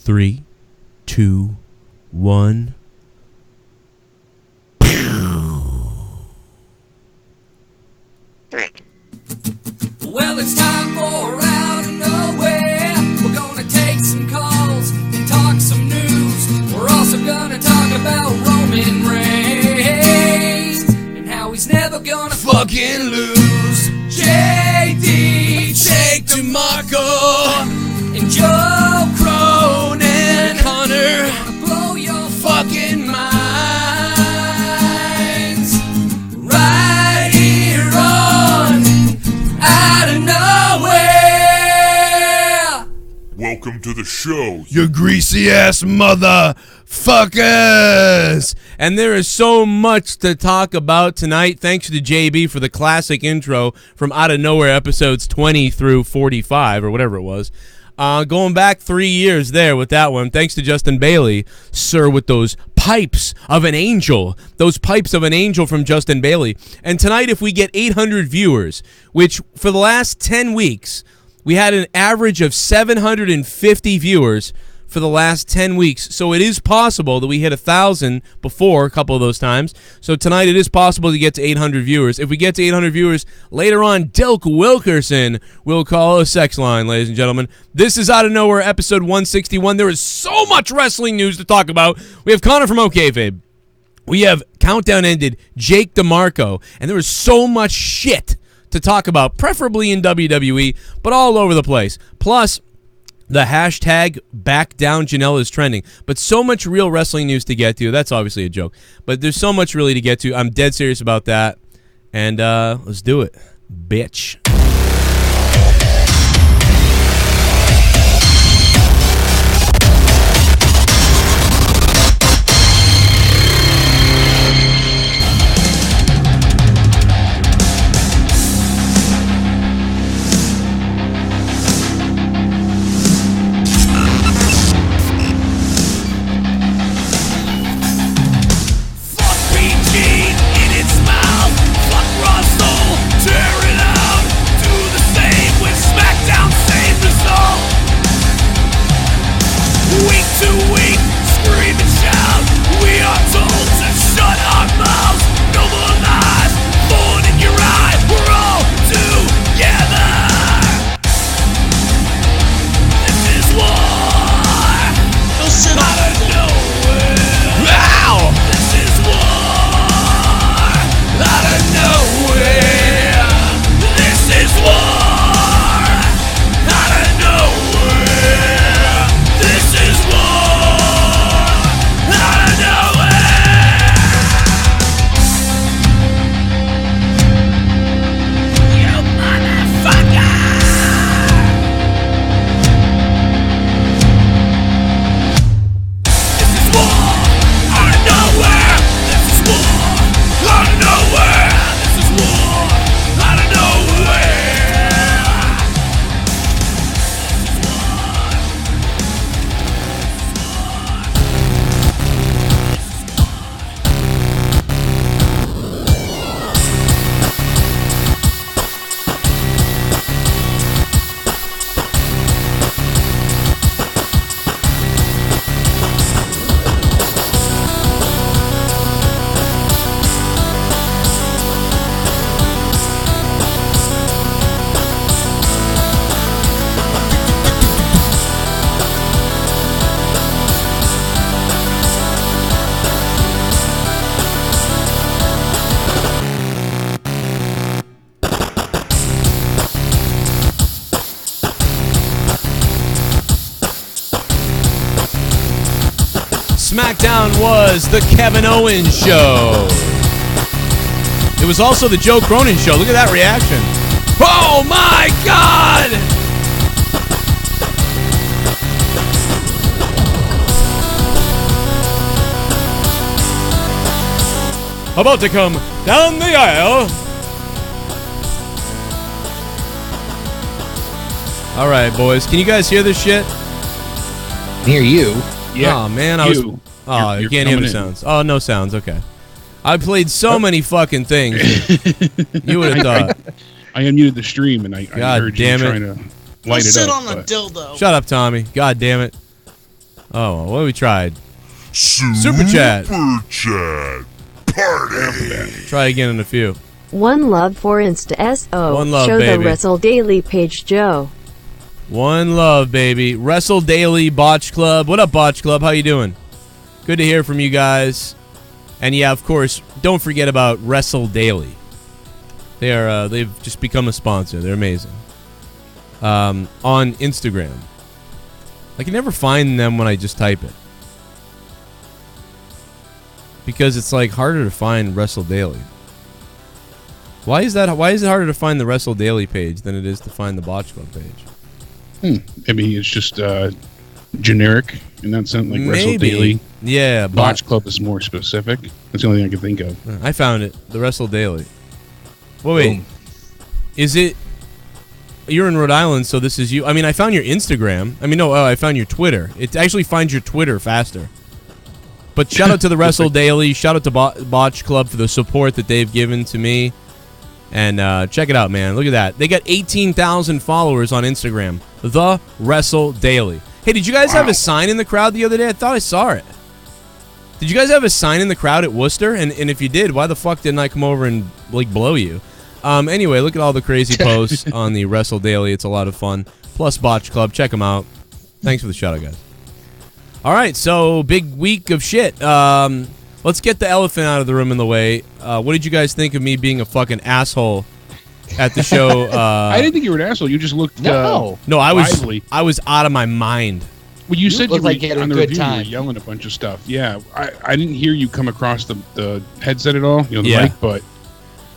3, 2, 1. Well, it's time for Out of Nowhere. We're gonna take some calls and talk some news. We're also gonna talk about Roman Reigns and how he's never gonna fucking lose. JD, Jake DeMarco, and Joe Cronin, Connor, gonna blow your fucking minds right here on Out of Nowhere. Welcome to the show, You greasy ass motherfuckers! And there is so much to talk about tonight. Thanks to JB for the classic intro from Out of Nowhere episodes 20 through 45 or whatever it was. Going back 3 years there with that one. Thanks to Justin Bailey, sir, with those pipes of an angel. Those pipes of an angel from Justin Bailey. And tonight, if we get 800 viewers, which for the last 10 weeks, we had an average of 750 viewers for the last 10 weeks. So it is possible that we hit 1,000 before a couple of those times. So tonight it is possible to get to 800 viewers. If we get to 800 viewers, later on, Dilk Wilkerson will call a sex line, ladies and gentlemen. This is Out of Nowhere, episode 161. There is so much wrestling news to talk about. We have Connor from OKFabe. We have Countdown Ended, Jake DeMarco. And there is so much shit to talk about, preferably in WWE, but all over the place. Plus, the hashtag back down Janela is trending. But so much real wrestling news to get to. That's obviously a joke. But there's so much really to get to. I'm dead serious about that. And let's do it, bitch. SmackDown was the Kevin Owens show. It was also the Joe Cronin show. Look at that reaction. Oh my God! About to come down the aisle. All right, boys. Can you guys hear this shit? Hear you. Yeah. Oh, man. You can't hear the sounds. Oh, no sounds. Okay. I played so many fucking things. You would have thought. I unmuted the stream and I heard you trying to light it up. Sit on a dildo. Shut up, Tommy. God damn it. Oh, what have we tried? Super chat. Super chat. Party. Try again in a few. One love for Insta SO. One love, Show baby. the Wrestle Daily page, Joe. One love, baby. Wrestle Daily Botch Club. What up, Botch Club? How you doing? Good to hear from you guys. And yeah, of course, don't forget about Wrestle Daily. They've just become a sponsor. They're amazing. On Instagram. I can never find them when I just type it. Because it's like harder to find Wrestle Daily. Why is that? Why is it harder to find the Wrestle Daily page than it is to find the Botch Club page? I mean, it's just generic in that sense, like Wrestle Daily. Yeah, Botch Club is more specific. That's the only thing I can think of. I found it. The Wrestle Daily. Well, wait. Boom. Is it... You're in Rhode Island, so this is you. I mean, I found your Instagram. I mean, no, I found your Twitter. It actually finds your Twitter faster. But shout out to the Wrestle Daily. Shout out to Botch Club for the support that they've given to me. And check it out, man. Look at that. They got 18,000 followers on Instagram. The Wrestle Daily. Hey, did you guys have a sign in the crowd the other day? I thought I saw it. Did you guys have a sign in the crowd at Worcester? And if you did, why the fuck didn't I come over and, like, blow you? Anyway, look at all the crazy posts on the Wrestle Daily. It's a lot of fun. Plus Botch Club. Check them out. Thanks for the shout out, guys. All right, so big week of shit. Let's get the elephant out of the room in the way. What did you guys think of me being a fucking asshole at the show? I didn't think you were an asshole. You just looked no, I was out of my mind. Well, you said you were like you had a on the good review, time. you were yelling a bunch of stuff. Yeah, I didn't hear you come across the headset at all, the Yeah. mic, but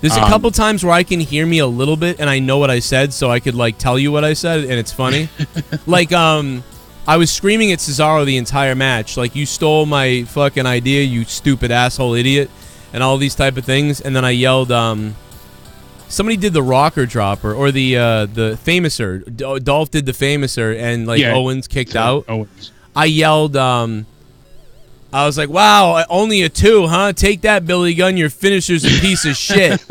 There's a couple times where I can hear me a little bit and I know what I said, so I could like tell you what I said, and it's funny. Like, I was screaming at Cesaro the entire match, like, you stole my fucking idea, you stupid asshole idiot, and all these type of things, and then I yelled, somebody did the rocker dropper, or the famouser. Dolph did the famouser, and like Owens kicked out. Owens. I yelled, I was like, wow, only a 2, huh? Take that, Billy Gunn. Your finisher's a piece of shit.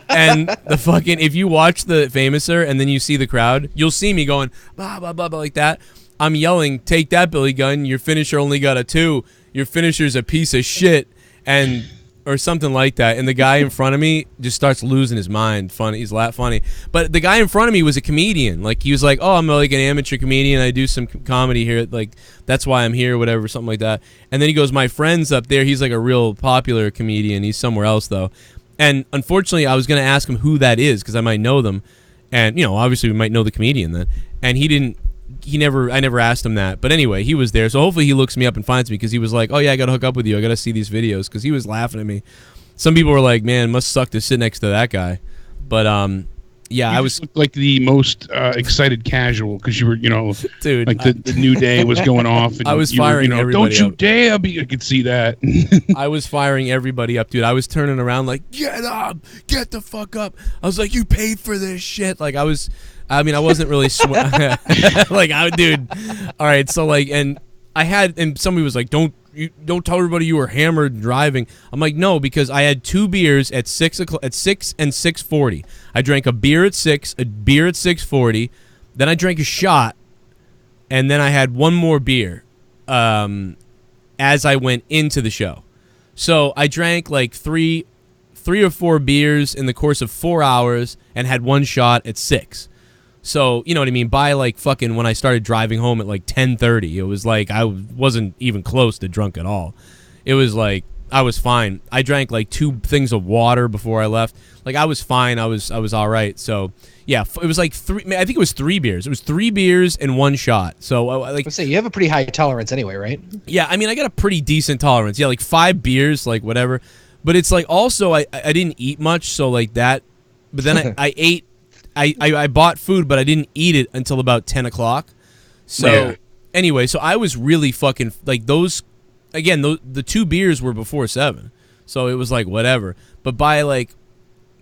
And the fucking, if you watch the famouser and then you see the crowd, you'll see me going, blah, blah, blah, blah, like that. I'm yelling, take that, Billy Gunn. Your finisher only got a 2. Your finisher's a piece of shit. And... or something like that, and the guy in front of me just starts losing his mind. Funny, he's funny. But the guy in front of me was a comedian. Like, he was like, "Oh, I'm like an amateur comedian. I do some comedy here. Like, that's why I'm here, whatever, something like that." And then he goes, "My friend's up there. He's like a real popular comedian. He's somewhere else though." And unfortunately, I was gonna ask him who that is because I might know them, and obviously we might know the comedian then. And he didn't. I never asked him that. But anyway, he was there. So hopefully he looks me up and finds me because he was like, "Oh yeah, I got to hook up with you. I got to see these videos." Because he was laughing at me. Some people were like, "Man, must suck to sit next to that guy." But yeah, You I just was looked like the most excited casual because you were, dude. like the new day was going off. And I was you were, firing everybody Don't you up. dare be! I could see that. I was firing everybody up, dude. I was turning around like, "Get up, get the fuck up." I was like, "You paid for this shit." Like I wasn't really like dude. All right, so like, and somebody was like, don't tell everybody you were hammered driving. I'm like, no, because I had 2 beers at 6 and 6:40. I drank a beer at 6, a beer at 6:40, then I drank a shot, and then I had one more beer as I went into the show. So I drank like three or 4 beers in the course of 4 hours and had 1 shot at 6. So, you know what I mean? By, like, fucking when I started driving home at, like, 10:30, it was like I wasn't even close to drunk at all. It was like I was fine. I drank, like, 2 things of water before I left. Like, I was fine. I was all right. So, yeah, it was like 3. I think it was 3 beers. It was 3 beers and 1 shot. So, like, Let's say you have a pretty high tolerance anyway, right? yeah, I mean, I got a pretty decent tolerance. Yeah, like 5 beers, like, whatever. But it's like also I didn't eat much, so, like, that. But then I ate. I bought food, but I didn't eat it until about 10 o'clock. So, anyway, so I was really fucking, like, those, again, the 2 beers were before 7. So it was like, whatever. But by, like,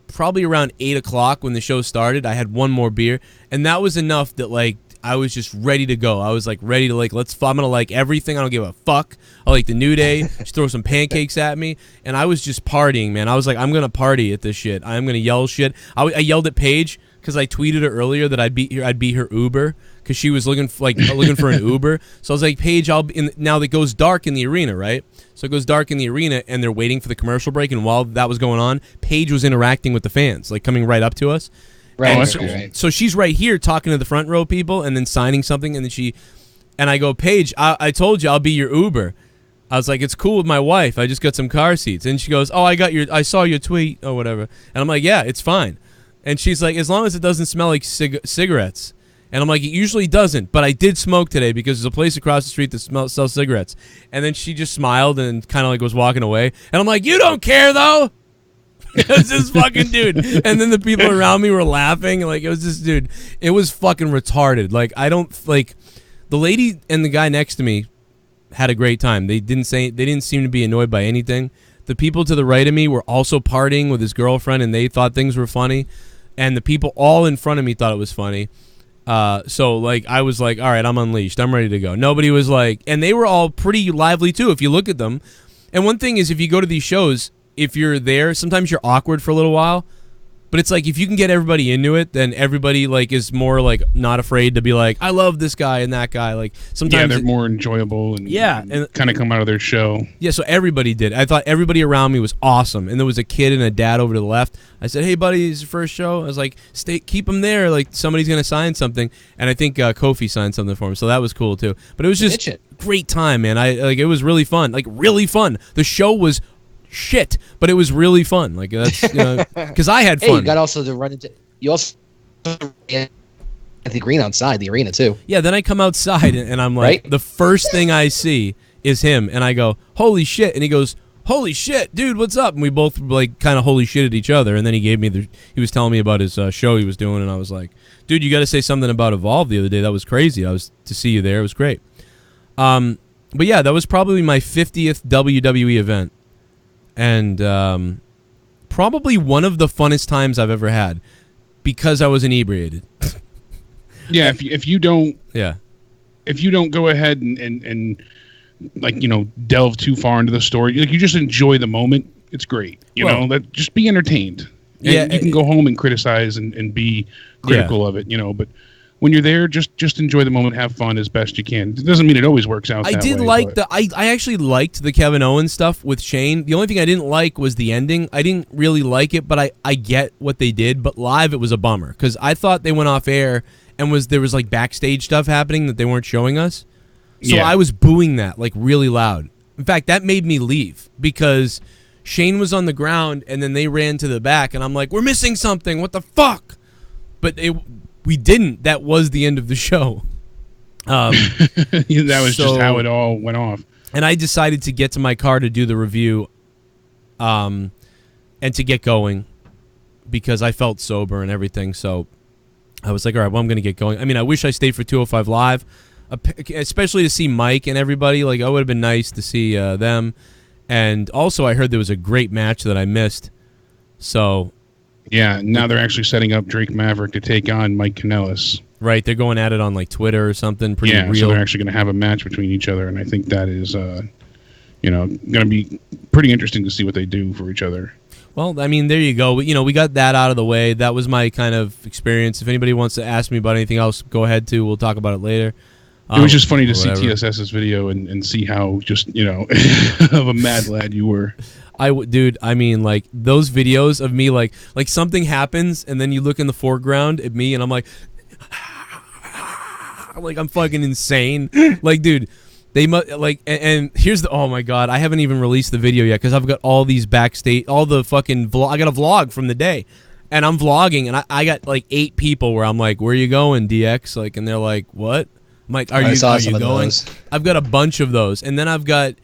probably around 8 o'clock when the show started, I had 1 more beer. And that was enough that, like, I was just ready to go. I was, like, ready to, like, I'm going to like everything. I don't give a fuck. I like the New Day. Just throw some pancakes at me. And I was just partying, man. I was like, I'm going to party at this shit. I'm going to yell shit. I yelled at Paige. because I tweeted her earlier that I'd be her Uber because she was looking for an Uber. So I was like, Paige, I'll be now that goes dark in the arena, right? So it goes dark in the arena, and they're waiting for the commercial break. And while that was going on, Paige was interacting with the fans, like coming right up to us. Right. And so she's right here talking to the front row people, and then signing something, and then I go, Paige, I told you I'll be your Uber. I was like, it's cool with my wife. I just got some car seats. And she goes, oh, I saw your tweet or whatever. And I'm like, yeah, it's fine. And she's like, as long as it doesn't smell like cigarettes. And I'm like, it usually doesn't, but I did smoke today because there's a place across the street that sells cigarettes. And then she just smiled and kind of like was walking away. And I'm like, you don't care though? It was this fucking dude. And then the people around me were laughing. Like, it was this dude. It was fucking retarded. Like, the lady and the guy next to me had a great time. They didn't seem to be annoyed by anything. The people to the right of me were also partying with his girlfriend, and they thought things were funny. And the people all in front of me thought it was funny. So like I was like, all right, I'm unleashed. I'm ready to go. Nobody was like, and they were all pretty lively too if you look at them. And one thing is, if you go to these shows, if you're there, sometimes you're awkward for a little while. But it's like if you can get everybody into it, then everybody like is more like not afraid to be like, I love this guy and that guy. Like sometimes they're more enjoyable and and kind of come out of their show. Yeah, so everybody did. I thought everybody around me was awesome, and there was a kid and a dad over to the left. I said, "Hey, buddy, this is your first show." I was like, keep him there. Like somebody's gonna sign something, and I think Kofi signed something for him, so that was cool too. But it was just great time, man. It was really fun. Like really fun. The show was shit, but it was really fun. Like that's because I had fun. Hey, you got also to run into at the green outside the arena too. Yeah, then I come outside and I'm like, the first thing I see is him, and I go, holy shit, and he goes, holy shit, dude, what's up? And we both like kind of holy shit at each other, and then he was telling me about his show he was doing, and I was like, dude, you got to say something about Evolve the other day. That was crazy. I was to see you there. It was great. But yeah, that was probably my 50th WWE event. And probably one of the funnest times I've ever had because I was inebriated. Yeah, if you don't go ahead and like delve too far into the story, like you just enjoy the moment. It's great, just be entertained. And you can go home and criticize and be critical of it, but when you're there, just enjoy the moment, have fun as best you can. It doesn't mean it always works out. I actually liked the Kevin Owens stuff with Shane. The only thing I didn't like was the ending. I didn't really like it, but I get what they did. But live, it was a bummer because I thought they went off air and there was like backstage stuff happening that they weren't showing us. So I was booing that like really loud. In fact, that made me leave because Shane was on the ground and then they ran to the back and I'm like, we're missing something. What the fuck? But we didn't. That was the end of the show. That was just how it all went off. And I decided to get to my car to do the review and to get going because I felt sober and everything. So I was like, all right, well, I'm going to get going. I mean, I wish I stayed for 205 Live, especially to see Mike and everybody. Like, it would have been nice to see them. And also, I heard there was a great match that I missed. So... yeah, now they're actually setting up Drake Maverick to take on Mike Kanellis. Right, they're going at it on like Twitter or something. Pretty real. So they're actually going to have a match between each other, and I think that is, going to be pretty interesting to see what they do for each other. Well, I mean, there you go. We got that out of the way. That was my kind of experience. If anybody wants to ask me about anything else, go ahead to. We'll talk about it later. It was just funny to see TSS's video and see how just, of a mad lad you were. Dude, I mean, like, those videos of me, like something happens, and then you look in the foreground at me, and I'm like I'm fucking insane. Like, dude, they must, like, and here's oh my God, I haven't even released the video yet, because I've got all these backstage, all the fucking I got a vlog from the day, and I'm vlogging, and I got, like, 8 people where I'm like, where are you going, DX? Like, and they're like, what? I'm like, are you going? I've got a bunch of those, and then I've got...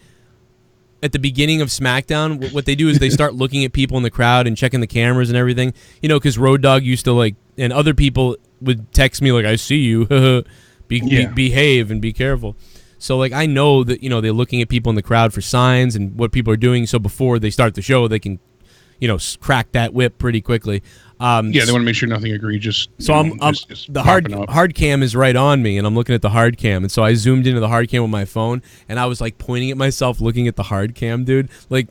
at the beginning of SmackDown, what they do is they start looking at people in the crowd and checking the cameras and everything. Because Road Dogg used to, like, and other people would text me, like, I see you, behave and be careful. So, like, I know that, they're looking at people in the crowd for signs and what people are doing, so before they start the show, they can, crack that whip pretty quickly. They want to make sure nothing egregious. So the hard cam is right on me, and I'm looking at the hard cam, and so I zoomed into the hard cam with my phone, and I was like pointing at myself, looking at the hard cam, dude. Like,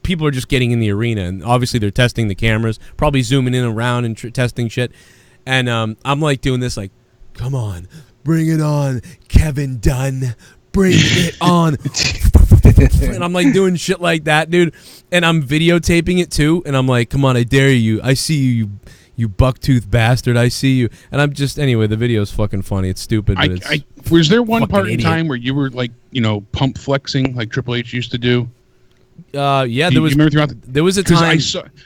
people are just getting in the arena, and obviously they're testing the cameras, probably zooming in around and testing shit. And I'm like doing this like, come on, bring it on, Kevin Dunn, bring it on. And I'm like doing shit like that, dude. And I'm videotaping it too. And I'm like, come on, I dare you. I see you, you bucktooth bastard. I see you. And I'm just, anyway, the video's fucking funny. It's stupid. But was there one part in idiot. time where you were like, pump flexing like Triple H used to do? Yeah, there was. You remember throughout there was a time.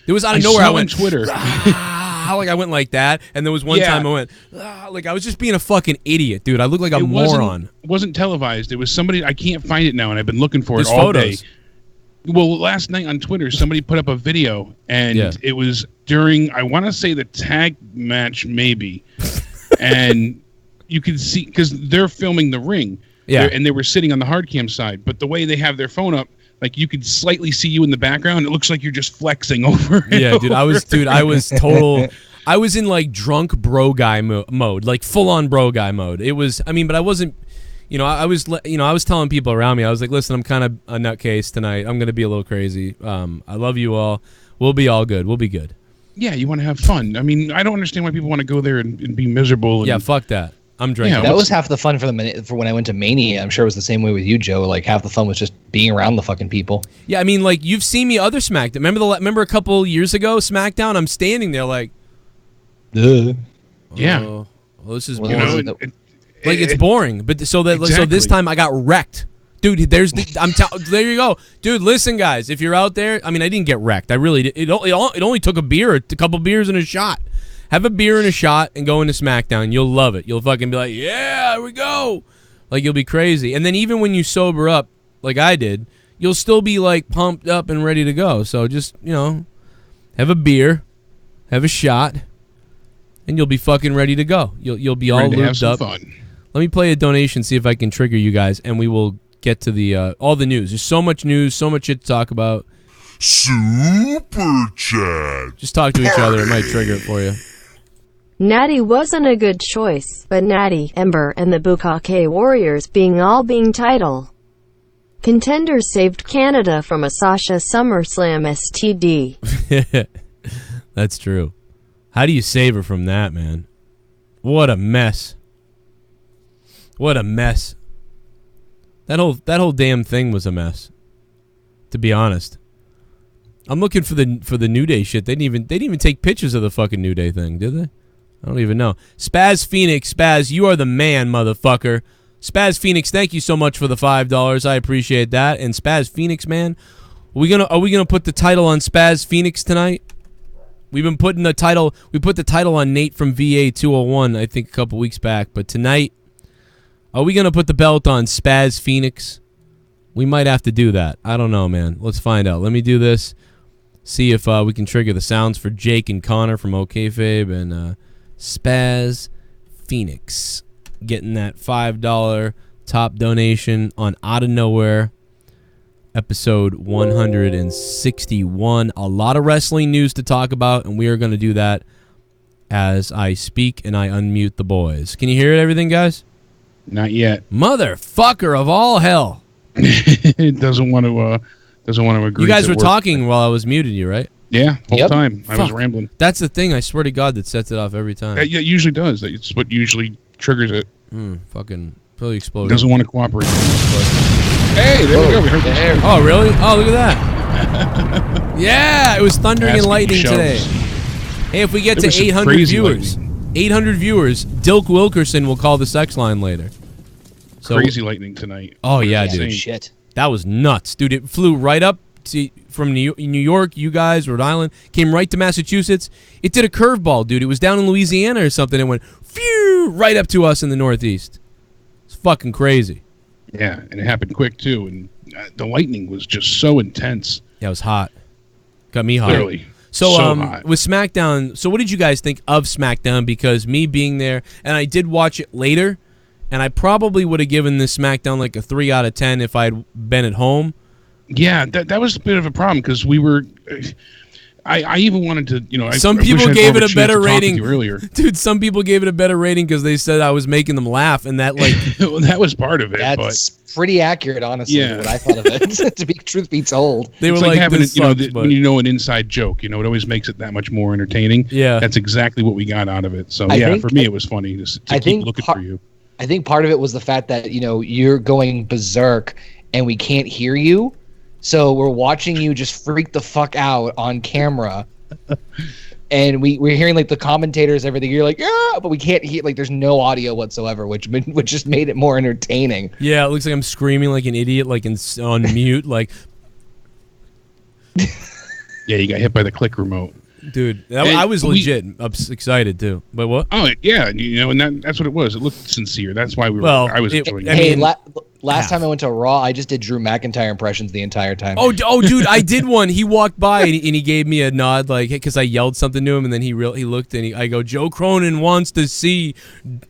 There was out of nowhere. I went on Twitter. Like I went like that, and there was one time I went like I was just being a fucking idiot, dude. I looked like a moron. It wasn't televised. It was somebody. I can't find it now, and I've been looking for There's it all photos. day. Well, last night on Twitter, somebody put up a video, and it was during, I want to say, the tag match, maybe, and you could see because they're filming the ring, and they were sitting on the hard cam side, but the way they have their phone up. Like you could slightly see you in the background. It looks like you're just flexing over. Yeah, dude. I was total. I was in like drunk bro guy mode, like full on bro guy mode. It was. I mean, but I wasn't. I was telling people around me. I was like, listen, I'm kind of a nutcase tonight. I'm gonna be a little crazy. I love you all. We'll be all good. We'll be good. Yeah, you want to have fun. I mean, I don't understand why people want to go there and be miserable. And, fuck that. I'm drinking. Yeah, that was half the fun for when I went to Mania. I'm sure it was the same way with you, Joe. Like half the fun was just being around the fucking people. Yeah, I mean, like you've seen me other SmackDown. Remember a couple years ago SmackDown? I'm standing there like, yeah. Well, this is boring. Like it's boring. But so this time I got wrecked, dude. There you go, dude. Listen, guys, if you're out there, I mean, I didn't get wrecked. I really did. It only took a couple beers and a shot. Have a beer and a shot and go into SmackDown. You'll love it. You'll fucking be like, yeah, here we go. Like, you'll be crazy. And then even when you sober up, like I did, you'll still be, like, pumped up and ready to go. So just, have a beer, have a shot, and you'll be fucking ready to go. You'll be all lubed up. Fun. Let me play a donation, see if I can trigger you guys, and we will get to the all the news. There's so much news, so much shit to talk about. Super Chat. Just talk to each other. It might trigger it for you. Natty wasn't a good choice, but Natty, Ember, and the Bukake Warriors being title contenders saved Canada from a Sasha SummerSlam STD. That's true. How do you save her from that, man? What a mess. What a mess. That whole damn thing was a mess. To be honest. I'm looking for the New Day shit. They didn't even take pictures of the fucking New Day thing, did they? I don't even know. Spaz Phoenix, Spaz, you are the man, motherfucker. Spaz Phoenix, thank you so much for the $5. I appreciate that. And Spaz Phoenix, man, are we gonna put the title on Spaz Phoenix tonight? We've been putting the title. We put the title on Nate from VA 201, I think, a couple weeks back. But tonight, are we gonna put the belt on Spaz Phoenix? We might have to do that. I don't know, man. Let's find out. Let me do this. See if we can trigger the sounds for Jake and Connor from OKFabe and Spaz Phoenix getting that $5 top donation on Out of Nowhere, episode 161. A lot of wrestling news to talk about, and we are going to do that as I speak and I unmute the boys. Can you hear it, everything, guys? Not yet. Motherfucker of all hell. It doesn't want to agree. You guys were talking while I was muted you, right? Yeah, whole time. I was rambling. That's the thing, I swear to God, that sets it off every time. Yeah, it usually does. It's what usually triggers it. Fucking probably exploded. Doesn't want to cooperate. Hey, there we go. We heard the air. Oh, really? Oh, look at that. Yeah, it was thundering and lightning today. Hey, if we get to 800 viewers, 800 viewers, Dilk Wilkerson will call the sex line later. So, crazy lightning tonight. Oh, yeah, dude. Shit. That was nuts, dude. It flew right up from New York, you guys, Rhode Island, came right to Massachusetts. It did a curveball, dude. It was down in Louisiana or something and went phew, right up to us in the Northeast. It's fucking crazy. Yeah, and it happened quick, too. And the lightning was just so intense. Yeah, it was hot. Got me hot. Clearly. So hot. With SmackDown, so what did you guys think of SmackDown? Because me being there, and I did watch it later, and I probably would have given this SmackDown like a 3 out of 10 if I'd been at home. Yeah, that was a bit of a problem because we were. I even wanted to, some I wish people I'd gave more it of a chance better to talk with rating. you earlier. Dude, some people gave it a better rating because they said I was making them laugh, and that like Well, that was part of it. That's pretty accurate, honestly, Yeah. to what I thought of it. To be truth be told, they were it's like having this sucks, but- when you know an inside joke, it always makes it that much more entertaining. Yeah. That's exactly what we got out of it. So I think- for me it was funny to keep looking for you. I think part of it was the fact that you're going berserk and we can't hear you, so we're watching you just freak the fuck out on camera. And we're hearing like the commentators, everything. You're like, yeah, but we can't hear. Like, there's no audio whatsoever, which just made it more entertaining. Yeah, it looks like I'm screaming like an idiot, like on mute, like. Yeah, you got hit by the click remote. Dude, I was legit excited too. But what? Oh yeah, and that's what it was. It looked sincere. That's why I was enjoying it. Hey, last time I went to Raw, I just did Drew McIntyre impressions the entire time. Oh, dude, I did one. He walked by and he gave me a nod, like, because I yelled something to him, and then he looked and I go, Joe Cronin wants to see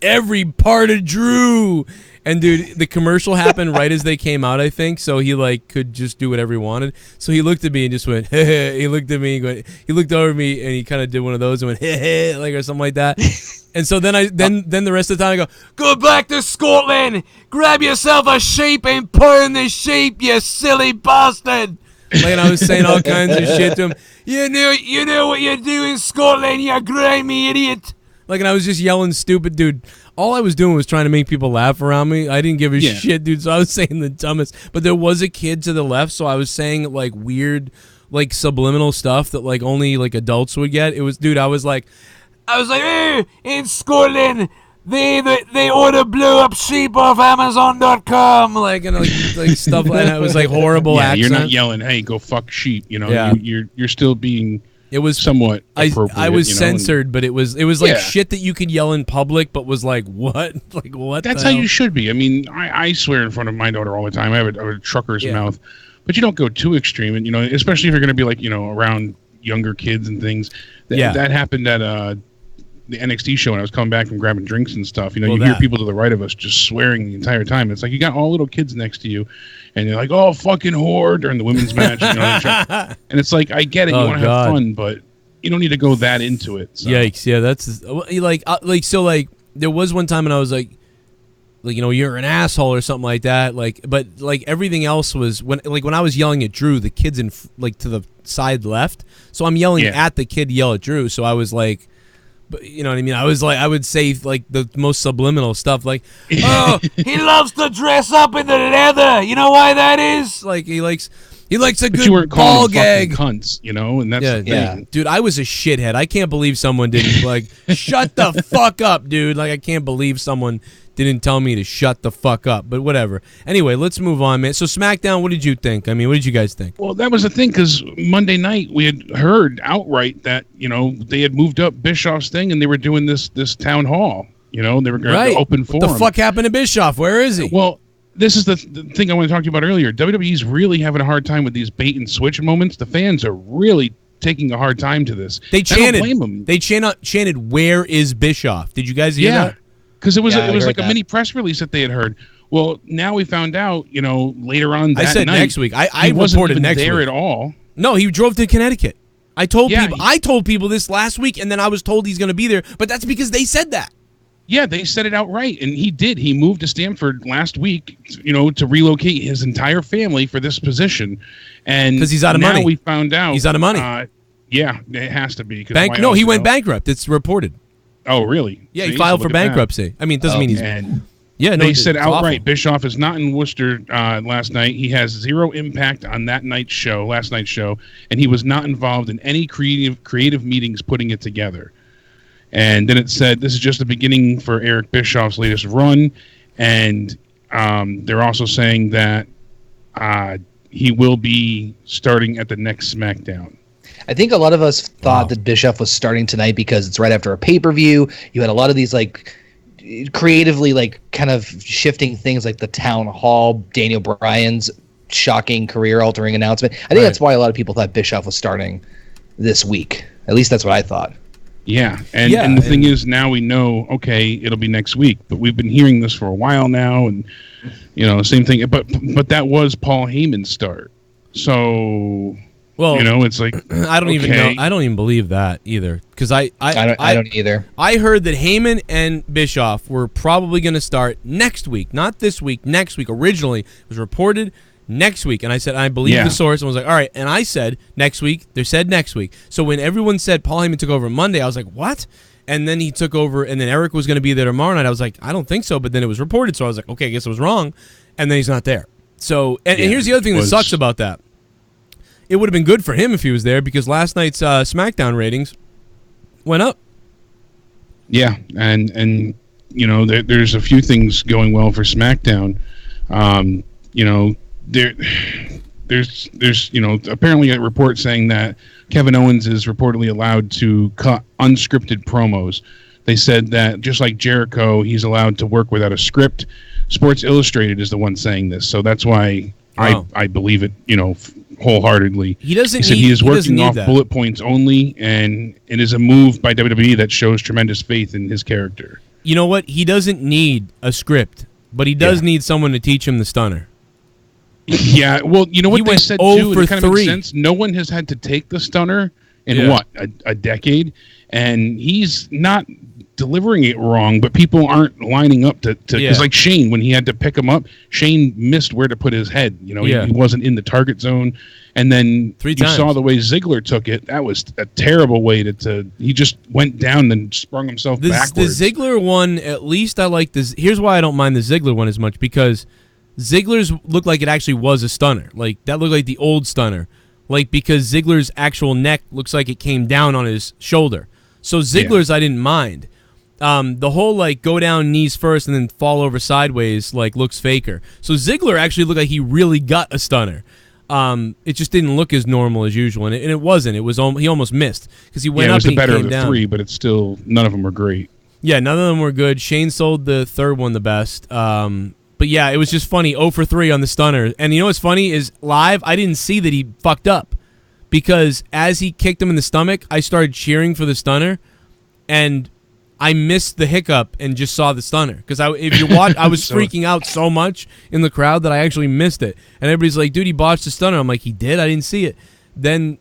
every part of Drew. And dude, the commercial happened right as they came out, I think. So he could just do whatever he wanted. So he looked at me and just went, hey. He looked at me, he looked over at me, and he kind of did one of those and went, hey, like, or something like that. And so then then the rest of the time I go back to Scotland, grab yourself a sheep and put in the sheep, you silly bastard. Like, and I was saying all kinds of shit to him. You know what you do in Scotland, you grimy idiot. Like, and I was just yelling stupid, dude. All I was doing was trying to make people laugh around me. I didn't give a shit, dude. So I was saying the dumbest. But there was a kid to the left, so I was saying like weird, like subliminal stuff that like only like adults would get. It was, dude. I was like, hey, in Scotland, they order blow up sheep off Amazon.com, like, and like stuff like that. It was like horrible accent. You're not yelling, hey, go fuck sheep. Yeah. You're still being. It was somewhat appropriate. I was censored, but it was like shit that you could yell in public, but was like what? Like what? That's how you should be. I mean, I swear in front of my daughter all the time. I have a trucker's mouth, but you don't go too extreme, and especially if you're going to be like around younger kids and things. That happened at the NXT show when I was coming back from grabbing drinks and stuff. You hear people to the right of us just swearing the entire time. It's like you got all little kids next to you, and you're like, "Oh, fucking whore!" during the women's match. And it's like, I get it, you want to have fun, but you don't need to go that into it. So. Yikes! Yeah, that's like there was one time when I was like you're an asshole or something like that. But everything else was when I was yelling at Drew, the kids in to the side left, so I'm yelling at the kid, yell at Drew. So I was like. But you know what I mean? I was like, I would say like the most subliminal stuff, like, "Oh, he loves to dress up in the leather. You know why that is? Like he likes a good ball gag." Cunts, and that's the thing. Dude, I was a shithead. I can't believe someone didn't shut the fuck up, dude. Like I can't believe someone didn't tell me to shut the fuck up. But whatever. Anyway, let's move on, man. So SmackDown, what did you think? I mean, what did you guys think? Well, that was the thing, because Monday night we had heard outright that they had moved up Bischoff's thing and they were doing this town hall. They were going to open forum. What the fuck happened to Bischoff? Where is he? Well, this is the thing I want to talk to you about earlier. WWE's really having a hard time with these bait and switch moments. The fans are really taking a hard time to this. They chanted. I don't blame them. They chanted, "Where is Bischoff?" Did you guys hear that? Because it was like a mini press release that they had heard. Well, now we found out, later on that night. I said next week. I wasn't reported even next there week at all. No, he drove to Connecticut. I told people this last week, and then I was told he's going to be there. But that's because they said that. Yeah, they said it outright, and he did. He moved to Stamford last week, to relocate his entire family for this position. And because he's out of money. Now we found out he's out of money. Yeah, it has to be. No, he went bankrupt. It's reported. Oh, really? Yeah, he filed for bankruptcy. I mean, it doesn't mean he's... They said outright, awful. Bischoff is not in Worcester last night. He has zero impact on last night's show, and he was not involved in any creative meetings putting it together. And then it said, this is just the beginning for Eric Bischoff's latest run, and they're also saying that he will be starting at the next SmackDown. I think a lot of us thought that Bischoff was starting tonight because it's right after a pay-per-view. You had a lot of these creatively kind of shifting things like the town hall, Daniel Bryan's shocking career-altering announcement. I think that's why a lot of people thought Bischoff was starting this week. At least that's what I thought. Yeah, and the thing is, now we know, okay, it'll be next week. But we've been hearing this for a while now, and same thing. But that was Paul Heyman's start. So Well, you know, it's like I don't even know. I don't even believe that either, because I don't either. I heard that Heyman and Bischoff were probably going to start next week, not this week. Next week. Originally, it was reported next week, and I said I believe the source, and was like, all right. And I said next week. They said next week. So when everyone said Paul Heyman took over Monday, I was like, what? And then he took over, and then Eric was going to be there tomorrow night. I was like, I don't think so. But then it was reported, so I was like, okay, I guess I was wrong. And then he's not there. So, and here's the other thing that sucks about that. It would have been good for him if he was there, because last night's SmackDown ratings went up. Yeah, and you know, there's a few things going well for SmackDown. You know, there's you know, apparently a report saying that Kevin Owens is reportedly allowed to cut unscripted promos. They said that just like Jericho, he's allowed to work without a script. Sports Illustrated is the one saying this, so that's why I believe it, you know, wholeheartedly. He doesn't. He said he is working off bullet points only, and it is a move by WWE that shows tremendous faith in his character. You know what? He doesn't need a script, but he does need someone to teach him the stunner. Yeah, well, you know what they said too, and it kind of makes 3. sense. No one has had to take the stunner in what, a decade, and he's not delivering it wrong, but people aren't lining up to because like Shane, when he had to pick him up, Shane missed where to put his head. You know, he wasn't in the target zone, and then you saw the way Ziggler took it. That was a terrible way to he just went down and sprung himself backwards. The Ziggler one, at least I like this. Here's why I don't mind the Ziggler one as much, because Ziggler's looked like it actually was a stunner. Like, that looked like the old stunner. Like, because Ziggler's actual neck looks like it came down on his shoulder. So Ziggler's I didn't mind. The whole, like, go down knees first and then fall over sideways, like, looks faker. So Ziggler actually looked like he really got a stunner. It just didn't look as normal as usual, and it wasn't. It was he almost missed, because he went up and he came down. It was the better of the 3, but it's still, none of them were great. Yeah, none of them were good. Shane sold the third one the best. But yeah, it was just funny. 0 for 3 on the stunner. And you know what's funny is live, I didn't see that he fucked up, because as he kicked him in the stomach, I started cheering for the stunner, and I missed the hiccup and just saw the stunner. Because if you watch, I was freaking out so much in the crowd that I actually missed it. And everybody's like, dude, he botched the stunner. I'm like, he did? I didn't see it. Then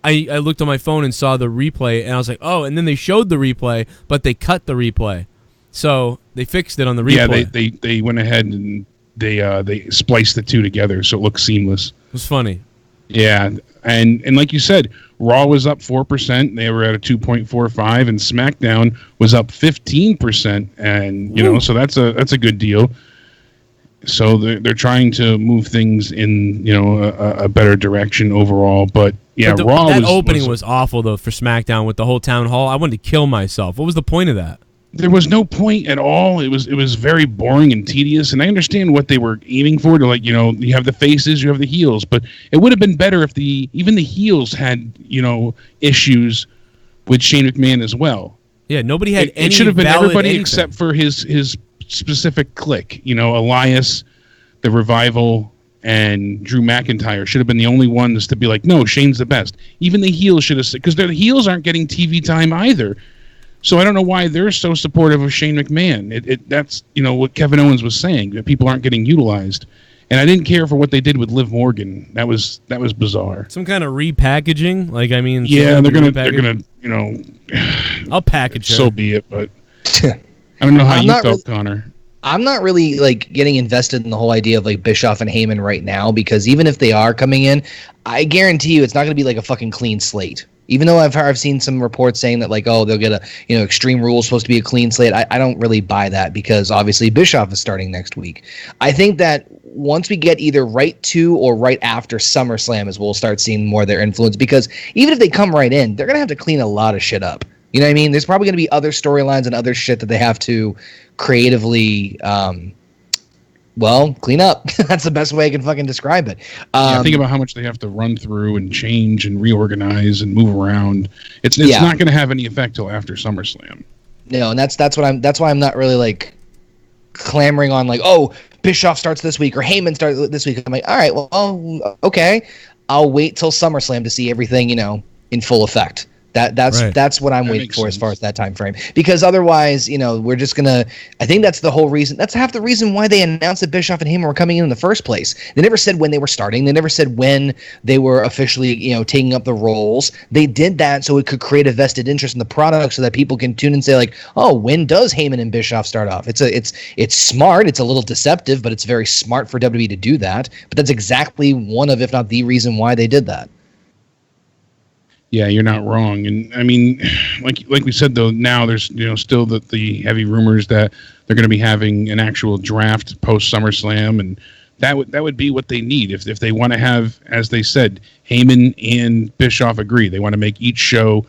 I looked on my phone and saw the replay, and I was like, oh, and then they showed the replay, but they cut the replay. So they fixed it on the replay. Yeah, they went ahead and they spliced the two together so it looks seamless. It was funny. Yeah, and like you said, Raw was up 4%. They were at a 2.45, and SmackDown was up 15%. And you know, so that's a good deal. So they're trying to move things in, you know, a better direction overall. But yeah, Raw that opening was awful though for SmackDown with the whole town hall. I wanted to kill myself. What was the point of that? There was no point at all. It was very boring and tedious, and I understand what they were aiming for, to, like, you know, you have the faces, you have the heels, but it would have been better if even the heels had, you know, issues with Shane McMahon as well. Yeah, nobody had any. It should have been everybody anything. Except for his specific clique. You know, Elias, the Revival, and Drew McIntyre should have been the only ones to be like, no, Shane's the best. Even the heels should have, because the heels aren't getting TV time either. So I don't know why they're so supportive of Shane McMahon. That's, you know, what Kevin Owens was saying, that people aren't getting utilized. And I didn't care for what they did with Liv Morgan. That was bizarre. Some kind of repackaging? Like, I mean... Yeah, they're gonna, you know... I'll package her. So be it, but... I don't know how you felt, Connor. I'm not really, like, getting invested in the whole idea of, like, Bischoff and Heyman right now, because even if they are coming in, I guarantee you it's not going to be, like, a fucking clean slate. Even though I've seen some reports saying that, like, oh, they'll get a, you know, Extreme Rules supposed to be a clean slate. I don't really buy that, because obviously Bischoff is starting next week. I think that once we get either right to or right after SummerSlam is we'll start seeing more of their influence, because even if they come right in, they're going to have to clean a lot of shit up. You know what I mean? There's probably going to be other storylines and other shit that they have to creatively clean up. That's the best way I can fucking describe it. Think about how much they have to run through and change and reorganize and move around. It's not going to have any effect till after SummerSlam. No, and that's why I'm not really, like, clamoring on, like, oh, Bischoff starts this week or Heyman starts this week. I'm like, all right, well, okay, I'll wait till SummerSlam to see everything, you know, in full effect. That's what I'm waiting for as far as that time frame. Because otherwise, we're just gonna. I think that's the whole reason. That's half the reason why they announced that Bischoff and Heyman were coming in the first place. They never said when they were starting. They never said when they were officially, taking up the roles. They did that so it could create a vested interest in the product, so that people can tune and say like, oh, when does Heyman and Bischoff start off? It's smart. It's a little deceptive, but it's very smart for WWE to do that. But that's exactly one of, if not the reason why they did that. Yeah, you're not wrong. And I mean, like we said, though, now there's, still the heavy rumors that they're going to be having an actual draft post SummerSlam. And that would be what they need. If they want to have, as they said, Heyman and Bischoff agree, they want to make each show,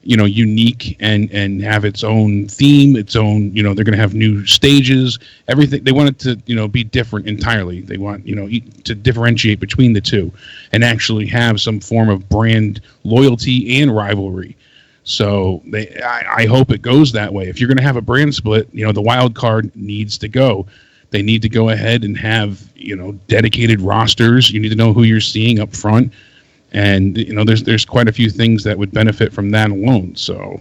unique and have its own theme, its own, they're going to have new stages, everything. They want it to, be different entirely. They want, to differentiate between the two and actually have some form of brand loyalty and rivalry. So I hope it goes that way. If you're going to have a brand split, the wild card needs to go. They need to go ahead and have, dedicated rosters. You need to know who you're seeing up front. And there's quite a few things that would benefit from that alone. So,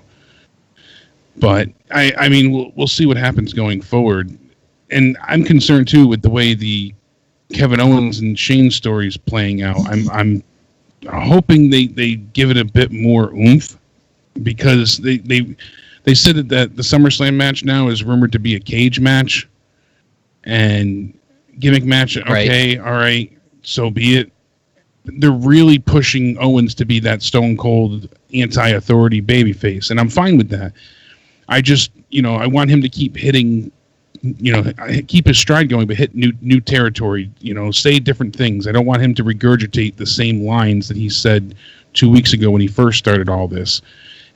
but I mean, we'll see what happens going forward. And I'm concerned too with the way the Kevin Owens and Shane story is playing out. I'm hoping they give it a bit more oomph, because they said that the SummerSlam match now is rumored to be a cage match and gimmick match. Okay, all right, so be it. They're really pushing Owens to be that stone cold anti-authority babyface, and I'm fine with that. I just, I want him to keep hitting, keep his stride going, but hit new territory, say different things. I don't want him to regurgitate the same lines that he said 2 weeks ago when he first started all this.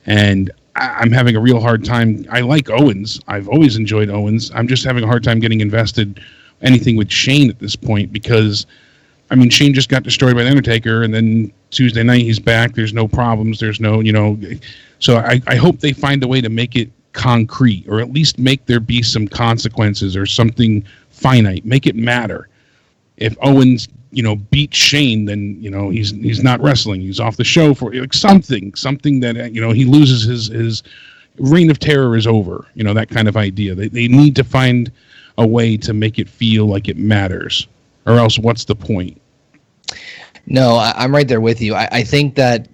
And I'm having a real hard time. I like Owens. I've always enjoyed Owens. I'm just having a hard time getting invested anything with Shane at this point, because I mean, Shane just got destroyed by The Undertaker, and then Tuesday night he's back. There's no problems. There's no, So I hope they find a way to make it concrete, or at least make there be some consequences or something finite. Make it matter. If Owens, beats Shane, then, he's not wrestling. He's off the show for something that, he loses his reign of terror is over. That kind of idea. They need to find a way to make it feel like it matters, or else what's the point? No, I'm right there with you. I think that,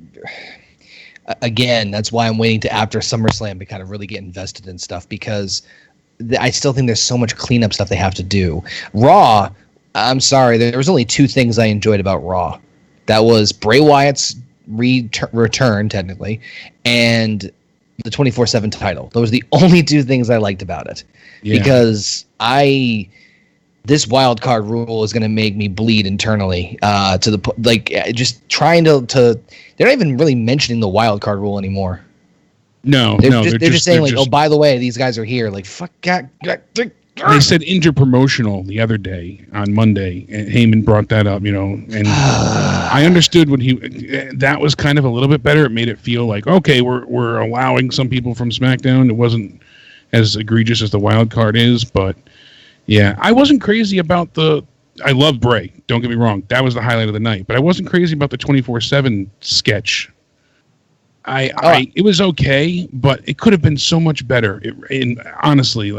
again, that's why I'm waiting to after SummerSlam to kind of really get invested in stuff, because I still think there's so much cleanup stuff they have to do. Raw, I'm sorry, there was only two things I enjoyed about Raw. That was Bray Wyatt's return, technically, and the 24/7 title. Those were the only two things I liked about it. Yeah. Because this wild card rule is going to make me bleed internally. To the just trying to they're not even really mentioning the wild card rule aneyore. They're just saying oh, by the way, these guys are here. Like, fuck. They said interpromotional the other day on Monday, and Heyman brought that up. And I understood when that was kind of a little bit better. It made it feel like, okay, we're allowing some people from SmackDown. It wasn't as egregious as the wild card is, but. Yeah, I wasn't crazy about I love Bray, don't get me wrong. That was the highlight of the night. But I wasn't crazy about the 24/7 sketch. It was okay, but it could have been so much better. Honestly,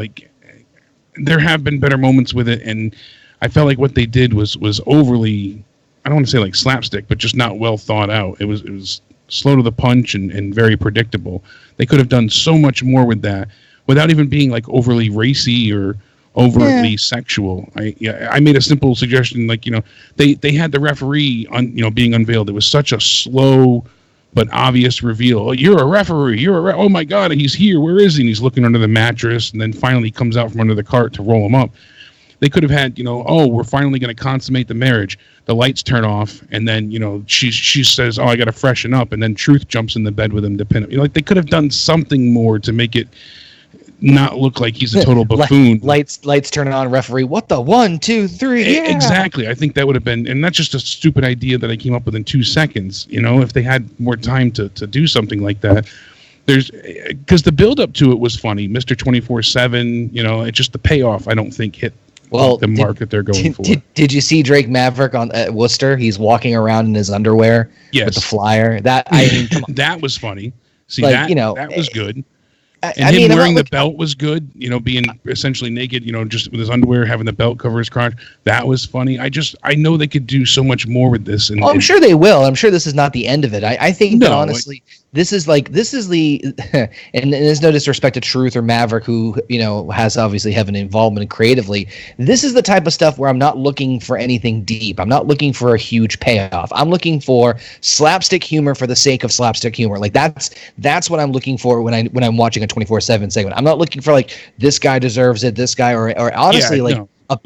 there have been better moments with it, and I felt like what they did was overly, I don't want to say slapstick, but just not well thought out. It was slow to the punch and very predictable. They could have done so much more with that without even being overly racy or overtly sexual. I made a simple suggestion, they had the referee being unveiled. It was such a slow but obvious reveal. Oh, you're a referee. Oh my God, he's here. Where is he? And he's looking under the mattress, and then finally comes out from under the cart to roll him up. They could have had, oh, we're finally going to consummate the marriage. The lights turn off, and then, she says, oh, I got to freshen up, and then Truth jumps in the bed with him to pin him. They could have done something more to make it not look like he's a total buffoon. Lights turn on, referee. What the 1, 2, 3? Yeah. Exactly. I think that would have been, and that's just a stupid idea that I came up with in 2 seconds. If they had more time to do something like that, because the build up to it was funny. Mr. 24/7. It's just the payoff. I don't think hit the mark that they're going for. Did you see Drake Maverick on Worcester? He's walking around in his underwear with the flyer. That was funny. See, like, that, you know, that was good. I And him mean, wearing the belt was good, you know, being essentially naked, you know, just with his underwear, having the belt cover his crotch. That was funny. I know they could do so much more with this. And, I'm sure they will. I'm sure this is not the end of it. I think that honestly, this is the, and there's no disrespect to Truth or Maverick, who, you know, has obviously have an involvement creatively. This is the type of stuff where I'm not looking for anything deep. I'm not looking for a huge payoff. I'm looking for slapstick humor for the sake of slapstick humor. Like that's what I'm looking for when I'm watching a 24/7 segment. I'm not looking for like, this guy deserves it, this guy, or honestly, we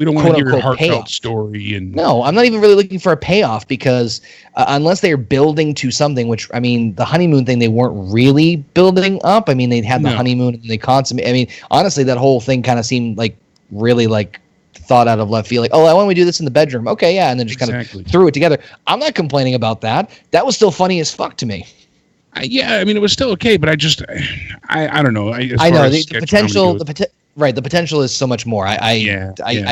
don't want to hear a heartfelt story. And no, I'm not even really looking for a payoff, because unless they are building to something, which, I mean, the honeymoon thing, they weren't really building up. I mean, they had the honeymoon and they consummate. I mean, honestly, that whole thing kind of seemed like really like thought out of left field. Like, oh, why don't we do this in the bedroom? Okay, yeah, and then just kind of threw it together. I'm not complaining about that. That was still funny as fuck to me. Yeah, I mean, it was still okay, but I don't know. I know the potential. The potential is so much more. I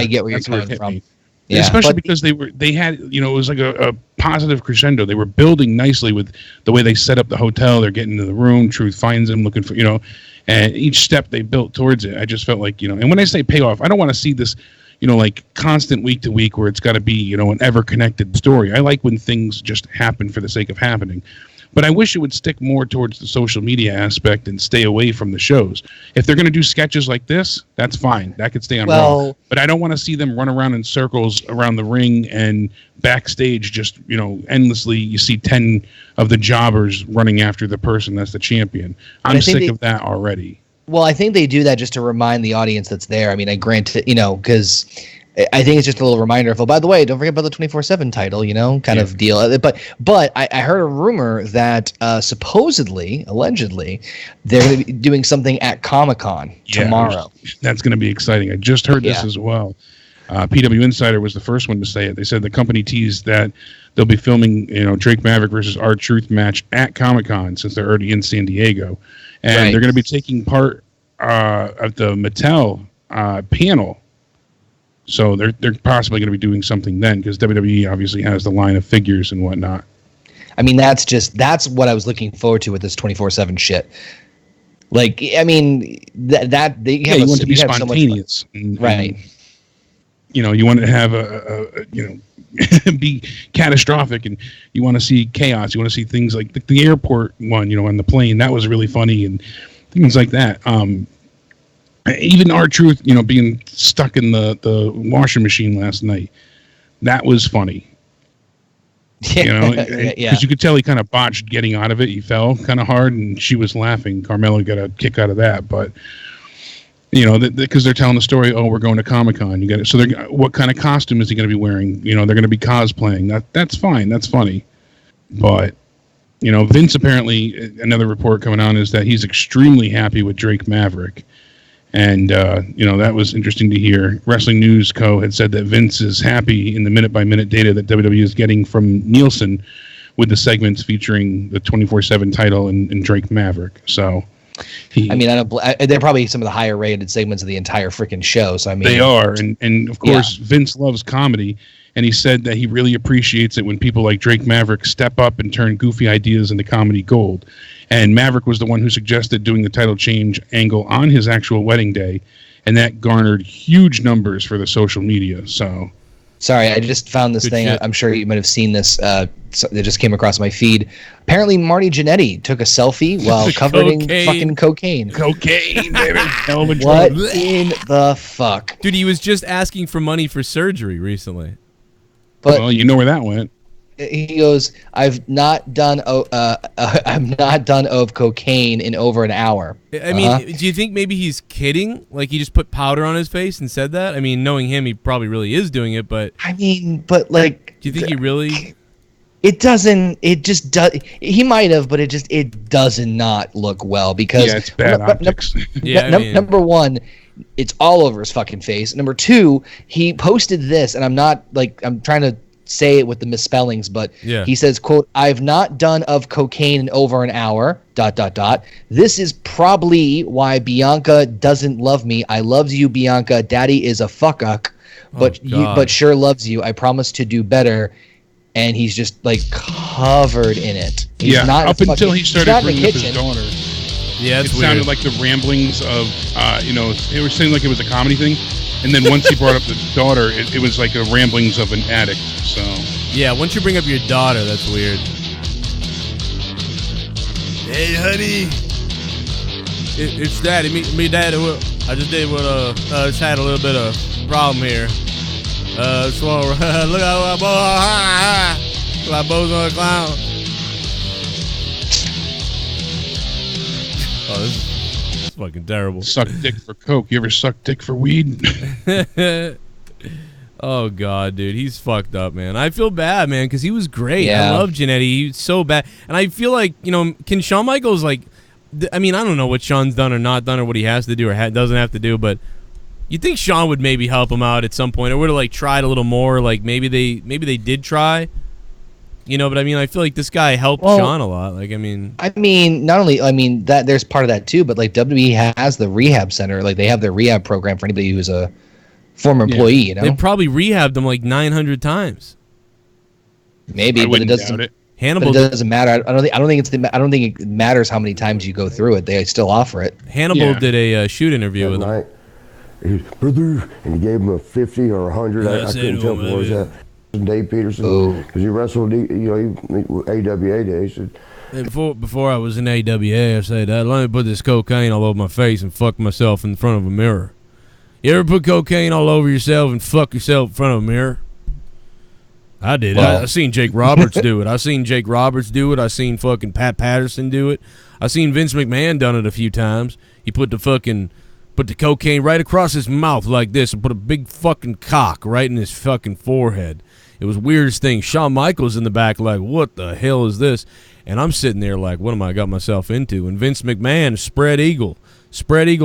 get where you're coming from. Yeah, especially because they had, you know, it was like a positive crescendo. They were building nicely with the way they set up the hotel. They're getting into the room. Truth finds them looking for, you know, and each step they built towards it. I just felt like, you know, and when I say payoff, I don't want to see this, you know, like constant week to week where it's got to be, you know, an ever connected story. I like when things just happen for the sake of happening. But I wish it would stick more towards the social media aspect and stay away from the shows. If they're going to do sketches like this, that's fine. That could stay on Raw. But I don't want to see them run around in circles around the ring and backstage just, you know, endlessly. You see 10 of the jobbers running after the person that's the champion. I'm sick of that already. Well, I think they do that just to remind the audience that's there. I mean, I grant it, you know, because I think it's just a little reminder of, oh, by the way, don't forget about the 24/7 title, you know, kind of deal. But I heard a rumor that supposedly, allegedly, they're going to be doing something at Comic-Con tomorrow. That's going to be exciting. I just heard this as well. PW Insider was the first one to say it. They said the company teased that they'll be filming, you know, Drake Maverick versus R-Truth match at Comic-Con, since they're already in San Diego. And they're going to be taking part at the Mattel panel. So they're possibly going to be doing something then, because WWE obviously has the line of figures and whatnot. I mean, that's what I was looking forward to with this 24/7 shit. Like, I mean, you want it to be spontaneous, right? You know, you want it to have a you know, be catastrophic, and you want to see chaos. You want to see things like the airport one, you know, on the plane. That was really funny, and things like that. Even R-Truth, you know, being stuck in the washing machine last night, that was funny. You know, because you could tell he kind of botched getting out of it. He fell kind of hard, and she was laughing. Carmella got a kick out of that, but you know, because they're telling the story. Oh, we're going to Comic-Con. You got it. So, what kind of costume is he going to be wearing? You know, they're going to be cosplaying. That's fine. That's funny, but. You know, Vince apparently, another report coming on is that he's extremely happy with Drake Maverick. And, you know, that was interesting to hear. Wrestling News Co. had said that Vince is happy in the minute-by-minute data that WWE is getting from Nielsen with the segments featuring the 24/7 title and Drake Maverick. So, they're probably some of the higher-rated segments of the entire freaking show. So I mean, they are, and of course, Vince loves comedy. And he said that he really appreciates it when people like Drake Maverick step up and turn goofy ideas into comedy gold. And Maverick was the one who suggested doing the title change angle on his actual wedding day. And that garnered huge numbers for the social media. So, sorry, I just found this thing. I'm sure you might have seen this. It just came across my feed. Apparently, Marty Jannetty took a selfie while covered in fucking cocaine. Cocaine, baby. What in the fuck? Dude, he was just asking for money for surgery recently. But well, you know where that went. He goes, I'm not done of cocaine in over an hour. I mean, do you think maybe he's kidding? Like he just put powder on his face and said that? I mean, knowing him, he probably really is doing it, but I mean, but like, do you think he really? It doesn't. It just does. He might have, but it does not look well because it's bad optics. Number one, it's all over his fucking face. Number two, he posted this, and I'm trying to say it with the misspellings, but he says, quote, I've not done of cocaine in over an hour, ... This is probably why Bianca doesn't love me. I loves you, Bianca. Daddy is a fuck-uck, but sure loves you. I promise to do better. And he's just like covered in it. He's not up until he started bringing up his daughter. Yeah, it it's sounded weird. like the ramblings of, it was saying like it was a comedy thing. And then once he brought up the daughter, it was like the ramblings of an addict. So yeah, once you bring up your daughter, that's weird. Hey, honey. It's Daddy. Me, Daddy. I just did what. Just had a little bit of problem here. So look at my boy. Like Bozo the Clown. Oh, this is fucking terrible. Suck dick for coke. You ever suck dick for weed? Oh God, dude, he's fucked up, man. I feel bad, man, because he was great. Yeah. I love Jannetty. He's so bad, and I feel like can Shawn Michaels I don't know what Shawn's done or not done or what he has to do or doesn't have to do, but you think Shawn would maybe help him out at some point, or would have tried a little more? Like maybe they did try. But I feel like this guy helped Shawn a lot. Not only that there's part of that too, but WWE has the rehab center. Like they have their rehab program for anybody who's a former employee. They probably rehabbed him 900 times. Maybe, but it doesn't. Hannibal, but it doesn't matter. I don't think it matters how many times you go through it. They still offer it. Hannibal did a shoot interview with him. He was, brother, and he gave him a 50 or 100. I couldn't tell what was that. Dave Peterson, because he wrestled, AWA days. Before I was in AWA, I said, let me put this cocaine all over my face and fuck myself in front of a mirror. You ever put cocaine all over yourself and fuck yourself in front of a mirror? I did. I seen Jake Roberts do it. I seen Jake Roberts do it. I seen fucking Pat Patterson do it. I seen Vince McMahon done it a few times. He put the cocaine right across his mouth like this and put a big fucking cock right in his fucking forehead. It was the weirdest thing. Shawn Michaels in the back like, what the hell is this? And I'm sitting there like, what am I got myself into? And Vince McMahon spread eagle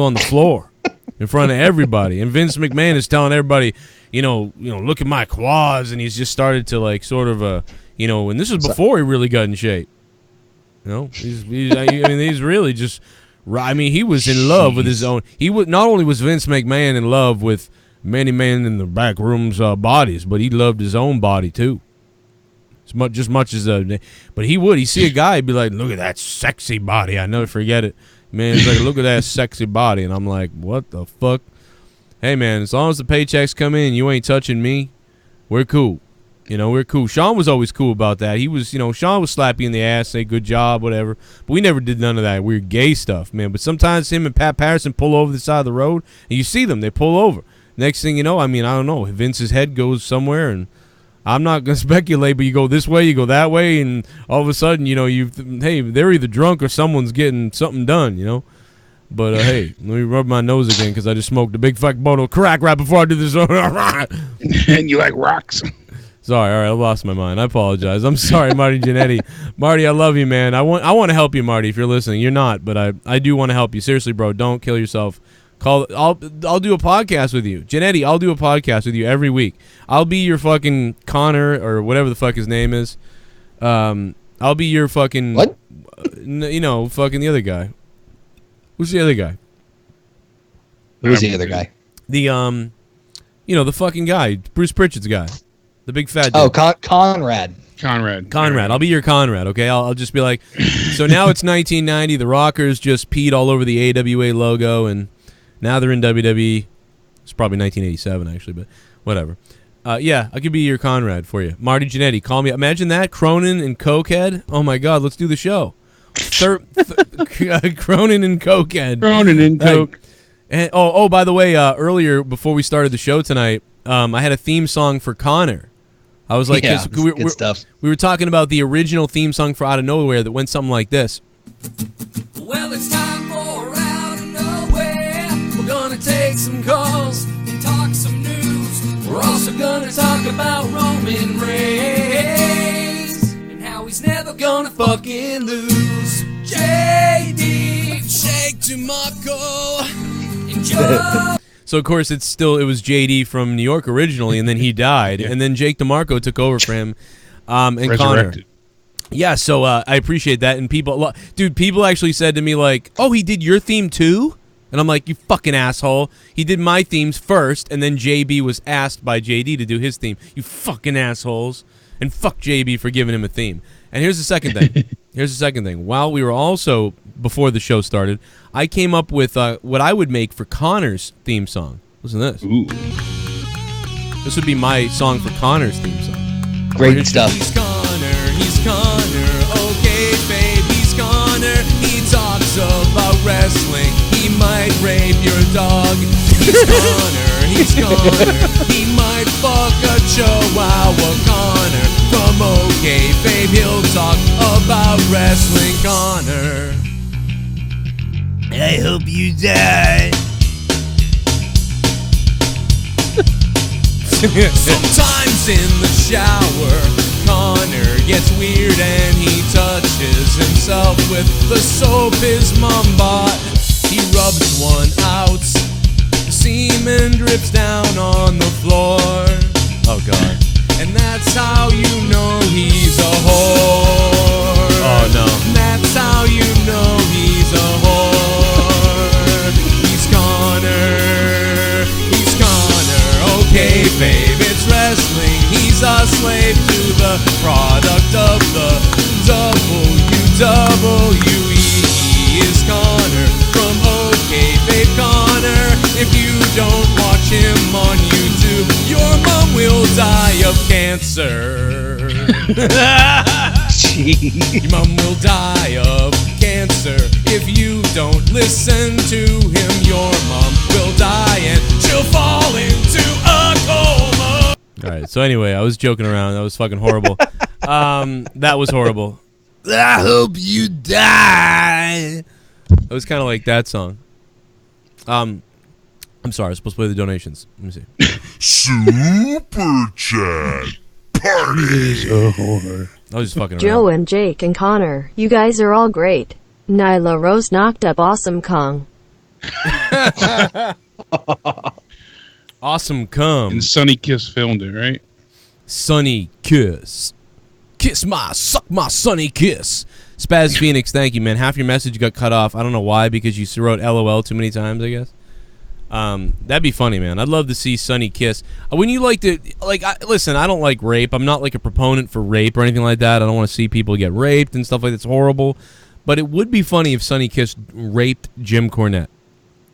on the floor in front of everybody. And Vince McMahon is telling everybody, look at my quads. And he's just started to sort of, and this is before he really got in shape. He's really just, he was in love with his own. Not only was Vince McMahon in love with many men in the back rooms' bodies, but he loved his own body too. But he'd see a guy, he'd be like, look at that sexy body. I never forget it. Man, he's like, look at that sexy body. And I'm like, what the fuck? Hey, man, as long as the paychecks come in, you ain't touching me, we're cool. We're cool. Shawn was always cool about that. He was, Shawn was slap you in the ass, say good job, whatever. But we never did none of that weird gay stuff, man. But sometimes him and Pat Patterson pull over the side of the road, and you see them. They pull over. Next thing you know, I don't know. Vince's head goes somewhere, and I'm not going to speculate, but you go this way, you go that way, and all of a sudden, they're either drunk or someone's getting something done, But, hey, let me rub my nose again because I just smoked a big fucking bottle of crack right before I did this. And you like rocks. Sorry, all right, I lost my mind. I apologize. I'm sorry, Marty Jannetty. Marty, I love you, man. I want to help you, Marty, if you're listening. You're not, but I do want to help you. Seriously, bro, don't kill yourself. I'll do a podcast with you. Jannetty, I'll do a podcast with you every week. I'll be your fucking Connor or whatever the fuck his name is. I'll be your fucking... What? Fucking the other guy. Who's the other guy? Who's the other guy? The, the fucking guy. Bruce Pritchard's guy. The big fat dude. Oh, Conrad. Conrad. I'll be your Conrad, okay? I'll just be like, so now it's 1990. The Rockers just peed all over the AWA logo, and now they're in WWE. It's probably 1987, actually, but whatever. Yeah, I could be your Conrad for you. Marty Jannetty, call me. Imagine that. Cronin and Cokehead. Oh, my God, let's do the show. Cronin and Cokehead. Cronin and Coke. And, by the way, earlier, before we started the show tonight, I had a theme song for Connor. I was like, yeah, good stuff. We were talking about the original theme song for Out of Nowhere that went something like this. Well, it's time for Out of Nowhere. We're gonna take some calls and talk some news. We're also gonna talk about Roman Reigns and how he's never gonna fucking lose. JD, Shake to Marco, and Joe. So, of course, it was JD from New York originally, and then he died. And then Jake DeMarco took over for him and Connor. Yeah, so I appreciate that. And people actually said to me, like, oh, he did your theme too? And I'm like, you fucking asshole. He did my themes first, and then JB was asked by JD to do his theme. You fucking assholes. And fuck JB for giving him a theme. And here's the second thing. While we were also, before the show started, I came up with what I would make for Connor's theme song. Listen to this. Ooh. This would be my song for Connor's theme song. Great stuff. He's Connor, okay, babe, he's Connor. He talks about wrestling, he might rape your dog. He's Connor, he might fuck a chihuahua. Connor, from okay, babe, he'll talk about wrestling. Connor, I hope you die. Sometimes in the shower, Connor gets weird and he touches himself with the soap his mom bought. He rubs one out, the semen drips down on the floor. Oh God. And that's how you know he's a whore. Oh no. And that's how you know he's a whore. He's Connor, okay, babe, it's wrestling. He's a slave to the product of the WWE. He is Connor from OK, babe, Connor. If you don't watch him on YouTube, your mom will die of cancer. Your mom will die of cancer if you don't listen to him. Your mom will die and she'll fall into a coma. All right. So anyway, I was joking around. That was fucking horrible. That was horrible. I hope you die. It was kind of like that song. I'm sorry. I was supposed to play the donations. Let me see. Super Chat Party. I was just fucking around. Joe and Jake and Connor, you guys are all great. Nyla Rose knocked up Awesome Kong. Awesome cum. And Sonny Kiss filmed it, right? Sunny kiss. Suck my sunny kiss. Spaz Phoenix, thank you, man. Half your message got cut off. I don't know why, because you wrote LOL too many times, I guess. That'd be funny, man. I'd love to see Sunny kiss. When you listen, I don't like rape. I'm not like a proponent for rape or anything like that. I don't want to see people get raped and stuff like that. It's horrible. But it would be funny if Sunny Kiss raped Jim Cornette.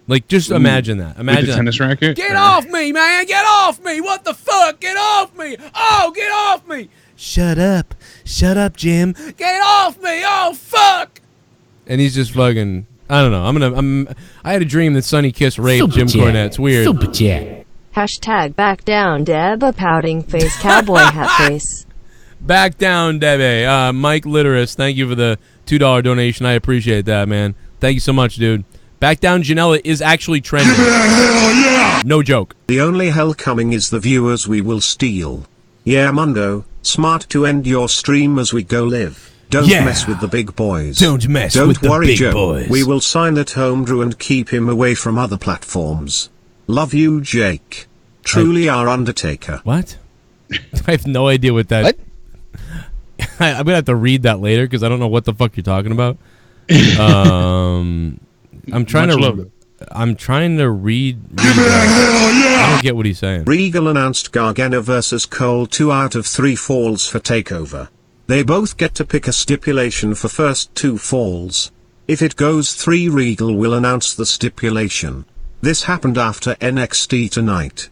Like, just imagine that. Imagine with the tennis racket? Get off me, man! Get off me! What the fuck? Get off me! Oh, get off me! Shut up, Jim. Get off me! Oh, fuck! And he's just fucking. I don't know. I had a dream that Sunny Kiss raped Jim Cornette. It's weird. Super chat. Hashtag back down, Deb, a pouting face, cowboy hat face. Back down, Debbie. Mike Litteris, thank you for the $2 donation. I appreciate that, man. Thank you so much, dude. Back down, Janela is actually trending. Hell yeah! No joke. The only hell coming is the viewers we will steal. Yeah, Mundo, smart to end your stream as we go live. Don't mess with the big boys. Don't mess with the worry, big Joe. boys. We will sign at Homebrew and keep him away from other platforms. Love you, Jake. Truly our Undertaker. What? I have no idea what that... What? I'm going to have to read that later because I don't know what the fuck you're talking about. I'm trying to read I don't get what he's saying. Regal announced Gargano versus Cole 2 out of 3 falls for TakeOver. They both get to pick a stipulation for first 2 falls. If it goes 3, Regal will announce the stipulation. This happened after NXT tonight.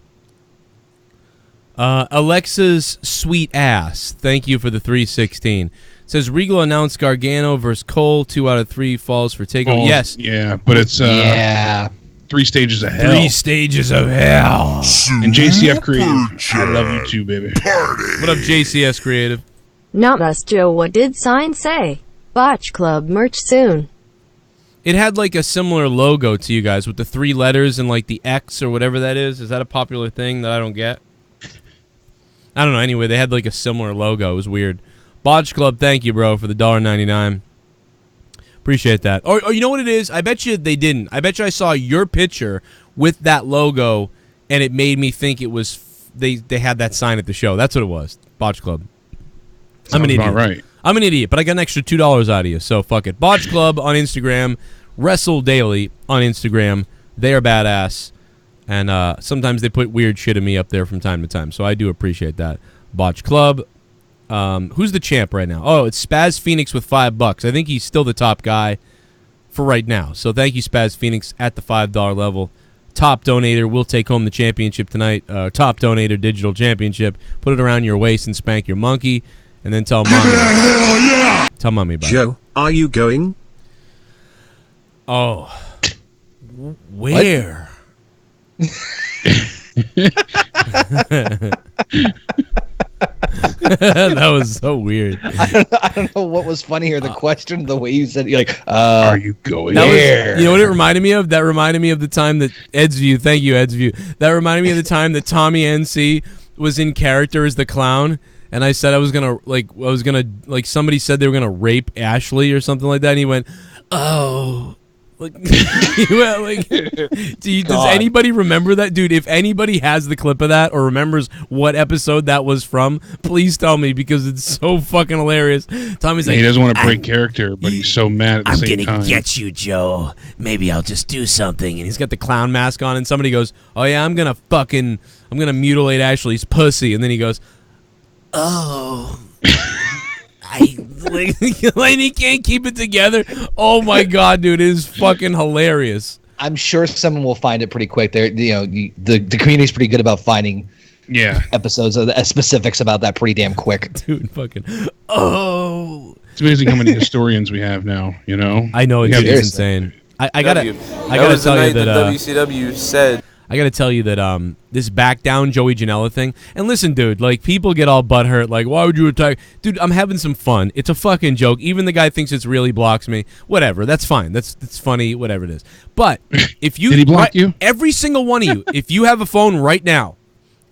Alexa's sweet ass. Thank you for the 316. Says Regal announced Gargano versus Cole 2 out of 3 falls for takeover. Yes. Yeah, but it's 3 stages of hell. 3 stages of hell. And JCF Creative. I love you too, baby. Party. What up, JCS Creative? Not us, Joe. What did sign say? Botch Club merch soon. It had like a similar logo to you guys with the 3 letters and like the X or whatever that is. Is that a popular thing that I don't get? I don't know. Anyway, they had like a similar logo. It was weird. Botch Club, thank you, bro, for the $1.99. Appreciate that. Or you know what it is? I bet you they didn't. I bet you I saw your picture with that logo, and it made me think it was they had that sign at the show. That's what it was. Botch Club. I'm an idiot. About right. I'm an idiot, but I got an extra $2 out of you, so fuck it. Botch Club on Instagram, Wrestle Daily on Instagram. They are badass, and sometimes they put weird shit of me up there from time to time, so I do appreciate that. Botch Club. Who's the champ right now? Oh, it's Spaz Phoenix with $5. I think he's still the top guy for right now. So thank you, Spaz Phoenix, at the $5 level. Top donator will take home the championship tonight. Top donator digital championship. Put it around your waist and spank your monkey, and then tell mommy. Hell yeah! Tell mommy about it. Joe, are you going? Oh, where? That was so weird. I don't know what was funnier, the question, the way you said it. You're like, are you going there? You know what it reminded me of? That reminded me of the time that Ed's View. Thank you, Ed's View. That reminded me of the time that Tommy NC was in character as the clown, and I said I was gonna somebody said they were gonna rape Ashley or something like that, and he went, oh. Like, does anybody remember that, dude? If anybody has the clip of that or remembers what episode that was from, please tell me, because it's so fucking hilarious. Tommy's like, he doesn't want to break character, but he's so mad at the same time. I'm gonna get you, Joe. Maybe I'll just do something. And he's got the clown mask on, and somebody goes, "Oh yeah, I'm gonna mutilate Ashley's pussy," and then he goes, "Oh." Like he can't keep it together. Oh my god, dude, it is fucking hilarious. I'm sure someone will find it pretty quick. There, the community's pretty good about finding episodes of the specifics about that pretty damn quick. Dude, fucking it's amazing how many historians we have now. You know, I know it's insane. I gotta tell you that WCW said. I got to tell you that this back down Joey Janela thing, and listen, dude, like, people get all butthurt, like, why would you attack? Dude, I'm having some fun. It's a fucking joke. Even the guy thinks it's really blocks me. Whatever, that's fine. That's funny, whatever it is. But if you... Did he block you? Every single one of you, if you have a phone right now,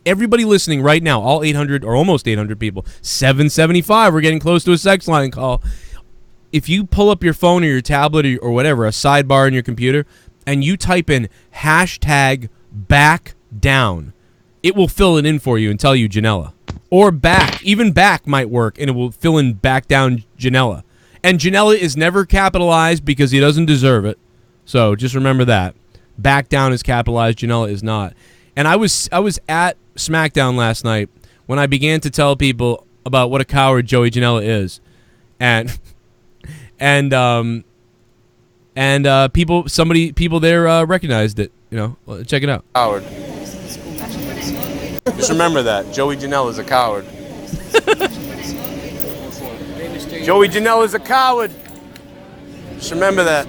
everybody listening right now, all 800 or almost 800 people, 775, we're getting close to a sex line call. If you pull up your phone or your tablet or whatever, a sidebar on your computer, and you type in hashtag back down, it will fill it in for you and tell you Janela. Or back, even back might work, and it will fill in back down Janela. And Janela is never capitalized because he doesn't deserve it. So just remember that. Back down is capitalized, Janela is not. And I was at SmackDown last night when I began to tell people about what a coward Joey Janela is. And people there recognized it. You know, check it out. Coward. Just remember that. Joey Janela is a coward. Joey Janela is a coward. Just remember that.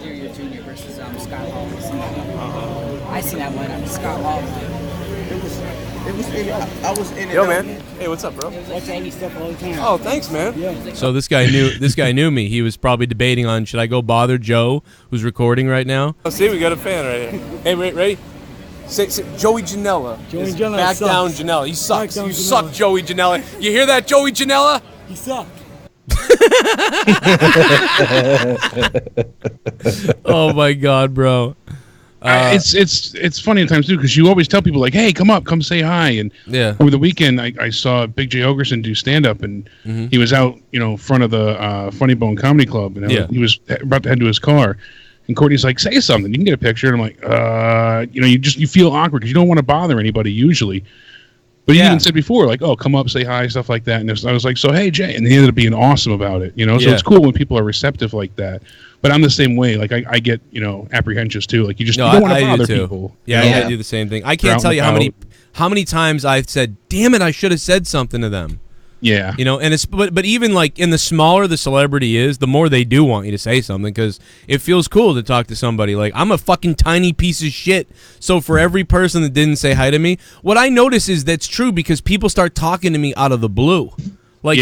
I seen that one. Scott Hall. I was in it. Yo, man. Hey, what's up, bro? Oh, thanks, man. Yeah. So this guy knew me. He was probably debating on, should I go bother Joe, who's recording right now? Oh, see, we got a fan right here. Hey, ready? Say, Joey Janela. Joey Janela back sucks. Down Janela. He sucks. You suck, Joey Janela. You hear that, Joey Janela? He sucked. Oh my god, bro. It's funny at times too, because you always tell people like, "Hey, come say hi." And over the weekend, I saw Big J Ogerson do stand up, and he was out, front of the Funny Bone Comedy Club, and he was about to head to his car, and Courtney's like, "Say something. You can get a picture." And I'm like, you feel awkward because you don't want to bother anybody usually. But he even said before, like, "Oh, come up, say hi," stuff like that. And I was like, "So hey, Jay," and he ended up being awesome about it. So it's cool when people are receptive like that. But I'm the same way. Like I get, apprehensions too. Like you don't want to bother people. Yeah, I do the same thing. I can't tell you how many times I've said, "Damn it, I should have said something to them." Yeah. And it's but even like in the smaller the celebrity is, the more they do want you to say something, because it feels cool to talk to somebody. Like, I'm a fucking tiny piece of shit. So for every person that didn't say hi to me, what I notice is that's true because people start talking to me out of the blue. Like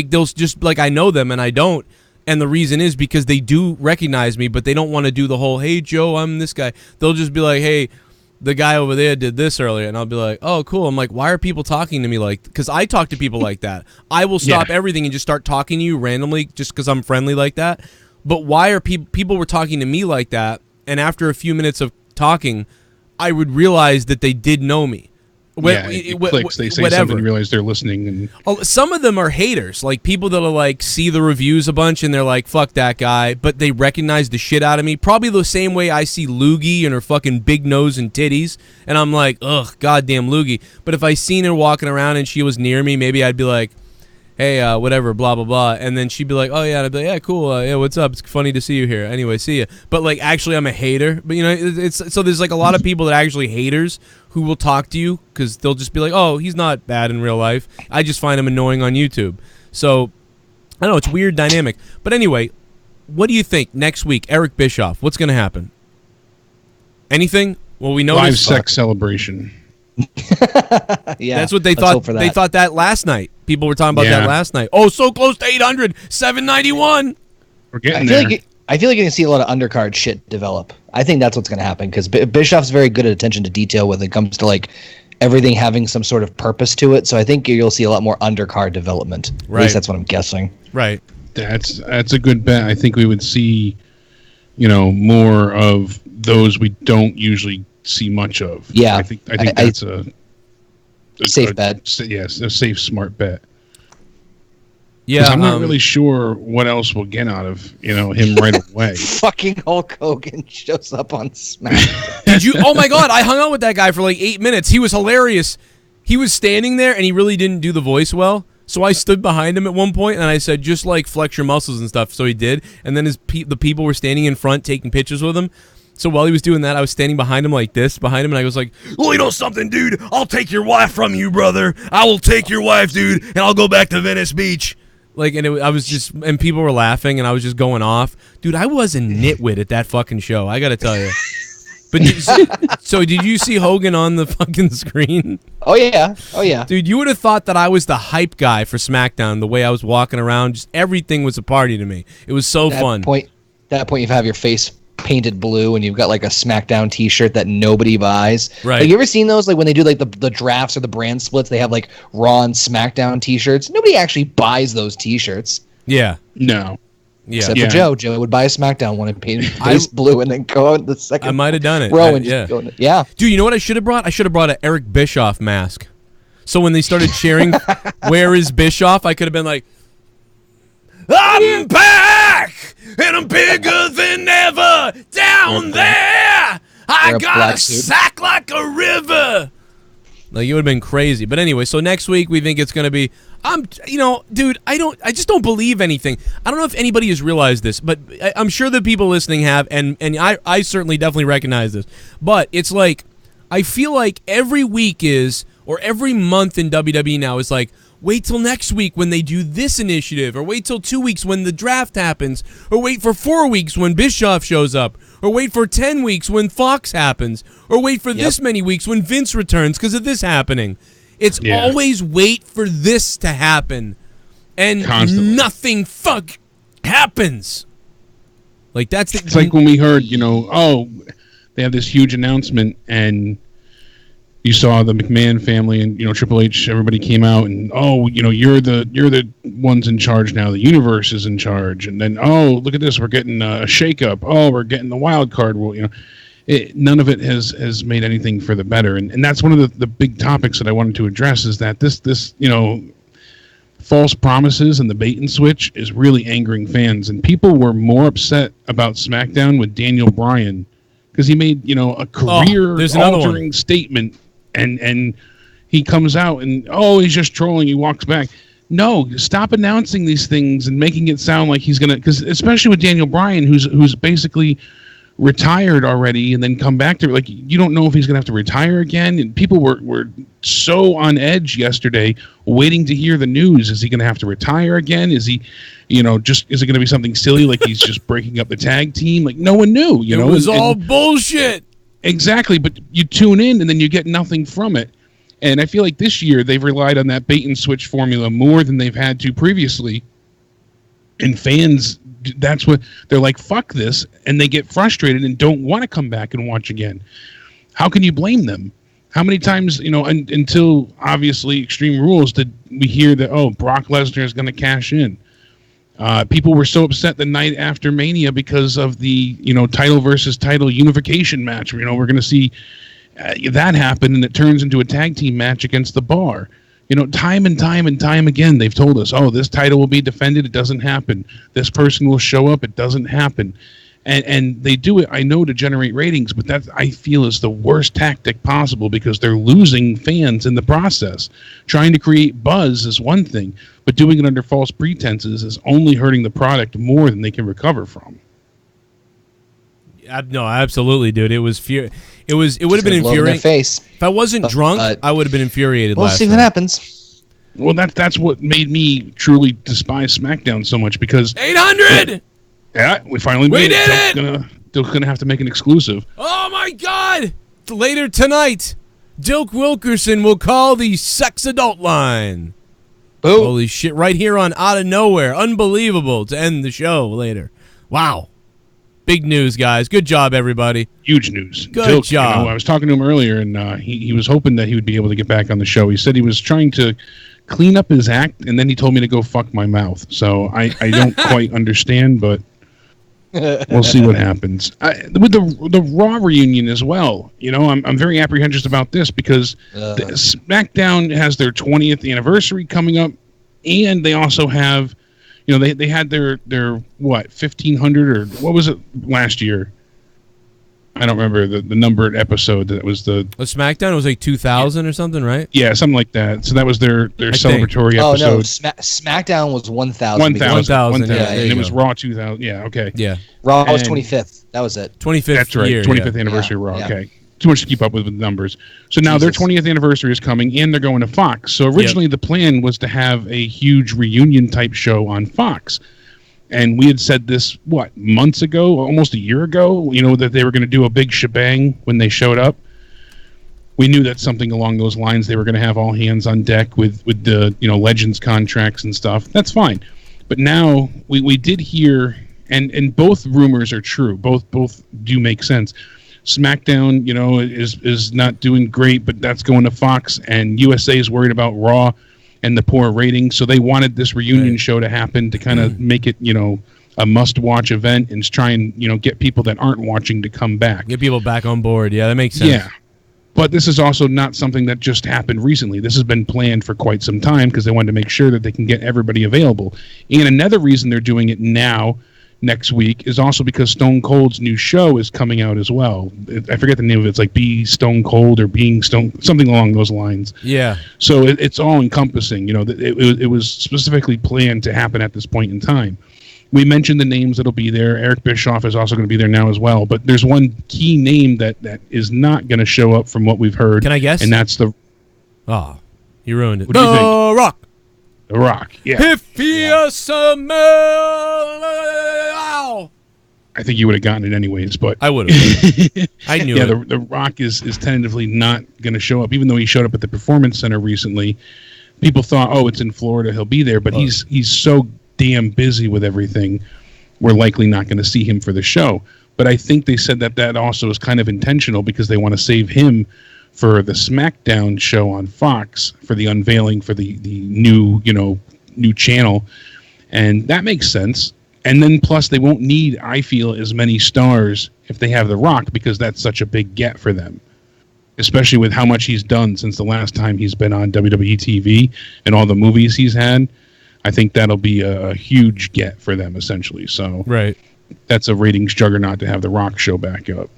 they'll just like, I know them and I don't. And the reason is because they do recognize me, but they don't want to do the whole, "Hey, Joe, I'm this guy." They'll just be like, "Hey, the guy over there did this earlier," and I'll be like, "Oh, cool." I'm like, why are people talking to me like? Because I talk to people like that. I will stop everything and just start talking to you randomly just because I'm friendly like that. But why are people were talking to me like that? And after a few minutes of talking, I would realize that they did know me. It clicks. They say something and realize they're listening. And some of them are haters, like people that'll like see the reviews a bunch and they're like, "Fuck that guy," but they recognize the shit out of me. Probably the same way I see Loogie and her fucking big nose and titties, and I'm like, "Ugh, goddamn Loogie." But if I seen her walking around and she was near me, maybe I'd be like, hey, whatever, blah, blah, blah. And then she'd be like, oh, yeah. And I'd be like, yeah, cool. Yeah, what's up? It's funny to see you here. Anyway, see ya. But, like, actually, I'm a hater. But, you know, so there's, like, a lot of people that are actually haters who will talk to you because they'll just be like, oh, he's not bad in real life. I just find him annoying on YouTube. So, I don't know. It's a weird dynamic. But anyway, what do you think next week? Eric Bischoff, what's going to happen? Anything? Well, we know live sex celebration. Yeah, that's what they thought. They thought that last night. People were talking about that last night. Oh, so close to 800, 791. We're getting there. I feel like you're gonna see a lot of undercard shit develop. I think that's what's gonna happen because Bischoff's very good at attention to detail when it comes to like everything having some sort of purpose to it. So I think you'll see a lot more undercard development. Right. At least that's what I'm guessing. Right. That's a good bet. I think we would see, you know, more of those we don't usually see much of. Yeah, I think that's a safe bet. Yes, a safe, smart bet. Yeah, I'm not really sure what else we'll get out of him right away. Fucking Hulk Hogan shows up on SmackDown. Did you? Oh my God! I hung out with that guy for like 8 minutes. He was hilarious. He was standing there and he really didn't do the voice well. So I stood behind him at one point and I said, just like flex your muscles and stuff. So he did. And then the people were standing in front taking pictures with him. So while he was doing that, I was standing behind him like this, and I was like, well, you know something, dude? I'll take your wife from you, brother. I will take your wife, dude, and I'll go back to Venice Beach. Like, and I was just, and people were laughing, and I was just going off. Dude, I was a nitwit at that fucking show, I gotta tell you. But so did you see Hogan on the fucking screen? Oh, yeah. Oh, yeah. Dude, you would have thought that I was the hype guy for SmackDown, the way I was walking around. Just everything was a party to me. It was so fun. That point, you have your face painted blue and you've got like a SmackDown t-shirt that nobody buys. Right. Like, you ever seen those? Like when they do like the drafts or the brand splits, they have like Raw and SmackDown t-shirts. Nobody actually buys those t-shirts. Yeah. No. Yeah. Except for Joe. Joe would buy a SmackDown one and paint it face blue and then go out the second. I might have done it. Row and just go in. Yeah. Dude, you know what I should have brought? I should have brought an Eric Bischoff mask. So when they started cheering, where is Bischoff? I could have been like, I'm back, and I'm bigger than ever down there. I got a sack like a river. Like, it would have been crazy. But anyway, so next week we think it's going to be, dude, I just don't believe anything. I don't know if anybody has realized this, but I'm sure the people listening have, and I certainly definitely recognize this. But it's like, I feel like every week is, or every month in WWE now is like, wait till next week when they do this initiative, or wait till 2 weeks when the draft happens, or wait for 4 weeks when Bischoff shows up, or wait for 10 weeks when Fox happens, or wait for this many weeks when Vince returns because of this happening. It's always wait for this to happen, and constantly. Nothing happens. Like, that's it's like when we heard, they have this huge announcement, and you saw the McMahon family and Triple H. Everybody came out and you're the ones in charge now. The universe is in charge. And then look at this, we're getting a shakeup. We're getting the wild card rule. None of it has made anything for the better. And that's one of the big topics that I wanted to address is that this false promises and the bait and switch is really angering fans. And people were more upset about SmackDown with Daniel Bryan because he made a career-altering statement. And he comes out and, he's just trolling. He walks back. No, stop announcing these things and making it sound like he's going to, because especially with Daniel Bryan, who's basically retired already and then come back to, like, you don't know if he's going to have to retire again. And people were so on edge yesterday waiting to hear the news. Is he going to have to retire again? Is he, is it going to be something silly like he's just breaking up the tag team? Like, no one knew, It was all bullshit. Exactly, but you tune in and then you get nothing from it. And I feel like this year they've relied on that bait and switch formula more than they've had to previously. And fans, that's what they're like, fuck this, and they get frustrated and don't want to come back and watch again. How can you blame them? How many times, until obviously Extreme Rules did we hear that, Brock Lesnar is going to cash in? People were so upset the night after Mania because of the, title versus title unification match. We're going to see that happen, and it turns into a tag team match against the Bar. Time and time and time again, they've told us, this title will be defended. It doesn't happen. This person will show up. It doesn't happen. And they do it, I know, to generate ratings, but that I feel is the worst tactic possible because they're losing fans in the process. Trying to create buzz is one thing, but doing it under false pretenses is only hurting the product more than they can recover from. No, absolutely, dude. It would have been infuriating. Face. If I wasn't drunk, I would have been infuriated. We'll see what happens. Well, that's what made me truly despise SmackDown so much because 800. Yeah, we finally made it. They're gonna have to make an exclusive. Oh my God! Later tonight, Dilk Wilkerson will call the sex adult line. Boom. Holy shit! Right here on Out of Nowhere, unbelievable to end the show later. Wow. Big news, guys. Good job, everybody. Huge news. Good Dilk, job. You know, I was talking to him earlier, and he was hoping that he would be able to get back on the show. He said he was trying to clean up his act, and then he told me to go fuck my mouth. So I don't quite understand, but we'll see what happens. With the Raw reunion as well, you know, I'm very apprehensive about this because SmackDown has their 20th anniversary coming up, and they also have... You know, they had their what, 1,500 or what was it last year? I don't remember the numbered episode that was the SmackDown was like 2,000 or something, right? Yeah, something like that. So that was their celebratory episode. Oh no, SmackDown was 1,000. 1,000. Yeah, and it was Raw 2,000. Yeah, okay. Yeah. Raw was 25th. That was it. 25th. That's right. Year, 25th anniversary Raw. Yeah. Okay. Too much to keep up with numbers. So now their 20th anniversary is coming, and they're going to Fox. So originally the plan was to have a huge reunion type show on Fox. And we had said this, what, months ago, almost a year ago, you know, that they were going to do a big shebang when they showed up. We knew that something along those lines, they were going to have all hands on deck with the, you know, Legends contracts and stuff. That's fine. But now we did hear, and both rumors are true. Both do make sense. SmackDown, you know, is not doing great, but that's going to Fox, and USA is worried about Raw and the poor ratings, so they wanted this reunion show to happen to kind of make it, you know, a must-watch event and try and, you know, get people that aren't watching to come back. Get people back on board. Yeah, that makes sense. Yeah. But this is also not something that just happened recently. This has been planned for quite some time because they wanted to make sure that they can get everybody available. And another reason they're doing it now, next week, is also because Stone Cold's new show is coming out as well. I forget the name of it. It's like Be Stone Cold or Being Stone, something along those lines. Yeah. So it's all encompassing. You know, it was specifically planned to happen at this point in time. We mentioned the names that'll be there. Eric Bischoff is also going to be there now as well. But there's one key name that is not going to show up from what we've heard. Can I guess? And that's the... Oh, you ruined it. What do you think? The Rock. The Rock, yeah. If he I think you would have gotten it anyways, but... I would have. I knew it. Yeah, the Rock is tentatively not going to show up, even though he showed up at the Performance Center recently. People thought, oh, it's in Florida, he'll be there, but he's so damn busy with everything, we're likely not going to see him for the show. But I think they said that also is kind of intentional because they want to save him for the SmackDown show on Fox for the unveiling for the new, you know, new channel. And that makes sense. And then plus they won't need, I feel, as many stars if they have The Rock because that's such a big get for them. Especially with how much he's done since the last time he's been on WWE TV and all the movies he's had. I think that'll be a huge get for them, essentially. So right, that's a ratings juggernaut to have The Rock show back up.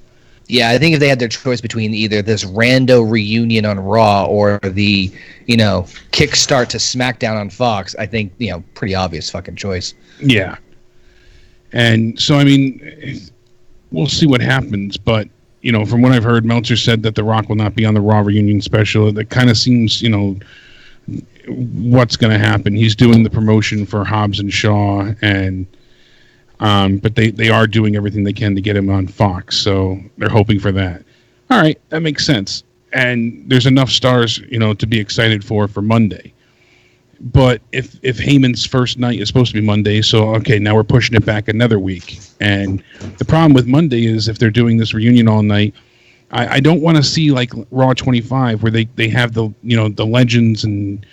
Yeah, I think if they had their choice between either this rando reunion on Raw or the, you know, kickstart to SmackDown on Fox, I think, you know, pretty obvious fucking choice. Yeah. And so, I mean, we'll see what happens. But, you know, from what I've heard, Meltzer said that The Rock will not be on the Raw reunion special. That kind of seems, you know, what's going to happen. He's doing the promotion for Hobbs and Shaw, and but they are doing everything they can to get him on Fox, so they're hoping for that. All right, that makes sense. And there's enough stars, you know, to be excited for Monday. But if Heyman's first night is supposed to be Monday, so okay, now we're pushing it back another week. And the problem with Monday is if they're doing this reunion all night, I don't want to see like Raw 25 where they have the, you know, the legends and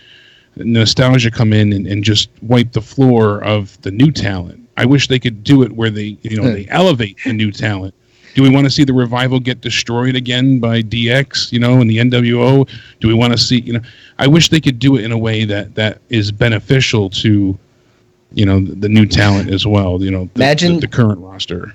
nostalgia come in and just wipe the floor of the new talent. I wish they could do it where they, you know, they elevate the new talent. Do we want to see the Revival get destroyed again by DX, you know, and the NWO? Do we want to see, you know, I wish they could do it in a way that is beneficial to, you know, the new talent as well, you know, the current roster.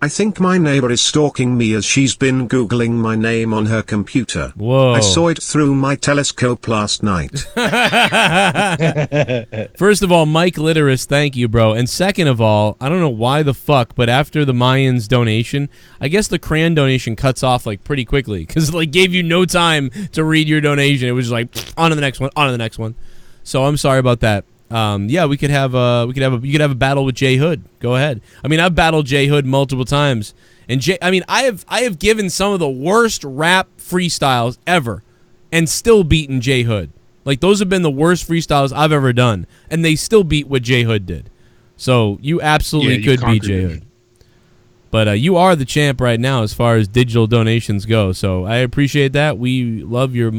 I think my neighbor is stalking me as she's been Googling my name on her computer. Whoa. I saw it through my telescope last night. First of all, Mike Litteris, thank you, bro. And second of all, I don't know why the fuck, but after the Mayans donation, I guess the Cran donation cuts off like pretty quickly because it like gave you no time to read your donation. It was just like on to the next one, on to the next one. So I'm sorry about that. Yeah, you could have a battle with J Hood. Go ahead. I mean, I've battled J Hood multiple times, and I have given some of the worst rap freestyles ever, and still beaten J Hood. Like those have been the worst freestyles I've ever done, and they still beat what J Hood did. So you absolutely could beat J Hood. But you are the champ right now as far as digital donations go. So I appreciate that. We love your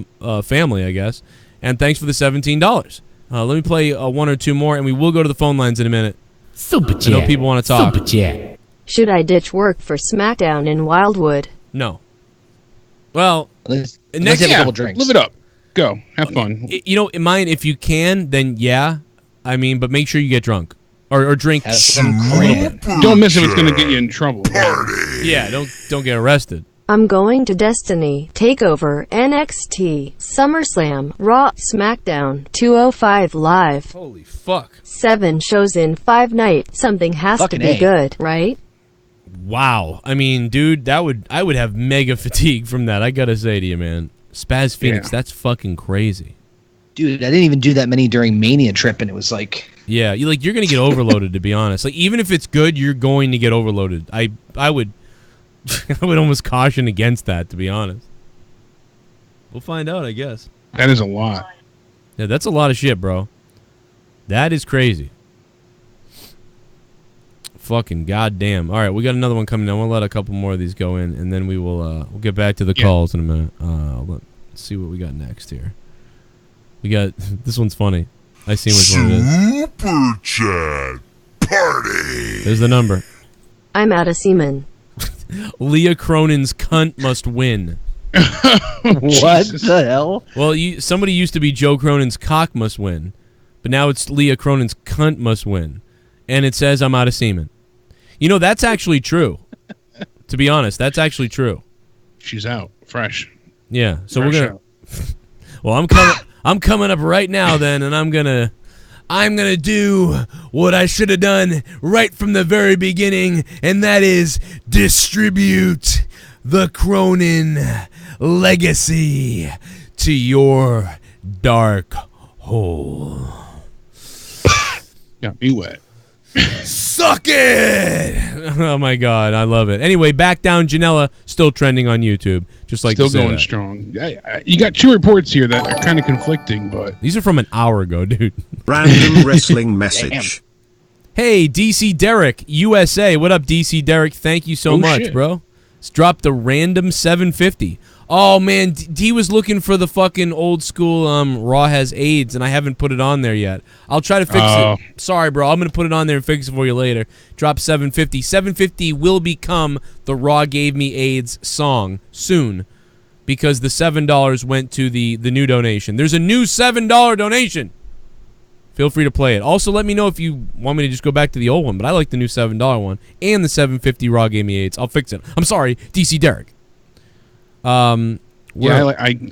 family, I guess, and thanks for the $17. Let me play one or two more, and we will go to the phone lines in a minute. Super chat. I know people want to talk. Super chat. Should I ditch work for SmackDown in Wildwood? No. Well, Let's next have a couple drinks. Live it up. Go. Have fun. You know, in mine, if you can, then yeah. I mean, but make sure you get drunk. Or drink. Don't miss if it's going to get you in trouble. Yeah, don't get arrested. I'm going to Destiny, TakeOver, NXT, SummerSlam, Raw, SmackDown, 205 Live. Holy fuck. 7 shows in 5 nights. Something has Fucking to be A. good, right? Wow. I mean, dude, I would have mega fatigue from that. I gotta say to you, man. Spaz Phoenix, that's fucking crazy. Dude, I didn't even do that many during Mania trip, and it was like... Yeah, you're gonna get overloaded, to be honest. Like, even if it's good, you're going to get overloaded. I would... I would almost caution against that, to be honest. We'll find out, I guess. That is a lot. Yeah, that's a lot of shit, bro. That is crazy. Fucking goddamn. All right, we got another one coming in. We'll let a couple more of these go in, and then we'll get back to the calls in a minute. Let's see what we got next here. We got... This one's funny. I see which one it is. Super Chat Party. There's the number. I'm out of semen. Leah Cronin's cunt must win. What the hell? Well, somebody used to be Joe Cronin's cock must win, but now it's Leah Cronin's cunt must win, and it says I'm out of semen. You know, that's actually true. To be honest, that's actually true. She's out, fresh. Yeah, so Fresh we're gonna. Well, I'm coming up right now then, and I'm gonna do what I should have done right from the very beginning, and that is distribute the Cronin legacy to your dark hole. Got me wet. Suck it! Oh my god, I love it. Anyway, back down Janela, still trending on YouTube. Just like still going strong. You got 2 reports here that are kind of conflicting, but these are from an hour ago, dude. Random wrestling message. Hey, DC Derek, USA. What up, DC Derek? Thank you so much, shit. bro. It's dropped the random 750. Oh man, D was looking for the fucking old school Raw has AIDS, and I haven't put it on there yet. I'll try to fix it. Sorry, bro. I'm gonna put it on there and fix it for you later. Drop 750. 750 will become the Raw Gave Me AIDS song soon, because the $7 went to the new donation. There's a new $7 donation. Feel free to play it. Also, let me know if you want me to just go back to the old one, but I like the new $7 one and the 750 Raw Gave Me AIDS. I'll fix it. I'm sorry, DC Derek. Yeah,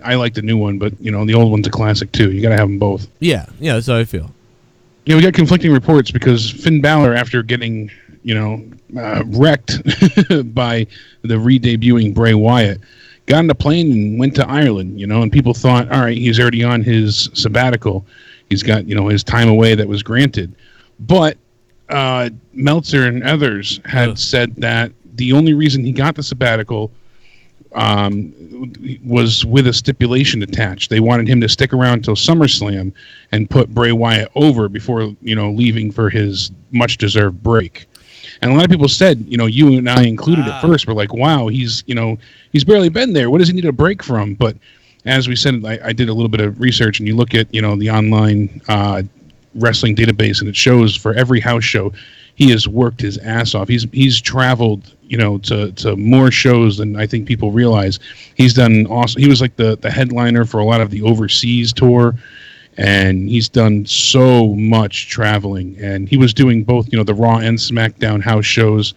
I like the new one, but you know the old one's a classic too. You gotta have them both. Yeah, that's how I feel. Yeah, we got conflicting reports because Finn Balor, after getting wrecked by the re-debuting Bray Wyatt, got on the plane and went to Ireland. And people thought, all right, he's already on his sabbatical. He's got his time away that was granted, but Metzler and others had said that the only reason he got the sabbatical was with a stipulation attached. They wanted him to stick around until SummerSlam and put Bray Wyatt over before leaving for his much deserved break. And a lot of people said, you and I included at first, were like, wow, he's barely been there. What does he need a break from? But as we said, I did a little bit of research, and you look at the online wrestling database, and it shows for every house show he has worked his ass off. He's traveled to more shows than I think people realize. He's done awesome. He was like the headliner for a lot of the overseas tour, and he's done so much traveling. And he was doing both the Raw and SmackDown house shows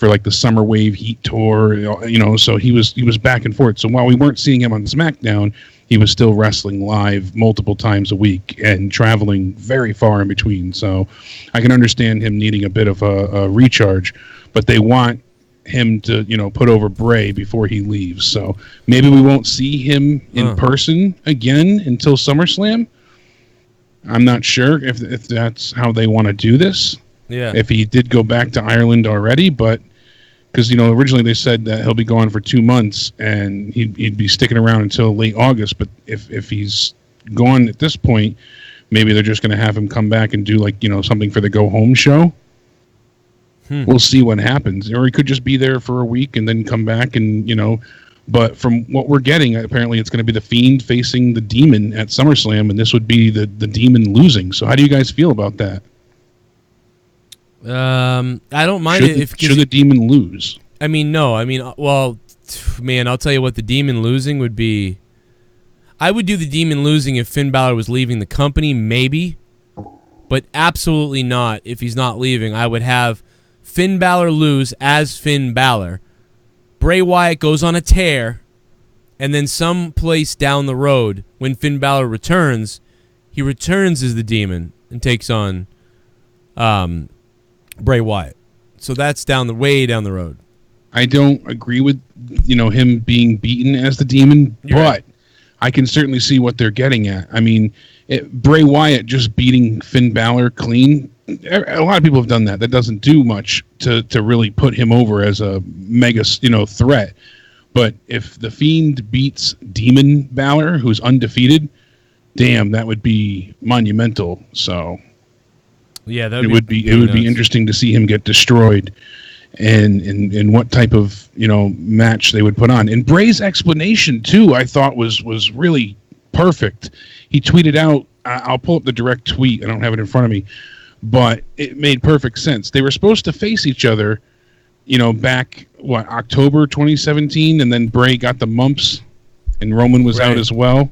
for like the Summer Wave Heat Tour, so he was back and forth. So while we weren't seeing him on SmackDown, he was still wrestling live multiple times a week and traveling very far in between. So I can understand him needing a bit of a recharge, but they want him to, put over Bray before he leaves. So maybe we won't see him in person again until SummerSlam. I'm not sure if that's how they want to do this. Yeah. If he did go back to Ireland already, but because originally they said that he'll be gone for 2 months and he'd be sticking around until late August. But if he's gone at this point, maybe they're just going to have him come back and do something for the go home show. We'll see what happens, or he could just be there for a week and then come back and But from what we're getting, apparently it's going to be the Fiend facing the Demon at SummerSlam, and this would be the Demon losing. So how do you guys feel about that? I don't mind should the Demon lose? I mean, no. I mean, well, man, I'll tell you what, the Demon losing would be. I would do the Demon losing if Finn Balor was leaving the company, maybe, but absolutely not if he's not leaving. I would have Finn Balor lose as Finn Balor. Bray Wyatt goes on a tear, and then someplace down the road, when Finn Balor returns, he returns as the Demon and takes on Bray Wyatt. So that's way down the road. I don't agree with him being beaten as the Demon, but I can certainly see what they're getting at. I mean, Bray Wyatt just beating Finn Balor clean. A lot of people have done that. That doesn't do much to really put him over as a mega threat. But if the Fiend beats Demon Balor, who's undefeated, damn, that would be monumental. So yeah, it would be interesting to see him get destroyed, and what type of match they would put on. And Bray's explanation too, I thought was really perfect. He tweeted out, I'll pull up the direct tweet. I don't have it in front of me, but it made perfect sense. They were supposed to face each other, back October 2017, and then Bray got the mumps, and Roman was out as well.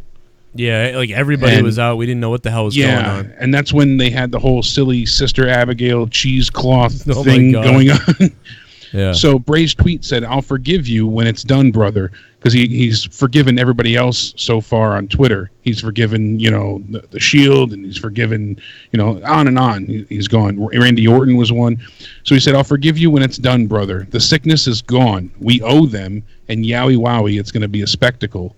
Yeah, like everybody was out. We didn't know what the hell was going on. And that's when they had the whole silly Sister Abigail cheesecloth thing going on. Yeah. So Bray's tweet said, "I'll forgive you when it's done, brother," because he's forgiven everybody else so far on Twitter. He's forgiven, the Shield, and he's forgiven, on and on. He's gone. Randy Orton was one. So he said, "I'll forgive you when it's done, brother. The sickness is gone. We owe them, and yowie wowie, it's going to be a spectacle."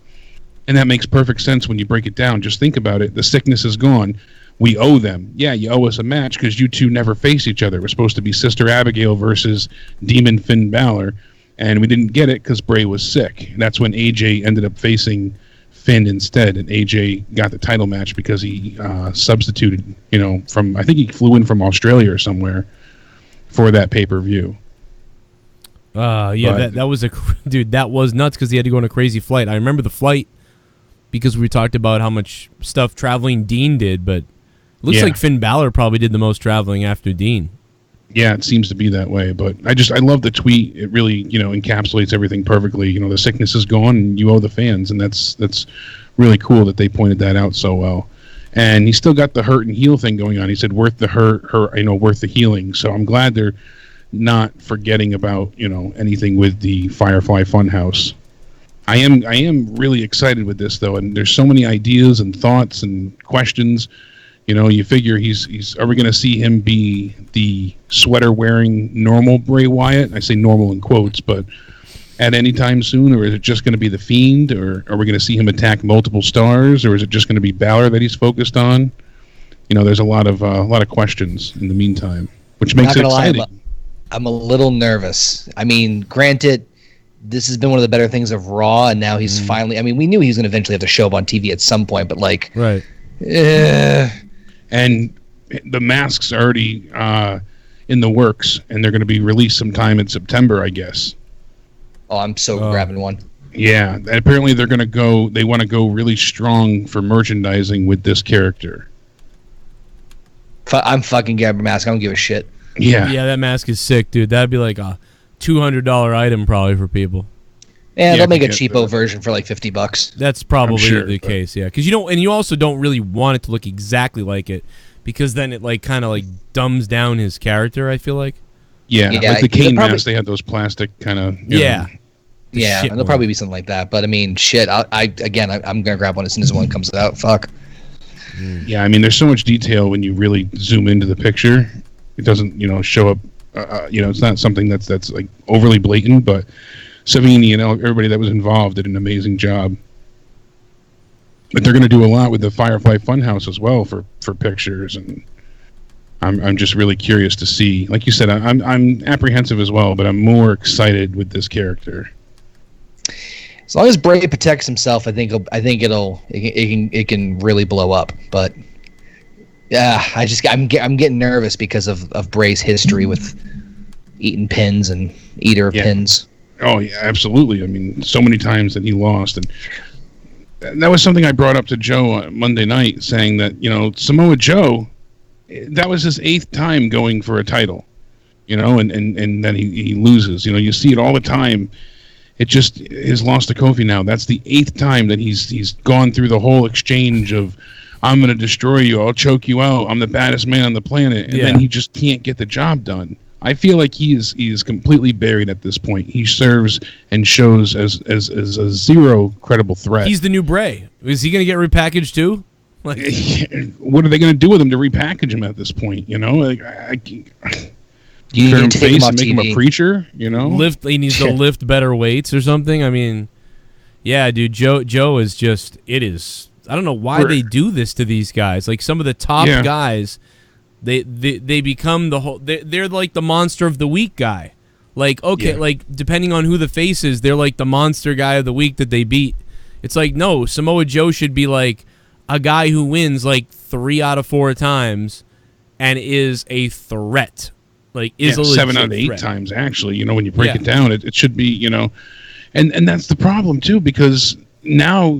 And that makes perfect sense when you break it down. Just think about it. The sickness is gone. We owe them. Yeah, you owe us a match because you two never face each other. It was supposed to be Sister Abigail versus Demon Finn Balor, and we didn't get it because Bray was sick. That's when AJ ended up facing Finn instead, and AJ got the title match because he substituted, I think he flew in from Australia or somewhere for that pay-per-view. That was dude, that was nuts because he had to go on a crazy flight. I remember the flight because we talked about how much stuff traveling Dean did, but looks like Finn Balor probably did the most traveling after Dean. Yeah, it seems to be that way. But I love the tweet. It really, encapsulates everything perfectly. The sickness is gone, and you owe the fans, and that's really cool that they pointed that out so well. And he still got the hurt and heal thing going on. He said, "Worth the hurt, worth the healing." So I'm glad they're not forgetting about anything with the Firefly Funhouse. I am really excited with this though, and there's so many ideas and thoughts and questions. You figure are we going to see him be the sweater-wearing normal Bray Wyatt? I say normal in quotes, but at any time soon, or is it just going to be the Fiend, or are we going to see him attack multiple stars, or is it just going to be Balor that he's focused on? There's a lot of questions in the meantime, which makes it exciting. I'm a little nervous. I mean, granted, this has been one of the better things of Raw, and now he's finally. I mean, we knew he was going to eventually have to show up on TV at some point, but right. And the masks are already in the works, and they're going to be released sometime in September, I guess. Oh, I'm so grabbing one. Yeah, apparently they're going to go. They want to go really strong for merchandising with this character. I'm fucking grabbing a mask. I don't give a shit. Yeah, that mask is sick, dude. That'd be like a $200 item probably for people. Yeah, they'll make a cheapo version for like $50. That's probably the case, yeah. Because you also don't really want it to look exactly like it, because then it kind of dumbs down his character. I feel like. Yeah, like the Kane mask, they had those plastic kind of. Yeah, and there'll probably be something like that. But I mean, shit. I'm gonna grab one as soon as one comes out. Fuck. Yeah, I mean, there's so much detail when you really zoom into the picture. It doesn't, show up. It's not something that's like overly blatant, but Savini and everybody that was involved did an amazing job. But they're going to do a lot with the Firefly Funhouse as well for pictures, and I'm just really curious to see. Like you said, I'm apprehensive as well, but I'm more excited with this character. As long as Bray protects himself, I think it can really blow up. But yeah, I'm getting nervous because of Bray's history with eating pins and eater of pins. Oh yeah, absolutely. I mean, so many times that he lost, and that was something I brought up to Joe on Monday night, saying that Samoa Joe, that was his 8th time going for a title, and then he loses. You see it all the time. It just his loss to Kofi now. That's the 8th time that he's gone through the whole exchange of, I'm going to destroy you, I'll choke you out, I'm the baddest man on the planet, and then he just can't get the job done. I feel like he is completely buried at this point. He serves and shows as a zero credible threat. He's the new Bray. Is he going to get repackaged too? Like, what are they going to do with him to repackage him at this point? You turn him face and make him a preacher. He needs to lift better weights or something. I mean, yeah, dude. Joe is just. It is. I don't know why they do this to these guys. Like some of the top guys. They become the whole. They're like the monster of the week guy. Like like depending on who the face is, they're like the monster guy of the week that they beat. It's like no, Samoa Joe should be like a guy who wins like 3 out of 4 times, and is a threat. Like is a 7 out of 8 times actually. When you break it down, it should be and that's the problem too, because now.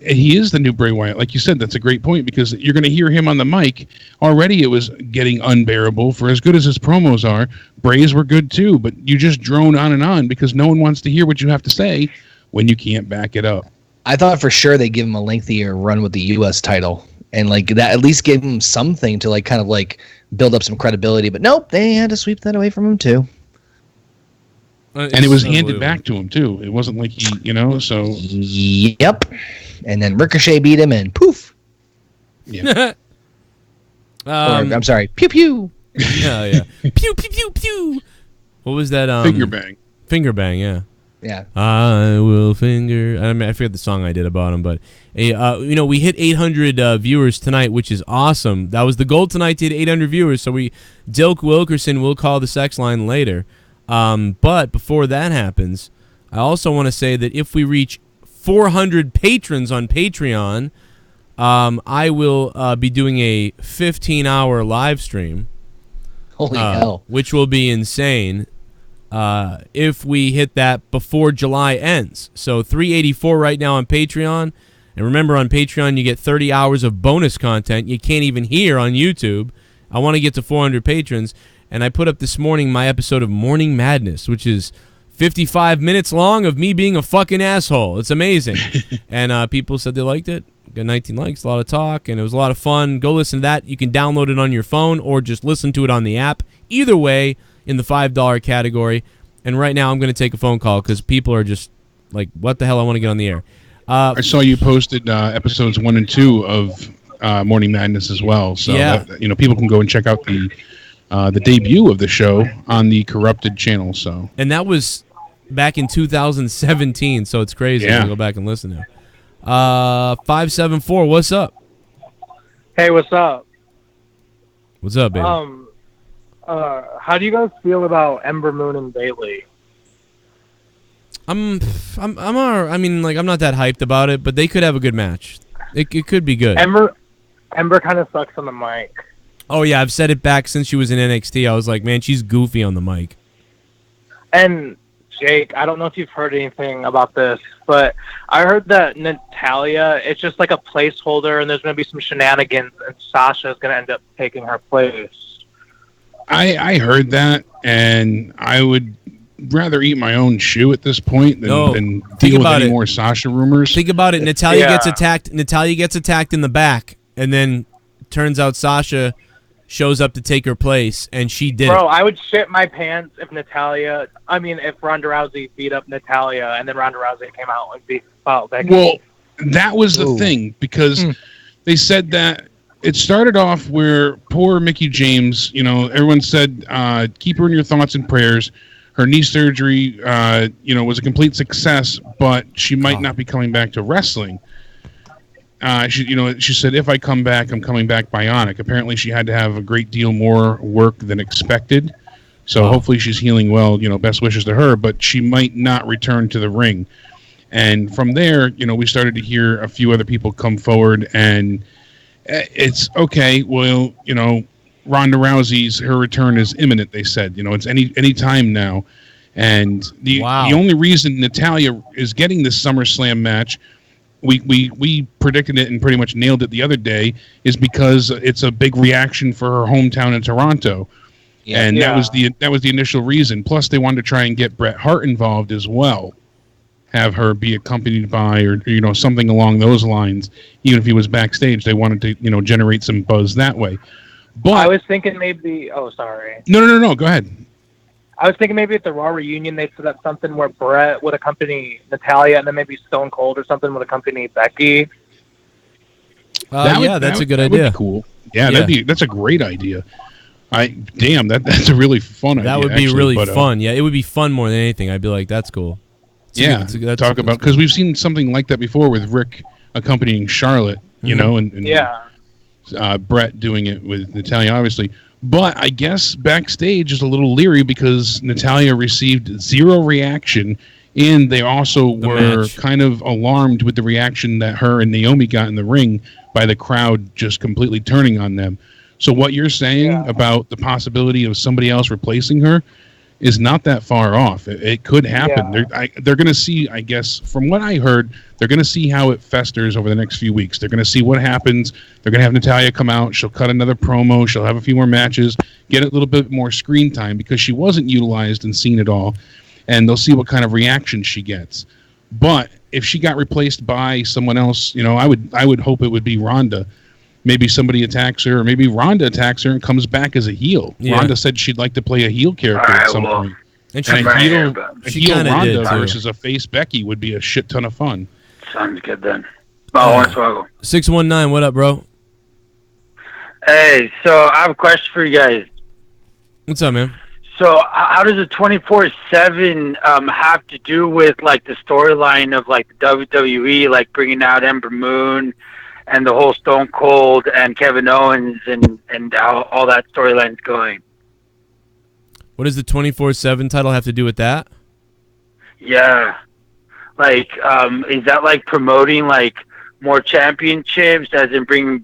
He is the new Bray Wyatt. Like you said, that's a great point, because you're going to hear him on the mic. Already it was getting unbearable. For as good as his promos are, Bray's were good too, but you just drone on and on because no one wants to hear what you have to say when you can't back it up. I thought for sure they'd give him a lengthier run with the U.S. title, and like that at least gave him something to like kind of like build up some credibility. But nope, they had to sweep that away from him too. And it was handed back to him too. It wasn't like he, so. Yep. And then Ricochet beat him, and poof. Yeah. I'm sorry. Pew pew. Yeah. Pew pew pew pew. What was that? Finger bang. Finger bang. Yeah. Yeah. I will finger. I mean, I forget the song I did about him, but we hit 800 viewers tonight, which is awesome. That was the goal tonight to hit 800 viewers. So Dilk Wilkerson will call the sex line later. But before that happens, I also want to say that if we reach 400 patrons on Patreon, I will be doing a 15-hour live stream. Holy hell. Which will be insane if we hit that before July ends. So 384 right now on Patreon. And remember, on Patreon, you get 30 hours of bonus content you can't even hear on YouTube. I want to get to 400 patrons. And I put up this morning my episode of Morning Madness, which is 55 minutes long of me being a fucking asshole. It's amazing. And people said they liked it. Got 19 likes, a lot of talk, and it was a lot of fun. Go listen to that. You can download it on your phone or just listen to it on the app. Either way, in the $5 category. And right now I'm going to take a phone call because people are just like, what the hell, I want to get on the air. I saw you posted episodes 1 and 2 of Morning Madness as well. So, people can go and check out the debut of the show on the Corrupted channel. So, and that was back in 2017, so it's crazy to go back and listen to. 574, what's up? Hey, what's up? What's up, baby? How do you guys feel about Ember Moon and Bayley? I'm I mean, like, I'm not that hyped about it, but they could have a good match. It could be good. Ember kind of sucks on the mic. Oh yeah, I've said it back since she was in NXT. I was like, man, she's goofy on the mic. And Jake, I don't know if you've heard anything about this, but I heard that Natalya, it's just like a placeholder, and there's going to be some shenanigans, and Sasha is going to end up taking her place. I heard that, and I would rather eat my own shoe at this point than deal with any more Sasha rumors. Think about it. Natalya gets attacked. Natalya gets attacked in the back, and then turns out Sasha, shows up to take her place, and she did. Bro, I would shit my pants if if Ronda Rousey beat up Natalia, and then Ronda Rousey came out and beat Becky. Well, that was the thing, because they said that it started off where poor Mickie James, everyone said, keep her in your thoughts and prayers. Her knee surgery, was a complete success, but she might not be coming back to wrestling. She said, if I come back, I'm coming back bionic. Apparently, she had to have a great deal more work than expected. So hopefully she's healing well. Best wishes to her, but she might not return to the ring. And from there, we started to hear a few other people come forward, and it's okay. Well, Ronda Rousey's, her return is imminent. They said, it's any time now. And the only reason Natalia is getting this SummerSlam match, we predicted it and pretty much nailed it the other day, is because it's a big reaction for her hometown in Toronto. That was the initial reason. Plus, they wanted to try and get Bret Hart involved as well. Have her be accompanied by, or something along those lines. Even if he was backstage, they wanted to generate some buzz that way. But I was thinking maybe. Oh, sorry. No. Go ahead. I was thinking maybe at the Raw reunion they set up something where Bret would accompany Natalia, and then maybe Stone Cold or something would accompany Becky. That's a good idea. Would be cool. Yeah, that's a great idea. That's a really fun idea. That would be really fun. Yeah, it would be fun more than anything. I'd be like, that's cool. Talk about, because we've seen something like that before with Rick accompanying Charlotte, and Bret doing it with Natalia, obviously. But I guess backstage is a little leery because Natalia received zero reaction, and they also were kind of alarmed with the reaction that her and Naomi got in the ring by the crowd just completely turning on them. So what you're saying about the possibility of somebody else replacing her is not that far off. It could happen. They're going to see, I guess, from what I heard, they're going to see how it festers over the next few weeks. They're going to see what happens. They're going to have Natalia come out. She'll cut another promo. She'll have a few more matches, get a little bit more screen time because she wasn't utilized and seen at all. And they'll see what kind of reaction she gets. But if she got replaced by someone else, I would hope it would be Ronda. Maybe somebody attacks her, or maybe Ronda attacks her and comes back as a heel. Yeah. Ronda said she'd like to play a heel character at some point. And a heel Ronda versus a face Becky would be a shit ton of fun. Sounds good then. 619, what up, bro? Hey, so I have a question for you guys. What's up, man? So how does the 24/7 have to do with like the storyline of like the WWE, like bringing out Ember Moon and the whole Stone Cold and Kevin Owens and how all that storyline's going? What does the 24/7 title have to do with that? Yeah. Like, is that like promoting like more championships as in bringing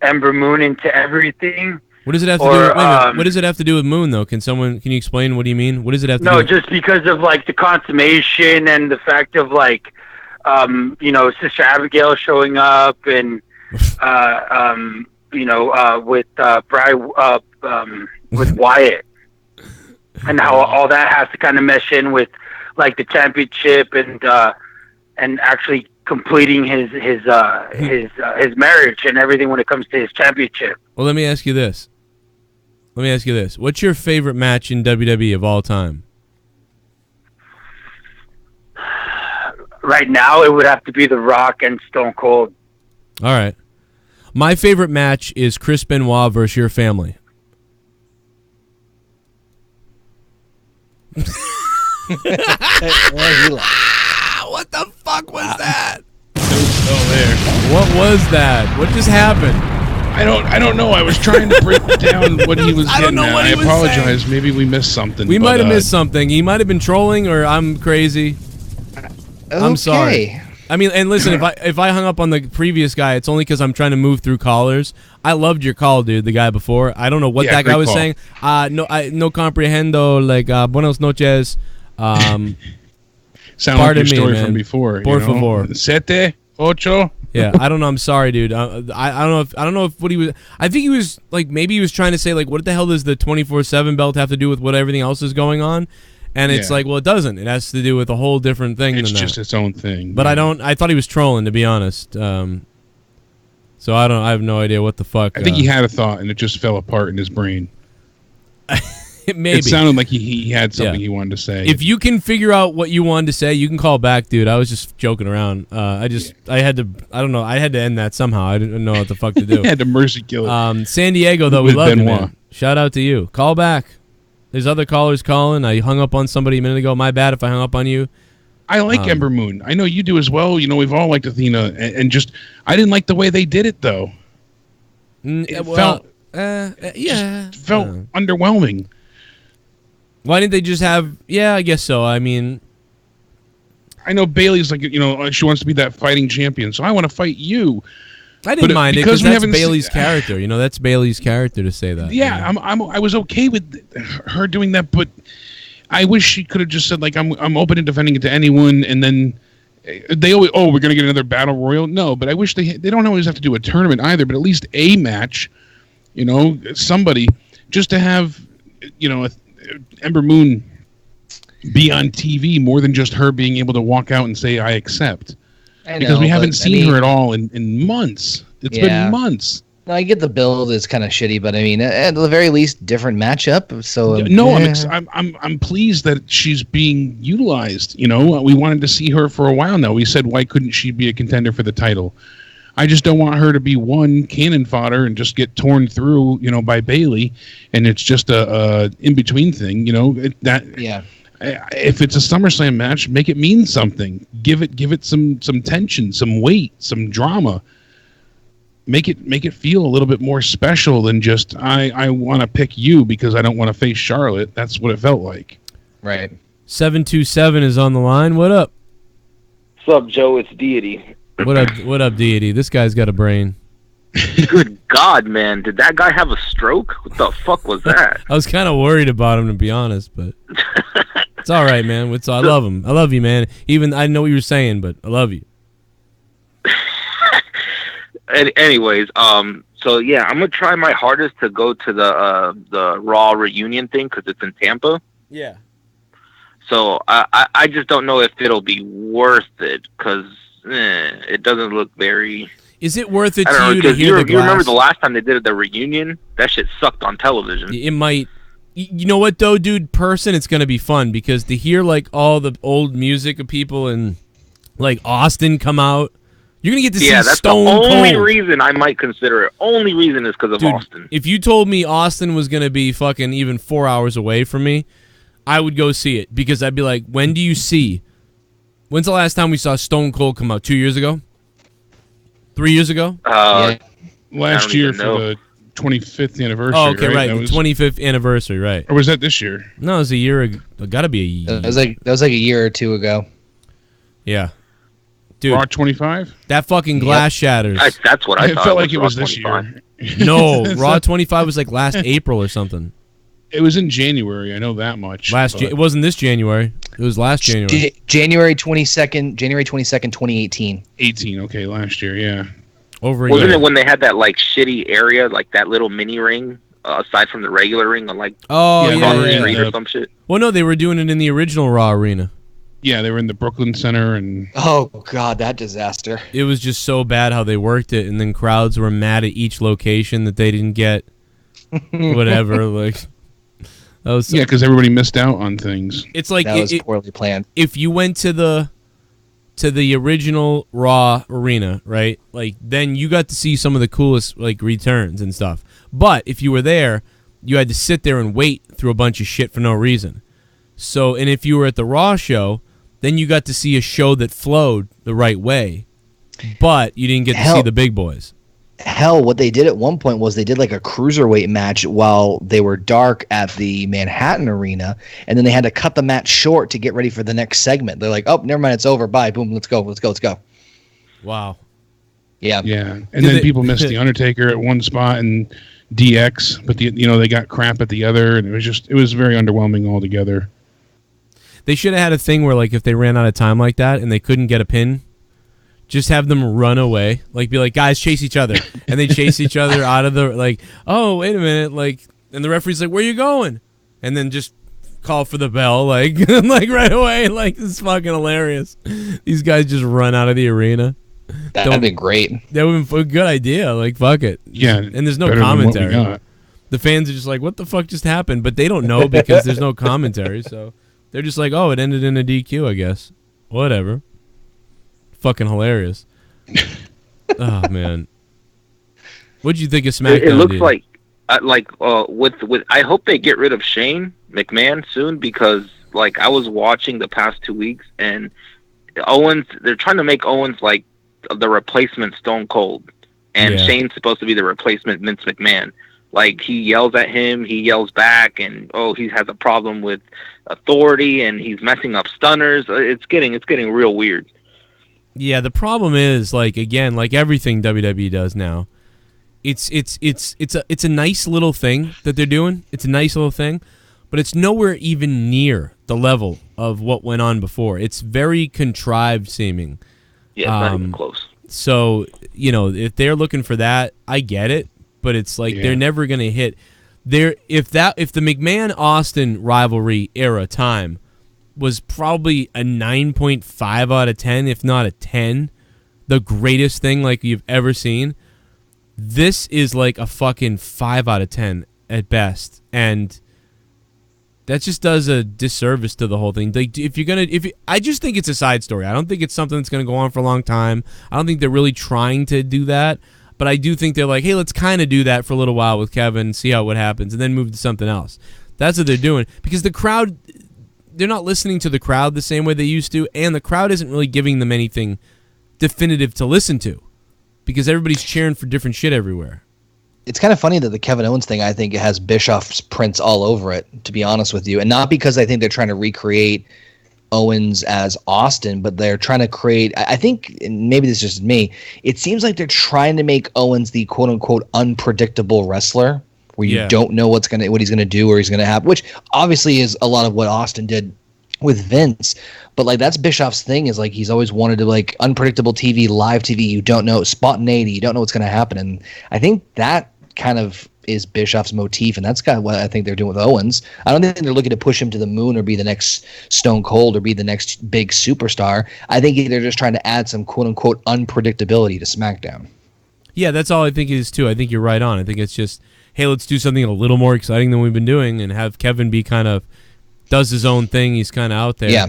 Ember Moon into everything? What does it have to do with, what does it have to do with Moon though? Can you explain what do you mean? What does it have to do with? No, just because of like the consummation and the fact of like Sister Abigail showing up and with Wyatt, and how all that has to kind of mesh in with like the championship and actually completing his marriage and everything when it comes to his championship. Well, let me ask you this. What's your favorite match in WWE of all time? Right now, it would have to be The Rock and Stone Cold. All right. My favorite match is Chris Benoit versus your family. What the fuck was that? What was that? What just happened? I don't know. I was trying to break down what he was getting at. I apologize. Saying. Maybe we missed something. We might have missed something. He might have been trolling, or I'm crazy. Okay. I'm sorry. I mean, and listen, if I hung up on the previous guy, it's only because I'm trying to move through callers. I loved your call, dude. The guy before. I don't know what that guy was saying. No comprehendo. Like buenos noches. Sound like your story from before. Por favor. 7, 8. Yeah, I don't know. I'm sorry, dude. I don't know if what he was. I think he was like maybe he was trying to say like, what the hell does the 24/7 belt have to do with what everything else is going on? And it's like, well, it doesn't. It has to do with a whole different thing. It's than just that. Its own thing. But I thought he was trolling, to be honest. So So I have no idea what the fuck. I think he had a thought and it just fell apart in his brain. Maybe. It sounded like he had something he wanted to say. If you can figure out what you wanted to say, you can call back, dude. I was just joking around. I had to end that somehow. I didn't know what the fuck to do. I had to mercy kill it. San Diego, though, we With love you, Benoit. man. Shout out to you. Call back. There's other callers calling. I hung up on somebody a minute ago. My bad if I hung up on you. I like Ember Moon. I know you do as well. You know, we've all liked Athena, and just I didn't like the way they did it though. It felt underwhelming. Why didn't they just have? Yeah, I guess so. I mean, I know Bailey's like, you know, she wants to be that fighting champion, so I want to fight you. I didn't mind it because that's Bailey's character. You know, that's Bailey's character to say that. Yeah, you know? I was okay with her doing that, but I wish she could have just said like I'm open to defending it to anyone, and then they always we're gonna get another battle royal. No, but I wish they don't always have to do a tournament either, but at least a match. You know, somebody just to have, you know, Ember Moon be on TV more than just her being able to walk out and say I accept. Because we haven't seen her at all in months. It's been months. No, I get the build is kind of shitty, but I mean, at the very least, different matchup. So no, I'm pleased that she's being utilized. You know, we wanted to see her for a while now. We said, why couldn't she be a contender for the title? I just don't want her to be one cannon fodder and just get torn through, you know, by Bailey, and it's just a in between thing. You know, if it's a SummerSlam match, make it mean something. Give it some tension, some weight, some drama. Make it feel a little bit more special than just I want to pick you because I don't want to face Charlotte. That's what it felt like. Right. 727 is on the line. What up? What's up, Joe? It's Deity. What up? What up, Deity? This guy's got a brain. Good God, man! Did that guy have a stroke? What the fuck was that? I was kind of worried about him, to be honest, but it's all right, man. I love him. I love you, man. Even I know what you were saying, but I love you. Anyways, so yeah, I'm gonna try my hardest to go to the Raw reunion thing because it's in Tampa. Yeah. So I just don't know if it'll be worth it because it doesn't look very. Is it worth it to you to hear the Glass? You remember the last time they did the reunion? That shit sucked on television. It might. You know what though, dude? Person, it's gonna be fun because to hear like all the old music of people and like Austin come out. You're going to get to see Stone Cold. Yeah, that's the only reason I might consider it. Only reason is because of Austin. If you told me Austin was going to be fucking even 4 hours away from me, I would go see it because I'd be like, when do you see? When's the last time we saw Stone Cold come out? 2 years ago? 3 years ago? Last year for the 25th anniversary. Oh, okay, right. The 25th anniversary, right. Or was that this year? No, it was a year ago. Got to be a year. That was like a year or two ago. Yeah. Dude, Raw 25? That fucking glass shatters. That's what I thought. It felt like it was this year. No, Raw 25 was like last April or something. It was in January. I know that much. It wasn't this January. It was last January. January 22nd, 2018. 18, okay, last year, yeah. Over a Wasn't year. it when they had that like shitty area, like that little mini ring, aside from the regular ring, on like Street or some shit? Well, no, they were doing it in the original Raw arena. Yeah, they were in the Brooklyn Center and oh god, that disaster. It was just so bad how they worked it, and then crowds were mad at each location that they didn't get whatever. Like that was because everybody missed out on things. It's like that was poorly planned. If you went to the original Raw arena, right? Like then you got to see some of the coolest like returns and stuff. But if you were there, you had to sit there and wait through a bunch of shit for no reason. So, and if you were at the Raw show, then you got to see a show that flowed the right way, but you didn't get to see the big boys. Hell, what they did at one point was they did like a cruiserweight match while they were dark at the Manhattan arena, and then they had to cut the match short to get ready for the next segment. They're like, oh, never mind, it's over. Bye. Boom, let's go. Wow. Yeah. Yeah. And then people missed The Undertaker at one spot and DX, but they got crap at the other, and it was very underwhelming altogether. They should have had a thing where, like, if they ran out of time like that and they couldn't get a pin, just have them run away. Like, be like, guys, chase each other. And they chase each other out of the, like, oh, wait a minute. Like, and the referee's like, where you going? And then just call for the bell, like, like right away. Like, this is fucking hilarious. These guys just run out of the arena. That'd have been great. That would have been a good idea. Like, fuck it. Yeah. And there's no better than what we commentary. got. The fans are just like, what the fuck just happened? But they don't know because there's no commentary. So they're just like, oh, it ended in a DQ, I guess. Whatever. Fucking hilarious. Oh, man. What'd you think of SmackDown? It looks dude? with I hope they get rid of Shane McMahon soon, because like I was watching the past 2 weeks and Owens, they're trying to make Owens like the replacement Stone Cold, and Shane's supposed to be the replacement Vince McMahon. Like, he yells at him, he yells back, and he has a problem with authority, and he's messing up stunners. It's getting real weird. Yeah, the problem is, like, again, like everything WWE does now, it's a nice little thing that they're doing. It's a nice little thing, but it's nowhere even near the level of what went on before. It's very contrived seeming. Yeah, it's not even close. So, if they're looking for that, I get it, but it's like they're never going to hit. If the McMahon-Austin rivalry era time was probably a 9.5 out of 10, if not a 10, the greatest thing like you've ever seen, this is like a fucking 5 out of 10 at best, and that just does a disservice to the whole thing. Like, I just think it's a side story. I don't think it's something that's going to go on for a long time. I don't think they're really trying to do that, but I do think they're like, hey, let's kind of do that for a little while with Kevin, see what happens, and then move to something else. That's what they're doing, because the crowd, they're not listening to the crowd the same way they used to, and the crowd isn't really giving them anything definitive to listen to, because everybody's cheering for different shit everywhere. It's kind of funny that the Kevin Owens thing, I think it has Bischoff's prints all over it, to be honest with you. And not because I think they're trying to recreate Owens as Austin, but they're trying to create, I think, and maybe this is just me, it seems like they're trying to make Owens the quote-unquote unpredictable wrestler, where you don't know what he's going to do or he's going to have, which obviously is a lot of what Austin did with Vince. But like, that's Bischoff's thing, is like he's always wanted to, like, unpredictable TV, live TV, you don't know, spontaneity, you don't know what's going to happen. And I think that kind of is Bischoff's motif, and that's kind of what I think they're doing with Owens. I don't think they're looking to push him to the moon or be the next Stone Cold or be the next big superstar. I think they're just trying to add some quote-unquote unpredictability to SmackDown. Yeah, that's all I think it is too. I think you're right on. I think it's just, hey, let's do something a little more exciting than we've been doing, and have Kevin be kind of, does his own thing. He's kind of out there. Yeah.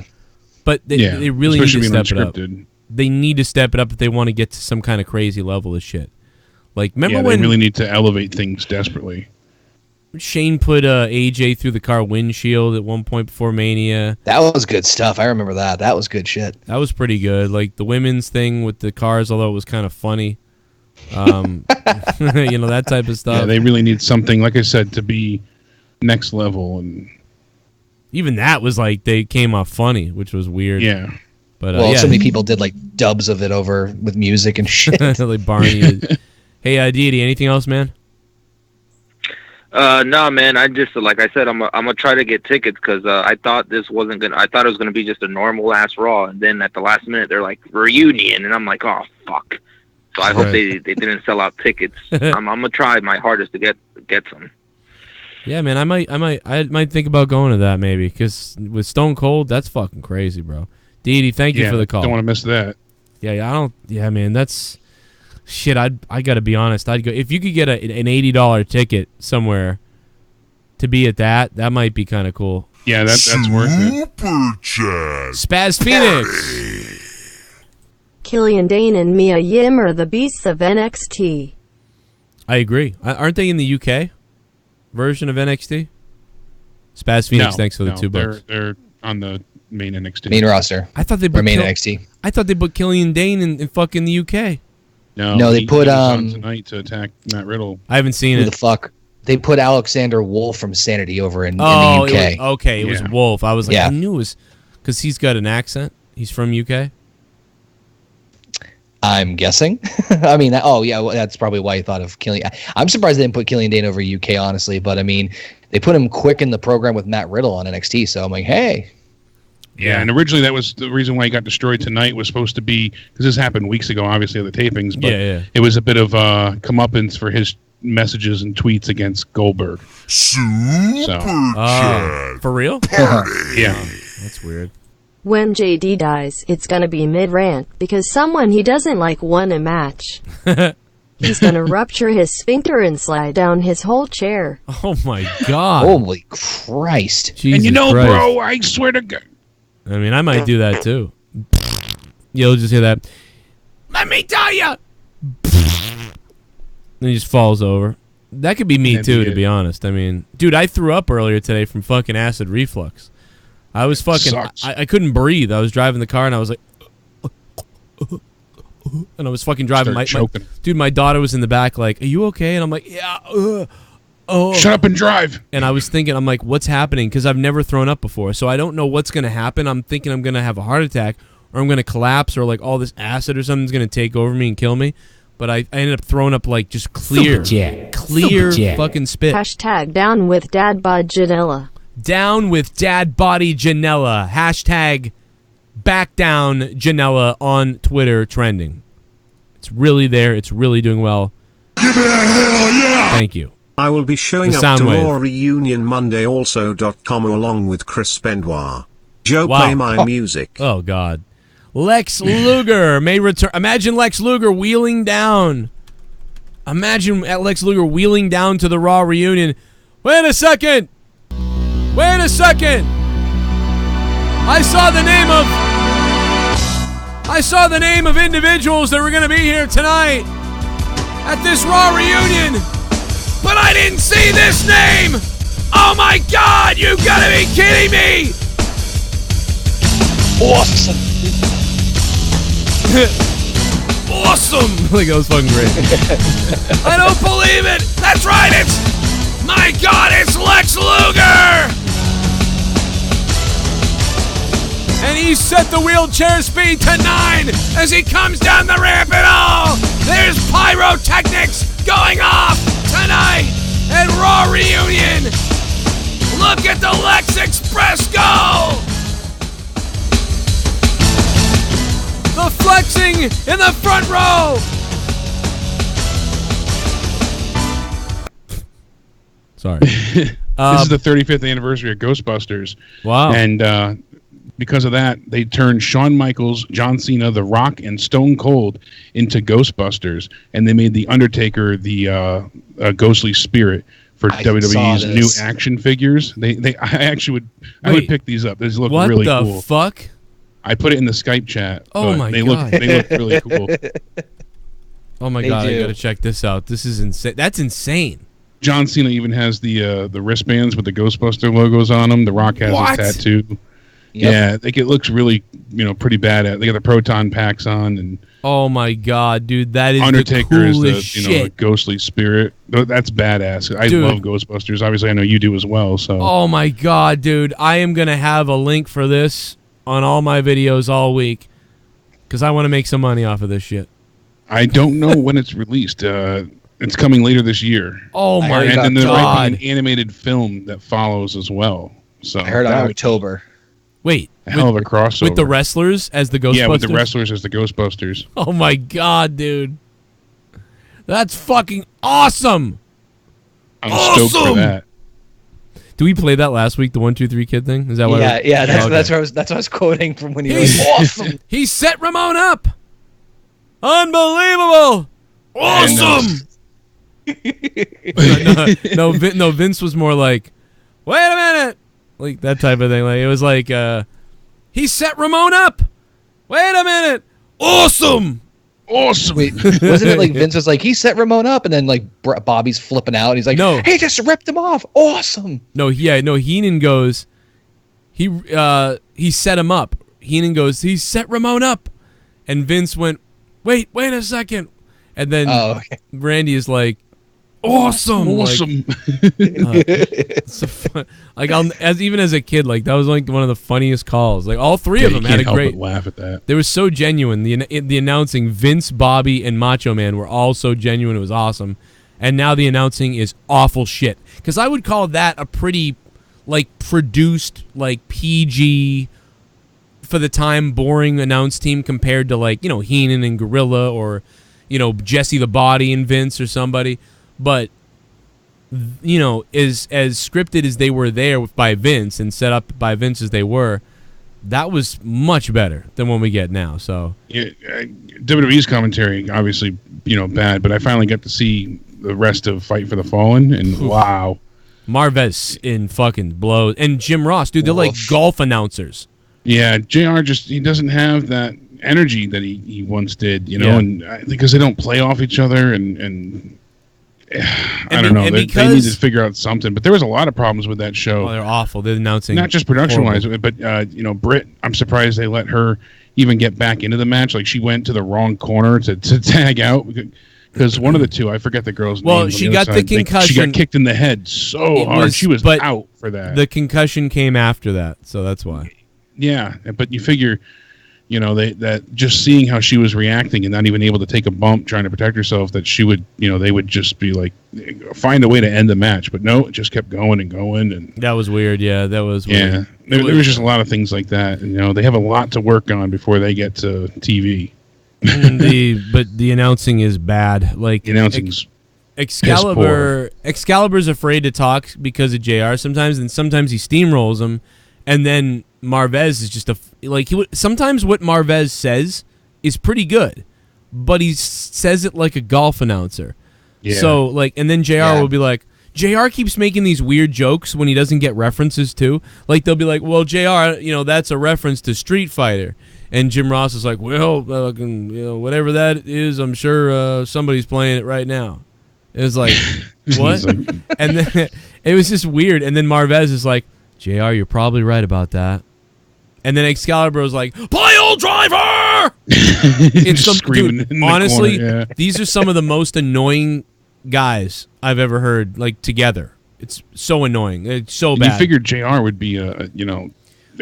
But they really need to step it up. Unscripted. They need to step it up if they want to get to some kind of crazy level of shit. Like, remember when they really need to elevate things desperately. Shane put AJ through the car windshield at one point before Mania? That was good stuff. I remember that. That was good shit. That was pretty good. Like, the women's thing with the cars, although it was kind of funny. That type of stuff. Yeah, they really need something, like I said, to be next level. And even that was like, they came off funny, which was weird. Yeah. But so many people did like dubs of it over with music and shit. Like Barney. Hey, Deity, anything else, man? No, man. I just, like I said, I'm gonna try to get tickets, because I thought this wasn't gonna. I thought it was gonna be just a normal ass Raw, and then at the last minute they're like reunion, and I'm like, oh fuck. So I hope they didn't sell out tickets. I'm gonna try my hardest to get some. Yeah, man. I might think about going to that maybe, because with Stone Cold, that's fucking crazy, bro. Deity, thank you for the call. Don't want to miss that. Yeah, man. That's. Shit, I gotta be honest. I'd go if you could get an $80 ticket somewhere to be at that might be kind of cool. Yeah, that's worth it. Super chat. Spaz Phoenix. Killian Dane and Mia Yim are the beasts of NXT. I agree. Aren't they in the UK version of NXT? Spaz Phoenix, thanks for the $2. They're on the main NXT. Main roster. I thought they put main NXT. I thought they put Killian Dane in fucking the UK. No, they put on tonight to attack Matt Riddle. I haven't seen Who it. the fuck? They put Alexander Wolf from Sanity over in the UK. It was Wolf. I was like, I knew it was because he's got an accent. He's from UK. I'm guessing. I mean, that's probably why you thought of Killian. I'm surprised they didn't put Killian Dane over UK, honestly. But I mean, they put him quick in the program with Matt Riddle on NXT. So I'm like, hey. Yeah, and originally that was the reason why he got destroyed tonight, was supposed to be, because this happened weeks ago, obviously, at the tapings, but it was a bit of comeuppance for his messages and tweets against Goldberg. Super chat. For real? Party. Yeah. That's weird. When JD dies, it's gonna be mid-rant because someone he doesn't like won a match. He's gonna rupture his sphincter and slide down his whole chair. Oh my God. Holy Christ. Jesus And you know, Christ. bro, I swear to God. I mean, I might do that too. You'll just hear that. Let me tell you. Then he just falls over. That could be me too, to be honest. I mean, dude, I threw up earlier today from fucking acid reflux. I was fucking. I couldn't breathe. I was driving the car and I was like, and I was fucking driving. Dude, my daughter was in the back, like, "Are you okay?" And I'm like, "Yeah." Oh, shut up and drive. And I was thinking, I'm like, what's happening? Because I've never thrown up before, so I don't know what's gonna happen. I'm thinking I'm gonna have a heart attack, or I'm gonna collapse, or like all this acid or something's gonna take over me and kill me. But I ended up throwing up like just clear fucking spit. Hashtag down with dad bod Janela. Down with dad body Janela. Hashtag back down Janela on Twitter trending. It's really there. It's really doing well. Give me that hell yeah! Thank you. I will be showing The up to Soundwave. Raw Reunion Monday also.com along with Chris Benoit. Joe, Wow. play my music. Oh, God. Lex Luger may return. Imagine Lex Luger wheeling down. Imagine Lex Luger wheeling down to the Raw Reunion. Wait a second. Wait a second. I saw the name of individuals that were going to be here tonight at this Raw Reunion, but I didn't see this name. Oh my God, you gotta be kidding me. Awesome. Awesome. Like, that was fucking great. I don't believe it. That's right. My God, it's Lex Luger. And he set the wheelchair speed to 9 as he comes down the ramp and all. There's pyrotechnics going off tonight at Raw Reunion. Look at the Lex Express go. The flexing in the front row. Sorry. This is the 35th anniversary of Ghostbusters. Wow. And because of that, they turned Shawn Michaels, John Cena, The Rock, and Stone Cold into Ghostbusters, and they made The Undertaker the ghostly spirit for WWE's new action figures. I would pick these up. These look really cool. What the fuck? I put it in the Skype chat. Oh my God. They look really cool. Oh my God, I gotta check this out. This is insane. That's insane. John Cena even has the wristbands with the Ghostbuster logos on them. The Rock has a tattoo. Yep. Yeah, like it looks really, pretty bad. They got the proton packs on, and oh my God, dude, that is Undertaker the is coolest the shit. the ghostly spirit. That's badass. I love Ghostbusters. Obviously, I know you do as well. So oh my God, dude, I am gonna have a link for this on all my videos all week because I want to make some money off of this shit. I don't know when it's released. It's coming later this year. Oh my God! And then there might be an animated film that follows as well. So I heard on October. Wait, a hell of a crossover with the wrestlers as the Ghostbusters. Yeah, with the wrestlers as the Ghostbusters. Oh my God, dude, that's fucking awesome! I'm stoked for that. Do we play that last week? The 1, 2, 3 kid thing? Is that what? Yeah. That's what I was quoting from when he was awesome. He set Ramon up. Unbelievable! Awesome! No, Vince was more like, wait a minute, like that type of thing. Like it was like, he set Ramon up. Wait a minute, awesome. Wait, wasn't it like Vince was like he set Ramon up, and then like Bobby's flipping out, and he's like, no, he just ripped him off. Awesome. No, Heenan goes, he set him up. Heenan goes, he set Ramon up, and Vince went, wait a second, and then Randy is like, awesome. Like even as a kid, like that was like one of the funniest calls. Like all three of them had a great laugh at that. They were so genuine. The announcing, Vince, Bobby, and Macho Man were all so genuine. It was awesome. And now the announcing is awful shit. Because I would call that a pretty like produced, like PG for the time, boring announce team compared to like Heenan and Gorilla or Jesse the Body and Vince or somebody. But as scripted as they were there by Vince and set up by Vince as they were, that was much better than what we get now. So yeah, WWE's commentary, obviously, bad, but I finally got to see the rest of Fight for the Fallen, and wow. Marvez in fucking blows. And Jim Ross, dude, they're like golf announcers. Yeah, JR he doesn't have that energy that he once did, and because they don't play off each other, and I don't know. They need to figure out something. But there was a lot of problems with that show. Oh, they're awful. They're announcing not just production-wise, but Britt, I'm surprised they let her even get back into the match. Like, she went to the wrong corner to tag out. Because one of the two, I forget the girl's name. Well, she got the concussion. She got kicked in the head so hard. She was out for that. The concussion came after that, so that's why. Yeah, but you figure, that just seeing how she was reacting and not even able to take a bump trying to protect herself, that she would, they would just be like, find a way to end the match. But no, it just kept going and going. And that was weird. Yeah, that was weird. Yeah, there was just a lot of things like that. And, they have a lot to work on before they get to TV. But the announcing is bad. Like, the announcing's Excalibur's afraid to talk because of JR sometimes, and sometimes he steamrolls him, and then Marvez is just sometimes what Marvez says is pretty good, but he says it like a golf announcer. Yeah. So and then JR will be like, JR keeps making these weird jokes when he doesn't get references to. Like, they'll be like, well, JR, that's a reference to Street Fighter. And Jim Ross is like, well, whatever that is, I'm sure somebody's playing it right now. It was like, what? And then it was just weird. And then Marvez is like, JR, you're probably right about that. And then Excalibur was like, pile driver! It's screaming. Dude, honestly, corner, yeah. These are some of the most annoying guys I've ever heard, like, together. It's so annoying. It's so bad. You figured JR would be a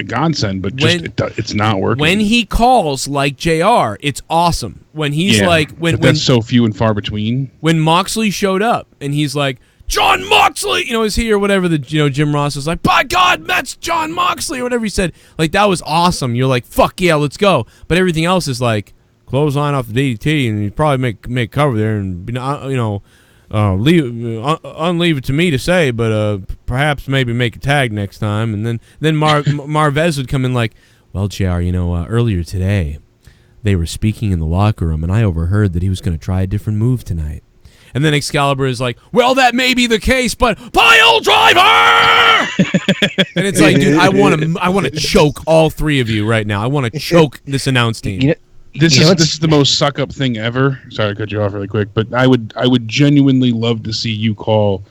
godsend, but it's not working. When he calls like JR, it's awesome. When he's that's so few and far between. When Moxley showed up and he's like, John Moxley, is he or whatever, Jim Ross was like, by God, that's John Moxley or whatever he said. Like, that was awesome. You're like, fuck yeah, let's go. But everything else is like, clothesline off the DDT, and you probably make cover there, and unleave it to me to say, but perhaps maybe make a tag next time. And then Marvez would come in like, well, JR, earlier today they were speaking in the locker room, and I overheard that he was going to try a different move tonight. And then Excalibur is like, well, that may be the case, but pile driver! And it's like, dude, I want to choke all three of you right now. I want to choke this announce team. This is the most suck up thing ever. Sorry to cut you off really quick, but I would genuinely love to see you call.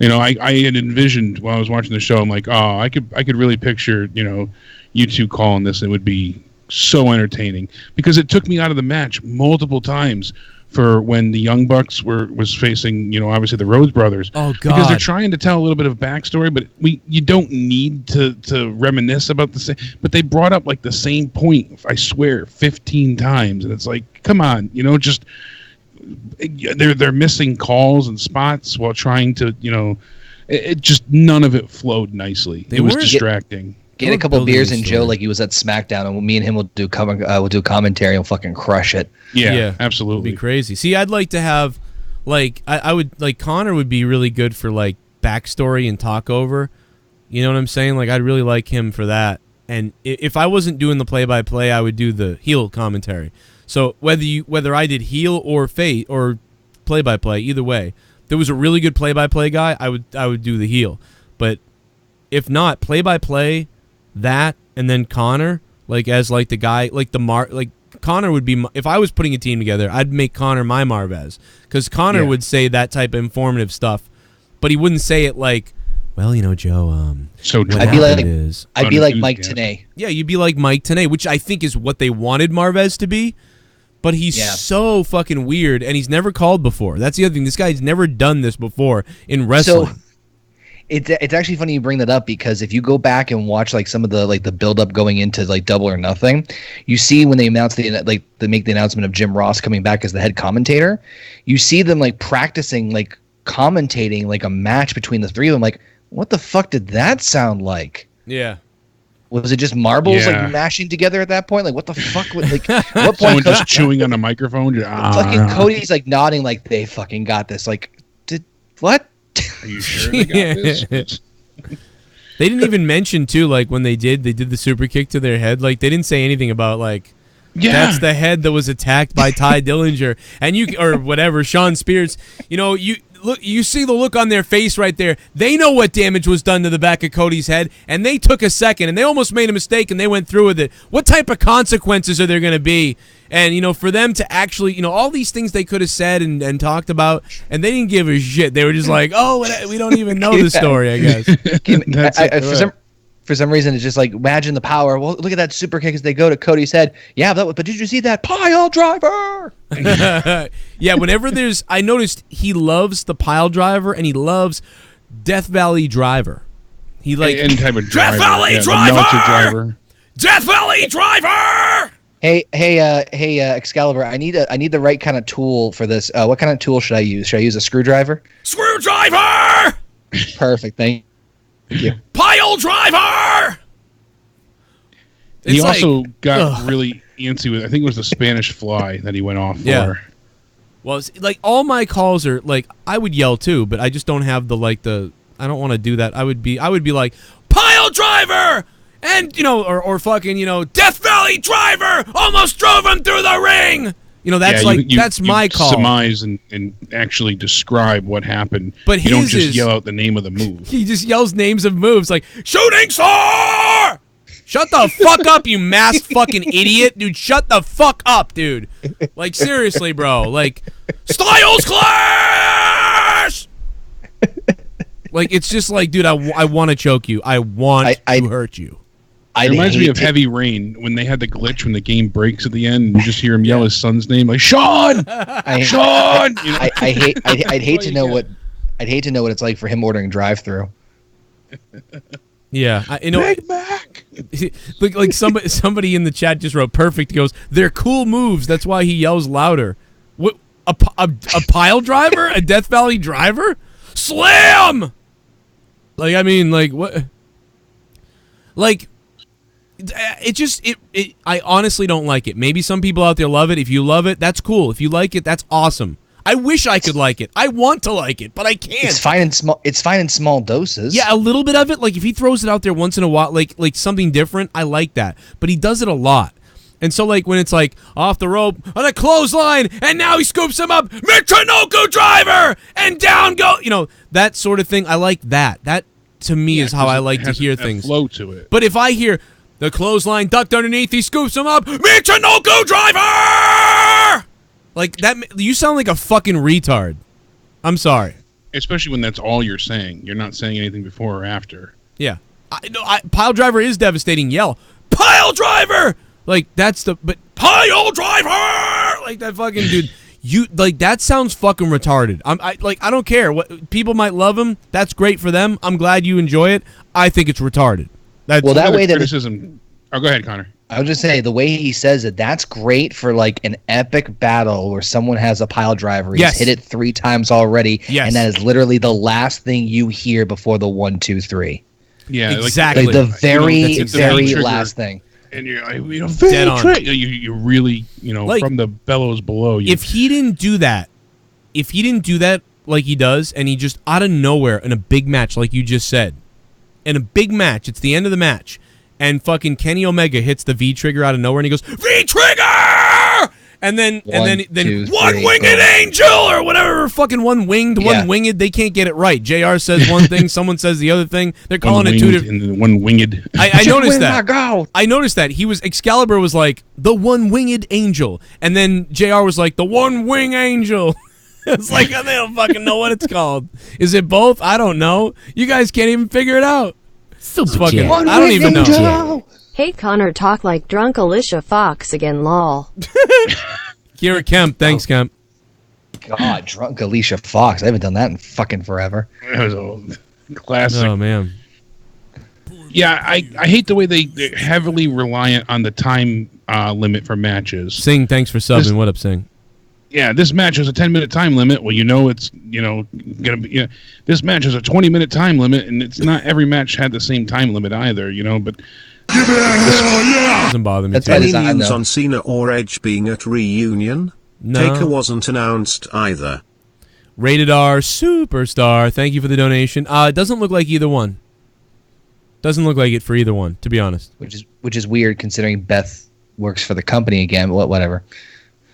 I had envisioned while I was watching the show. I'm like, oh, I could really picture you two calling this. It would be so entertaining because it took me out of the match multiple times. For when the Young Bucks was facing, obviously the Rhodes Brothers. Oh God! Because they're trying to tell a little bit of backstory, but you don't need to reminisce about the same. But they brought up like the same point, I swear, 15 times, and it's like, come on, just they're missing calls and spots while trying to, it just none of it flowed nicely. It was distracting. Get a couple beers in Joe like he was at SmackDown, and me and him will do commentary and we'll fucking crush it. Yeah, absolutely. It'd be crazy. See, I'd like to have, I would, Connor would be really good for, backstory and talk over. You know what I'm saying? I'd really like him for that. And if I wasn't doing the play-by-play, I would do the heel commentary. So whether I did heel or face or play-by-play, either way, if there was a really good play-by-play guy, I would do the heel. But if not, play-by-play, that, and then Connor, as the guy, Connor would be, if I was putting a team together, I'd make Connor my Marvez, because Connor would say that type of informative stuff, but he wouldn't say it like, well, Joe, so I'd be like Mike Tenay. Yeah, you'd be like Mike Tenay, which I think is what they wanted Marvez to be, but he's so fucking weird, and he's never called before. That's the other thing. This guy's never done this before in wrestling. So, it's actually funny you bring that up, because if you go back and watch some of the the build up going into Double or Nothing, you see when they announce they make the announcement of Jim Ross coming back as the head commentator, you see them practicing commentating a match between the three of them. What the fuck did that sound like? Yeah. Was it just marbles mashing together at that point? What the fuck? What point? Someone just chewing on a microphone. Fucking Cody's nodding they fucking got this. Did what? Are you sure they got this? They didn't even mention too, like when they did the super kick to their head. Like they didn't say anything about like, that's the head that was attacked by Ty Dillinger and or whatever Sean Spears. You know, you see the look on their face right there. They know what damage was done to the back of Cody's head, and they took a second and they almost made a mistake and they went through with it. What type of consequences are there going to be? And, you know, for them to actually, you know, all these things they could have said and talked about, and they didn't give a shit. They were just like, oh, we don't even know the story, I guess. For some reason, it's just like, imagine the power. Well, look at that super kick as they go to Cody's head. Yeah, but did you see that pile driver? Yeah, whenever I noticed he loves the pile driver and he loves Death Valley Driver. He like any type of driver. Death Valley driver! Death Valley driver! Hey, Excalibur, I need the right kind of tool for this. What kind of tool should I use? Should I use a screwdriver? Screwdriver! Perfect, thank you. Pile driver! He also got really antsy with, I think it was the Spanish Fly that he went off for. Well, like all my calls are like, I would yell too, but I just don't have I don't want to do that. I would be like, pile driver! And, you know, or fucking, you know, Death Valley driver almost drove him through the ring. You know, that's that's my call. Surmise and actually describe what happened. But you don't just yell out the name of the move. He just yells names of moves like shooting star. Shut the fuck up, you masked fucking idiot, dude. Shut the fuck up, dude. Like seriously, bro. Like Styles Clash. Like it's just like, dude, I want to choke you. I want to hurt you. It reminds me of Heavy Rain when they had the glitch when the game breaks at the end and you just hear him yell his son's name like Sean, Sean. You know? I'd hate to know what it's like for him ordering drive-through. Yeah, you know, Big Mac. like somebody in the chat just wrote perfect. He goes, they're cool moves. That's why he yells louder. What a pile driver, a Death Valley driver, slam. Like I mean, like what? Like. I honestly don't like it. Maybe some people out there love it. If you love it, that's cool. If you like it, that's awesome. I wish I could like it. I want to like it, but I can't. It's fine in small doses. Yeah, a little bit of it. Like if he throws it out there once in a while, like something different, I like that. But he does it a lot. And so like when it's like off the rope on a clothesline, and now he scoops him up, Michinoku driver, and down go. You know that sort of thing. I like that. That to me is how I like to hear things. Flow to it. But if I hear the clothesline ducked underneath, he scoops him up. Michinoku driver! Like that, you sound like a fucking retard. I'm sorry. Especially when that's all you're saying. You're not saying anything before or after. Yeah. Pile driver is devastating. Yell, pile driver! Like that's but pile driver! Like that fucking dude. You like that sounds fucking retarded. I don't care what people might love him. That's great for them. I'm glad you enjoy it. I think it's retarded. That way criticism. Oh, go ahead, Connor. I would just say the way he says it, that's great for like an epic battle where someone has a pile driver. He's hit it 3 times already, and that is literally the last thing you hear before the 1, 2, 3. Yeah, exactly. Like the very last thing. And you're like, you know, dead on. You really, you know, like, from the bellows below. If he didn't do that, like he does, and he just out of nowhere in a big match, like you just said. In a big match, it's the end of the match, and fucking Kenny Omega hits the V trigger out of nowhere, and he goes V trigger, and then one winged angel or whatever, fucking one winged. They can't get it right. JR says one thing, someone says the other thing. They're calling it 2 different. One winged. I noticed that. I noticed that Excalibur was like the one winged angel, and then JR was like the one wing angel. It's like they don't fucking know what it's called. Is it both? I don't know. You guys can't even figure it out. Fucking, I don't even know. Hey Connor, talk like drunk Alicia Fox again, lol. Kira Kemp, thanks Kemp. God, drunk Alicia Fox. I haven't done that in fucking forever. That was old. Classic. Oh man. Yeah, I hate the way they're heavily reliant on the time limit for matches. Sing, thanks for subbing. What up, Sing? Yeah, this match has a 10-minute time limit. Well, you know it's gonna be. Yeah, this match has a 20-minute time limit, and it's not every match had the same time limit either. You know, but give me a hell yeah! Doesn't bother me. Any news on Cena or Edge being at reunion? No. Taker wasn't announced either. Rated R Superstar. Thank you for the donation. It doesn't look like either one. Doesn't look like it for either one, to be honest. Which is weird considering Beth works for the company again. Whatever.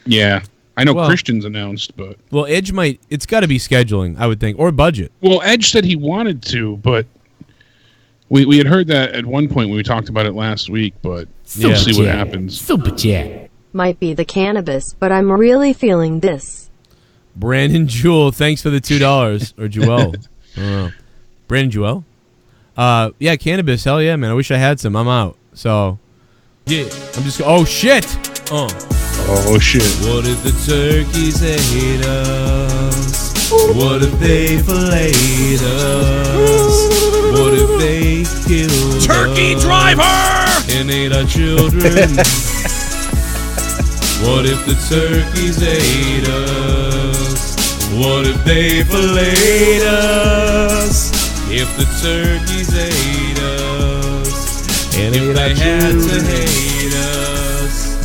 Yeah. I know Christian's announced, but... Well, Edge might... It's got to be scheduling, I would think, or budget. Well, Edge said he wanted to, but we had heard that at one point when we talked about it last week, but we'll see what happens. Super chat. Might be the cannabis, but I'm really feeling this. Brandon Jewel, thanks for the $2. Or Jewel. I don't know. Brandon Jewel? Yeah, cannabis. Hell yeah, man. I wish I had some. I'm out. So, yeah. I'm just... Oh, shit! Oh, shit. What if the turkeys ate us? What if they filleted us? What if they killed Turkey us driver! And ate our children? What if the turkeys ate us? What if they filleted us? If the turkeys ate us, and if they had to hate us,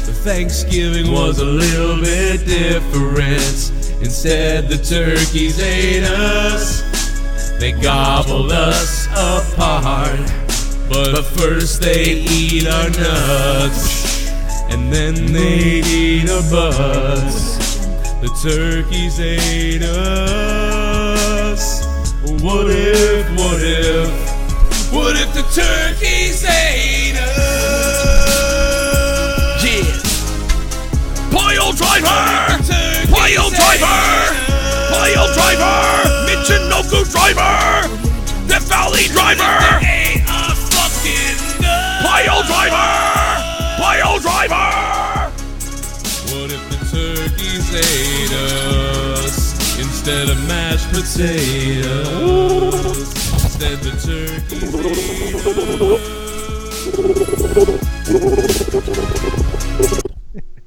the Thanksgiving was a little bit different. Instead, the turkeys ate us. They gobbled us apart, but first they eat our nuts, and then they eat our butts. The turkeys ate us. What if the turkeys ate us? Yeah. Pile driver! Pile driver! Pile driver! Michinoku driver! Death Valley driver! Ate a fucking nut. Pile driver! Pile driver! What if the turkeys ate us instead of mashed potatoes? Instead the turkeys ate us.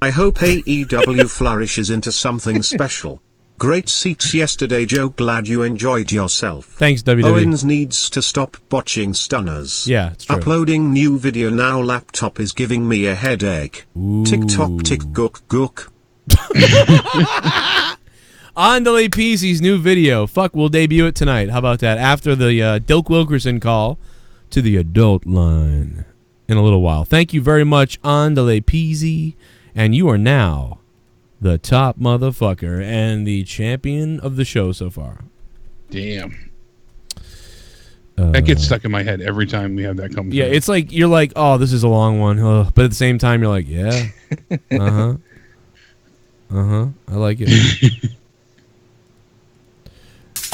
I hope AEW flourishes into something special. Great seats yesterday, Joe. Glad you enjoyed yourself. Thanks, WWE. Owens needs to stop botching stunners. Yeah, it's true. Uploading new video now. Laptop is giving me a headache. Tick-tock, tick-gook, gook. Andale Peasy's new video. Fuck, we'll debut it tonight. How about that? After the Dilk Wilkerson call to the adult line in a little while. Thank you very much, Andale Peasy. And you are now the top motherfucker and the champion of the show so far. Damn. That gets stuck in my head every time we have that come. Yeah, it's like, you're like, oh, this is a long one. But at the same time, you're like, yeah. I like it.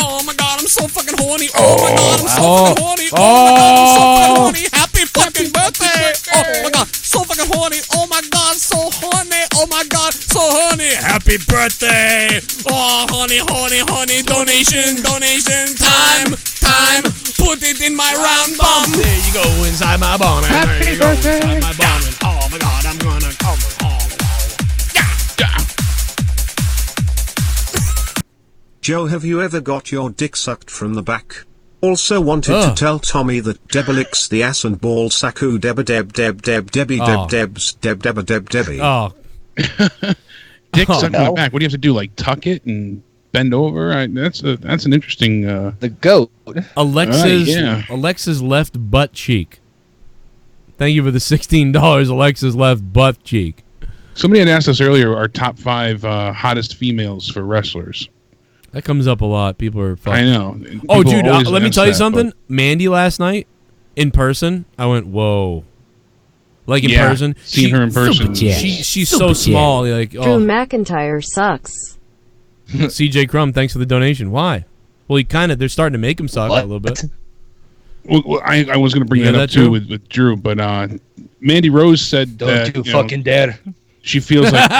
Oh my god, I'm so fucking horny. Oh my god, I'm so fucking horny. Oh my god, I'm so fucking horny. Happy fucking birthday. Oh my god, so fucking horny. Oh my god, so horny. Oh my god, so horny. Happy birthday. Oh, honey, honey, honey. Donation, donation. Time. Put it in my round bum. There you go, inside my bonnet. Happy birthday. Inside my bonnet. Oh my god, I'm gonna come. Joe, have you ever got your dick sucked from the back? Also wanted to tell Tommy that Deb licks the ass and ball saku deb deb deb deb debbie deb debs deb deb deb debbie. Oh. Dick sucked in the back. What do you have to do? Like tuck it and bend over? That's an interesting. The goat. Alexa's left butt cheek. Thank you for the $16. Alexa's left butt cheek. Somebody had asked us earlier our top 5 hottest females for wrestlers. That comes up a lot. People are fucking... I know. Oh, dude, let me tell you something. Mandy last night, in person, I went, whoa. Like in person. Seen her in person. She's so small. Like, Drew McIntyre sucks. CJ Crumb, thanks for the donation. Why? Well, they're starting to make him suck a little bit. Well, I was going to bring that up too with Drew, but Mandy Rose said Don't do fucking dare. She feels like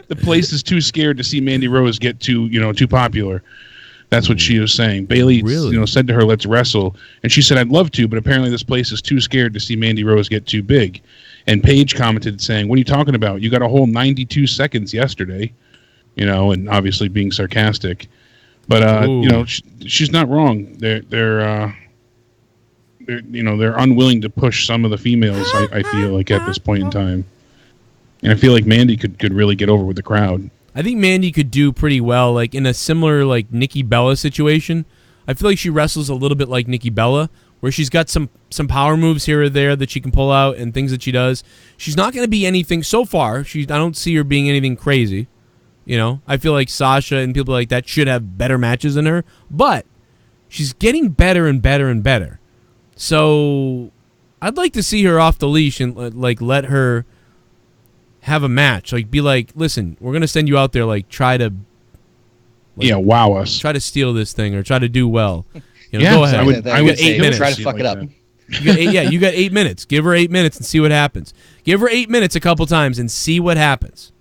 the place is too scared to see Mandy Rose get too popular. That's what she was saying. Bailey, said to her, "Let's wrestle," and she said, "I'd love to, but apparently this place is too scared to see Mandy Rose get too big." And Paige commented saying, "What are you talking about? You got a whole 92 seconds yesterday," and obviously being sarcastic. But she's not wrong. They're unwilling to push some of the females. I feel like at this point in time, and I feel like Mandy could really get over with the crowd. I think Mandy could do pretty well, like in a similar like Nikki Bella situation. I feel like she wrestles a little bit like Nikki Bella, where she's got some power moves here or there that she can pull out and things that she does. She's not going to be anything so far. I don't see her being anything crazy. I feel like Sasha and people like that should have better matches than her, but she's getting better and better and better. So I'd like to see her off the leash and let her have a match. Be like, listen, we're going to send you out there, try to wow us. Try to steal this thing or try to do well. Yeah, go ahead. I would 8 minutes. Try to fuck it up. You got 8 minutes. Give her 8 minutes and see what happens. Give her 8 minutes a couple times and see what happens.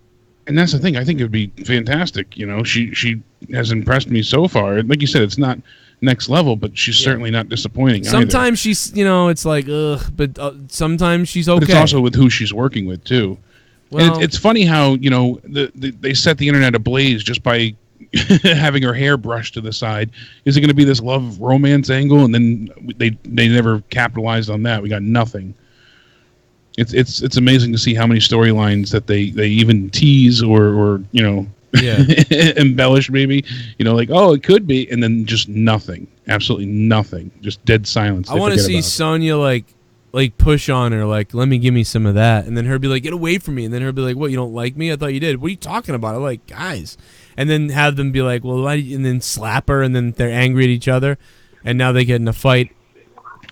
And that's the thing. I think it would be fantastic. She has impressed me so far. Like you said, it's not next level, but she's certainly not disappointing. Sometimes she's, it's like, ugh, but sometimes she's okay. But it's also with who she's working with too. Well, and it's funny how they set the internet ablaze just by having her hair brushed to the side. Is it going to be this love romance angle? And then they never capitalized on that. We got nothing. It's amazing to see how many storylines that they even tease or embellish maybe. It could be, and then just nothing. Absolutely nothing. Just dead silence. I want to see Sonya like push on her, let me give me some of that, and then her be like, get away from me, and then her be like, what, you don't like me? I thought you did. What are you talking about? I'm like, guys. And then have them be like, well, why? And then slap her, and then they're angry at each other, and now they get in a fight.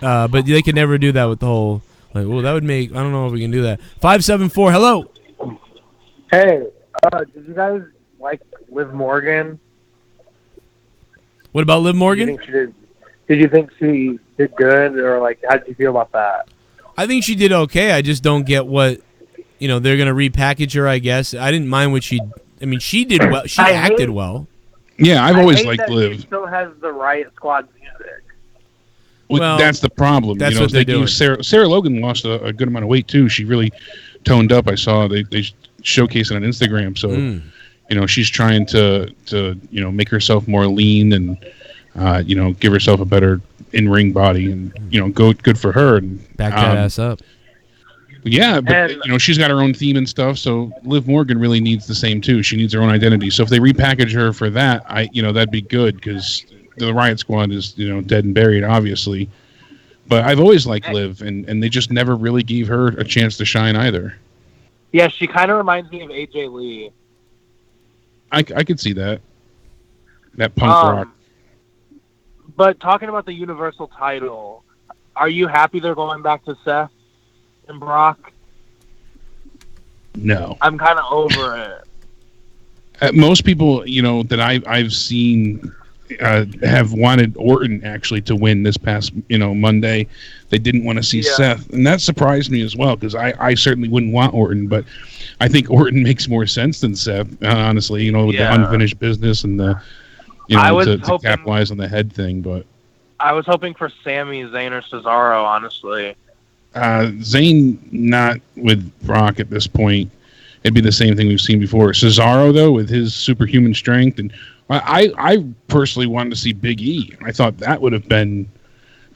But they could never do that with the whole, well, that would make, I don't know if we can do that. 574, hello. Hey, did you guys like Liv Morgan? What about Liv Morgan? Did you think she did good, or how did you feel about that? I think she did okay. I just don't get what, they're going to repackage her, I guess. I didn't mind what she did well. She acted well. Yeah, I've always liked Liv. She still has the Riot Squad music. Well, that's the problem. That's what they're doing. Sarah Logan lost a good amount of weight too. She really toned up. I saw they showcase it on Instagram. So, she's trying to make herself more lean and give herself a better in-ring body, and good for her. And back that ass up. Yeah, but she's got her own theme and stuff. So Liv Morgan really needs the same too. She needs her own identity. So if they repackage her for that, that'd be good, because the Riot Squad is dead and buried, obviously. But I've always liked Liv, and they just never really gave her a chance to shine either. Yeah, she kind of reminds me of AJ Lee. I could see that punk rock. But talking about the Universal title, are you happy they're going back to Seth and Brock? No. I'm kind of over it. Most people, that I've seen have wanted Orton actually to win this past, Monday. They didn't want to see Seth, and that surprised me as well, because I certainly wouldn't want Orton, but I think Orton makes more sense than Seth, honestly, with the unfinished business and the, to capitalize on the head thing. But I was hoping for Sami, Zayn, or Cesaro, honestly. Zayn not with Brock at this point. It'd be the same thing we've seen before. Cesaro, though, with his superhuman strength, and I personally wanted to see Big E. I thought that would have been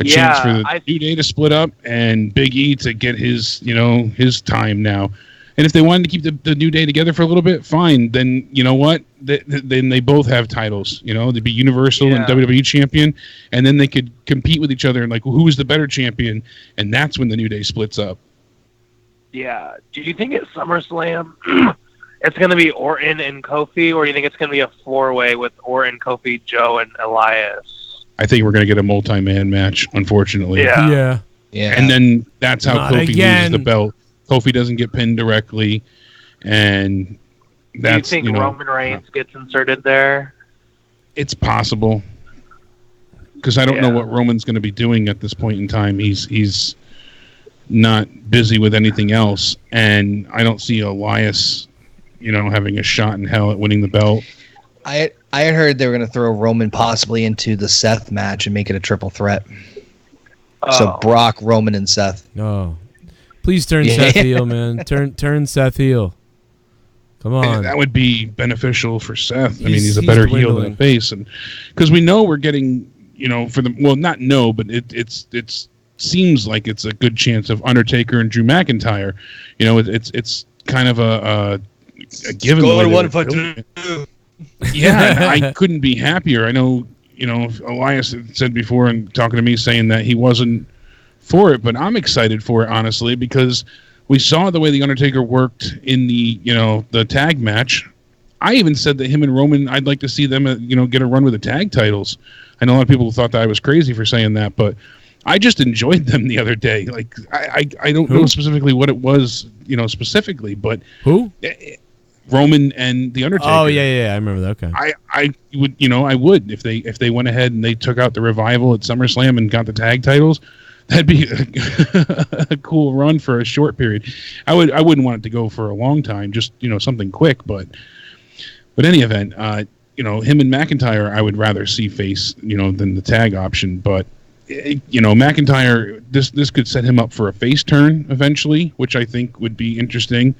a chance for the New Day to split up and Big E to get his, his time now. And if they wanted to keep the New Day together for a little bit, fine. Then you know what? Then they both have titles. They'd be Universal and WWE champion, and then they could compete with each other and who is the better champion? And that's when the New Day splits up. Yeah. Do you think at SummerSlam it's going to be Orton and Kofi, or do you think it's going to be a four-way with Orton, Kofi, Joe, and Elias? I think we're going to get a multi-man match, unfortunately. Yeah. And then that's how Not Kofi again. loses the belt. Kofi doesn't get pinned directly, and that's, do you think Roman Reigns gets inserted there? It's possible, because I don't know what Roman's going to be doing at this point in time. He's not busy with anything else, and I don't see Elias, having a shot in hell at winning the belt. I had heard they were going to throw Roman possibly into the Seth match and make it a triple threat. So Brock, Roman, and Seth. No. Please turn Seth heel, man. Turn Seth heel. Come on. And that would be beneficial for Seth. He's a better heel than a face, and because we know we're getting, for the but it seems like it's a good chance of Undertaker and Drew McIntyre. It's kind of a given. Going 1 for 2. Yeah, I couldn't be happier. I know, Elias had said before and talking to me saying that he wasn't for it, but I'm excited for it, honestly, because we saw the way the Undertaker worked in the tag match. I even said that him and Roman, I'd like to see them, get a run with the tag titles. I know a lot of people thought that I was crazy for saying that, but I just enjoyed them the other day. Like, I don't know specifically what it was, specifically, but who? Roman and the Undertaker. Oh yeah, I remember that. Okay. I would if they went ahead and they took out the Revival at SummerSlam and got the tag titles. That'd be a cool run for a short period. I wouldn't want it to go for a long time, just something quick. But any event, him and McIntyre, I would rather see face than the tag option. But McIntyre, this could set him up for a face turn eventually, which I think would be interesting.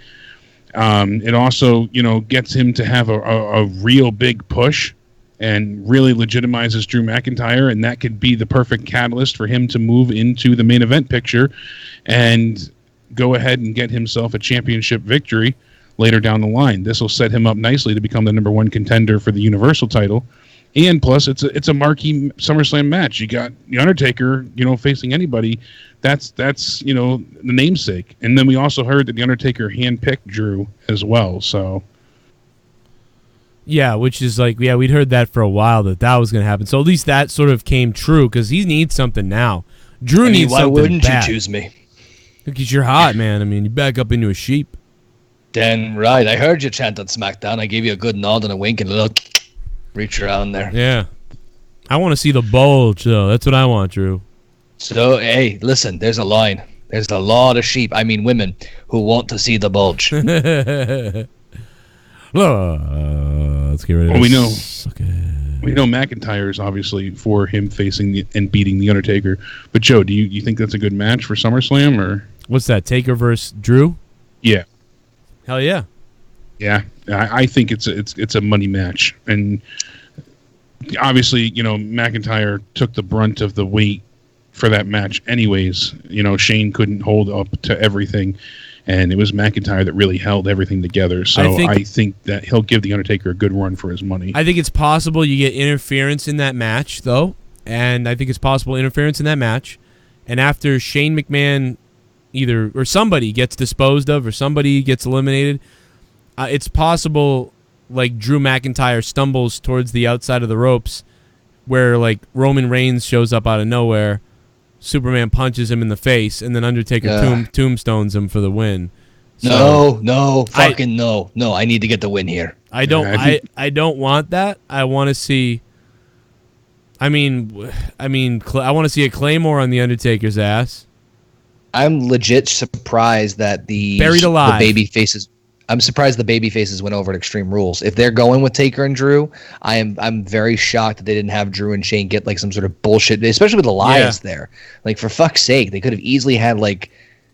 It also gets him to have a real big push and really legitimizes Drew McIntyre, and that could be the perfect catalyst for him to move into the main event picture and go ahead and get himself a championship victory later down the line. This will set him up nicely to become the #1 contender for the Universal title, and plus it's a marquee SummerSlam match. You got the Undertaker, facing anybody. That's the namesake, and then we also heard that the Undertaker handpicked Drew as well. So. Yeah, which is we'd heard that for a while that was going to happen. So at least that sort of came true because he needs something now. Drew needs something why wouldn't bad. you choose me? Because you're hot, man. I mean, you back up into a sheep. Damn right. I heard you chant on SmackDown. I gave you a good nod and a wink and a little reach around there. Yeah. I want to see the bulge, though. That's what I want, Drew. So, hey, listen, there's a line. There's a lot of sheep, women, who want to see the bulge. Let's get rid of this. We know McIntyre is obviously for him facing and beating the Undertaker. But Joe, do you think that's a good match for SummerSlam or what's that? Taker versus Drew? Yeah. Hell yeah. Yeah, I think it's a money match, and obviously McIntyre took the brunt of the weight for that match. Anyways, Shane couldn't hold up to everything. And it was McIntyre that really held everything together. So I think that he'll give The Undertaker a good run for his money. I think it's possible you get interference in that match, though. And I think it's possible interference in that match. And after Shane McMahon or somebody gets disposed of or somebody gets eliminated, it's possible Drew McIntyre stumbles towards the outside of the ropes where Roman Reigns shows up out of nowhere. Superman punches him in the face, and then Undertaker tombstones him for the win. So, no. I need to get the win here. I don't want that. I want to see. I want to see a Claymore on the Undertaker's ass. I'm legit surprised that Buried Alive. The baby faces. I'm surprised the baby faces went over at Extreme Rules. If they're going with Taker and Drew, I'm very shocked that they didn't have Drew and Shane get some sort of bullshit, especially with Elias there. For fuck's sake, they could have easily had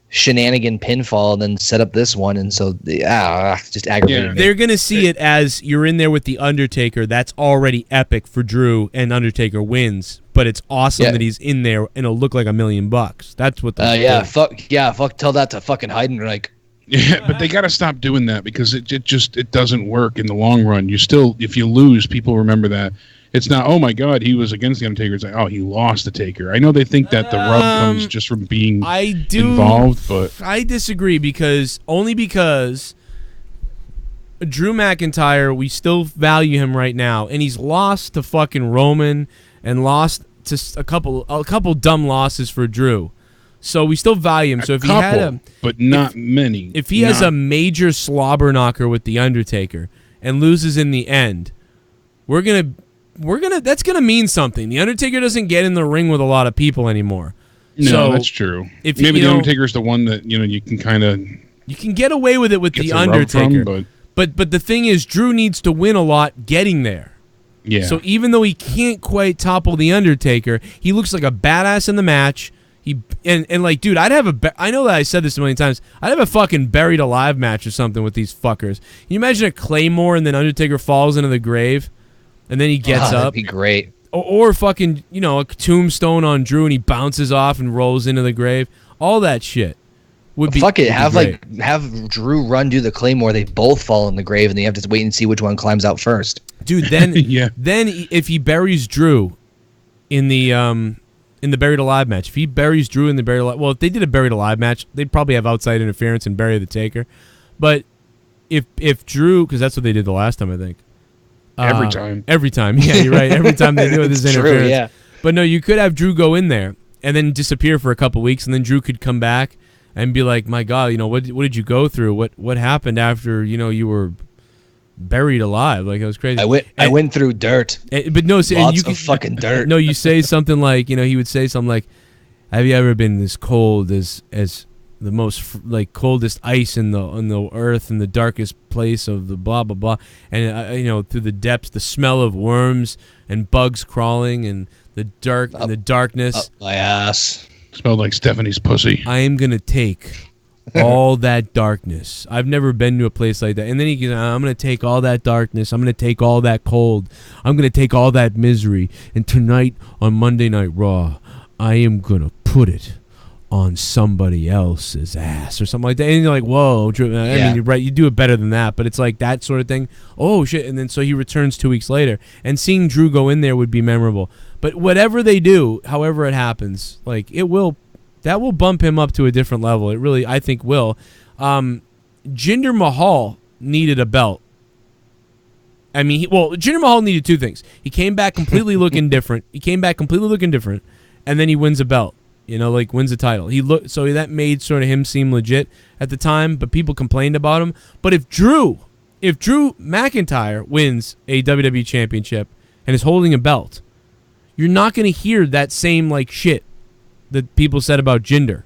shenanigan pinfall and then set up this one, and so just aggravated me. They're gonna see it as you're in there with the Undertaker. That's already epic for Drew, and Undertaker wins. But it's awesome that he's in there, and it'll look like $1 million. That's what. Fuck. Tell that to fucking Heidenreich. Yeah, but they got to stop doing that because it doesn't work in the long run. If you lose, people remember that. It's not, oh my God, he was against the Undertaker. It's he lost the Taker. I know they think that the rub comes just from being involved, but I disagree because Drew McIntyre, we still value him right now, and he's lost to fucking Roman and lost to a couple dumb losses for Drew. So we still value him. So if he had but not many. If he has a major slobber knocker with the Undertaker and loses in the end, that's gonna mean something. The Undertaker doesn't get in the ring with a lot of people anymore. No, that's true. Maybe the Undertaker's the one that you can kind of get away with it with the Undertaker. But the thing is, Drew needs to win a lot getting there. Yeah. So even though he can't quite topple the Undertaker, he looks like a badass in the match. Dude, I know that I said this so many times. I'd have a fucking Buried Alive match or something with these fuckers. Can you imagine a Claymore and then Undertaker falls into the grave, and then he gets up? That'd be great. Or fucking a tombstone on Drew and he bounces off and rolls into the grave. All that shit. would be fuck it. Have great. have Drew run do the Claymore. They both fall in the grave, and then you have to wait and see which one climbs out first. Dude, then then if he buries Drew in the Buried Alive match, if he buries Drew in the Buried Alive, well, if they did a Buried Alive match, they'd probably have outside interference and bury the Taker. But if Drew, because that's what they did the last time, I think. Every time, yeah, you're right. Every time they do it, there's interference. True, yeah. But no, you could have Drew go in there and then disappear for a couple weeks, and then Drew could come back and be like, "My God, what did you go through? What happened after you were buried alive? Like, it was crazy." I went through dirt. But no, lots of fucking dirt. No, you say something like, he would say something like, "Have you ever been as cold as the most coldest ice in the earth, in the darkest place of the blah blah blah, and through the depths, the smell of worms and bugs crawling and the darkness, up my ass, smelled like Stephanie's pussy. I am gonna take all that darkness. I've never been to a place like that." And then he goes, "I'm gonna take all that darkness. I'm gonna take all that cold. I'm gonna take all that misery. And tonight on Monday Night Raw, I am gonna put it on somebody else's ass," or something like that. And you're like, whoa, Drew. I mean, you're right. You do it better than that, but it's like that sort of thing. Oh shit! And then so he returns 2 weeks later, and seeing Drew go in there would be memorable. But whatever they do, however it happens, that will bump him up to a different level. It really, I think, will. Jinder Mahal needed a belt. I mean, Jinder Mahal needed two things. He came back completely looking different. And then he wins a belt. Wins a title. So that made sort of him seem legit at the time, but people complained about him. But if Drew McIntyre wins a WWE championship and is holding a belt, you're not going to hear that same shit that people said about Jinder.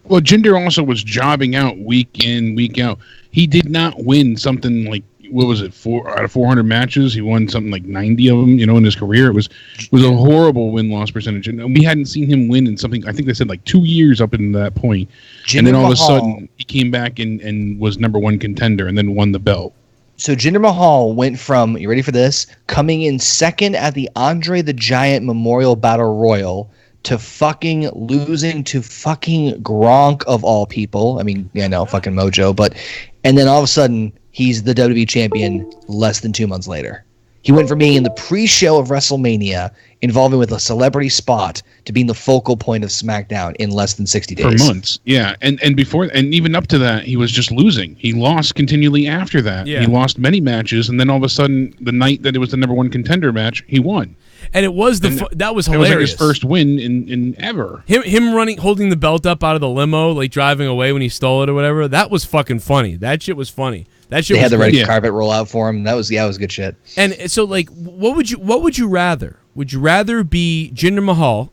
Well, Jinder also was jobbing out week in, week out. He did not win something like, what was it, 4 out of 400 matches? He won something like 90 of them, in his career. It was a horrible win-loss percentage. And we hadn't seen him win in something, I think they said 2 years up into that point. And then all of a sudden, he came back and was #1 contender and then won the belt. So Jinder Mahal went from, you ready for this, coming in second at the Andre the Giant Memorial Battle Royal to fucking losing to fucking Gronk of all people. I mean, fucking Mojo. And then all of a sudden, he's the WWE champion less than 2 months later. He went from being in the pre-show of WrestleMania, involving with a celebrity spot, to being the focal point of SmackDown in less than 60 days. For months, yeah. And before, and even up to that, he was just losing. He lost continually after that. Yeah. He lost many matches, and then all of a sudden, the night that it was the #1 contender match, he won. And it was that was hilarious. It was his first win in ever. Him holding the belt up out of the limo, driving away when he stole it or whatever. That was fucking funny. That shit was funny. That shit. They had the red carpet roll out for him. That was good shit. And so what would you rather? Would you rather be Jinder Mahal,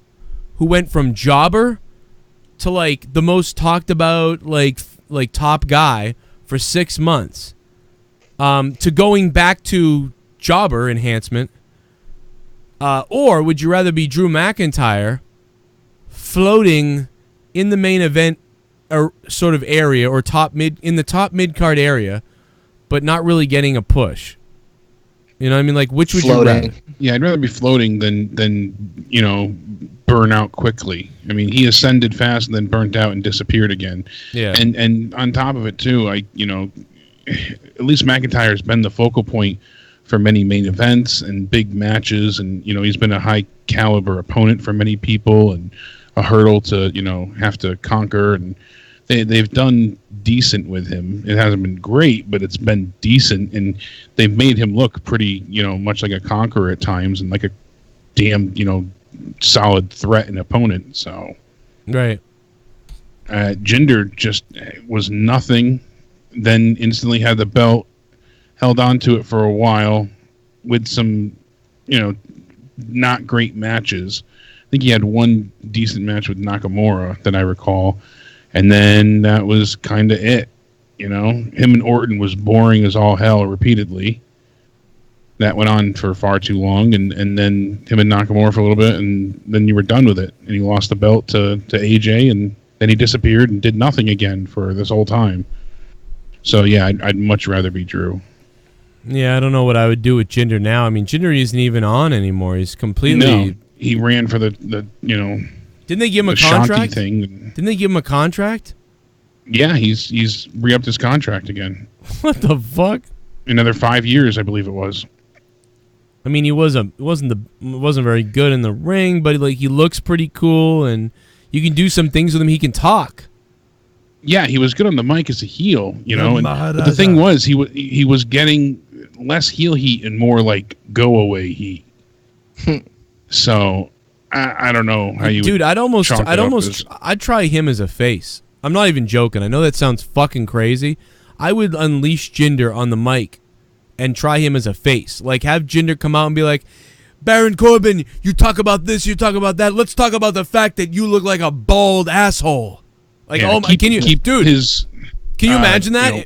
who went from jobber to the most talked about top guy for 6 months, to going back to jobber enhancement? Or would you rather be Drew McIntyre, floating in the main event sort of area, or in the top mid card area, but not really getting a push? You know what I mean? Which would you rather? Yeah, I'd rather be floating than burn out quickly. I mean, he ascended fast and then burnt out and disappeared again. Yeah. And on top of it too, at least McIntyre's been the focal point for many main events and big matches, and he's been a high caliber opponent for many people and a hurdle to have to conquer, and they've done decent with him. It hasn't been great, but it's been decent, and they've made him look pretty much like a conqueror at times and like a damn solid threat and opponent. So right, Jinder just was nothing, then instantly had the belt, held on to it for a while with some, not great matches. I think he had one decent match with Nakamura that I recall. And then that was kind of it. Him and Orton was boring as all hell repeatedly. That went on for far too long. And then him and Nakamura for a little bit, and then you were done with it. And he lost the belt to AJ, and then he disappeared and did nothing again for this whole time. So, yeah, I'd much rather be Drew. Yeah, I don't know what I would do with Jinder now. I mean, Jinder isn't even on anymore. He's completely... No, he ran for the Didn't they give him a contract? Thing. Didn't they give him a contract? Yeah, he's re-upped his contract again. What the fuck? Another 5 years, I believe it was. I mean, he wasn't very good in the ring, but like he looks pretty cool, and you can do some things with him. He can talk. Yeah, he was good on the mic as a heel, you know. But the thing was, he was getting less heel heat and more like go away heat. So I don't know how you. Dude, I'd try him as a face. I'm not even joking. I know that sounds fucking crazy. I would unleash Jinder on the mic and try him as a face. Like, have Jinder come out and be like, Baron Corbin, you talk about this, you talk about that. Let's talk about the fact that you look like a bald asshole. Like, yeah, can you imagine that? You know,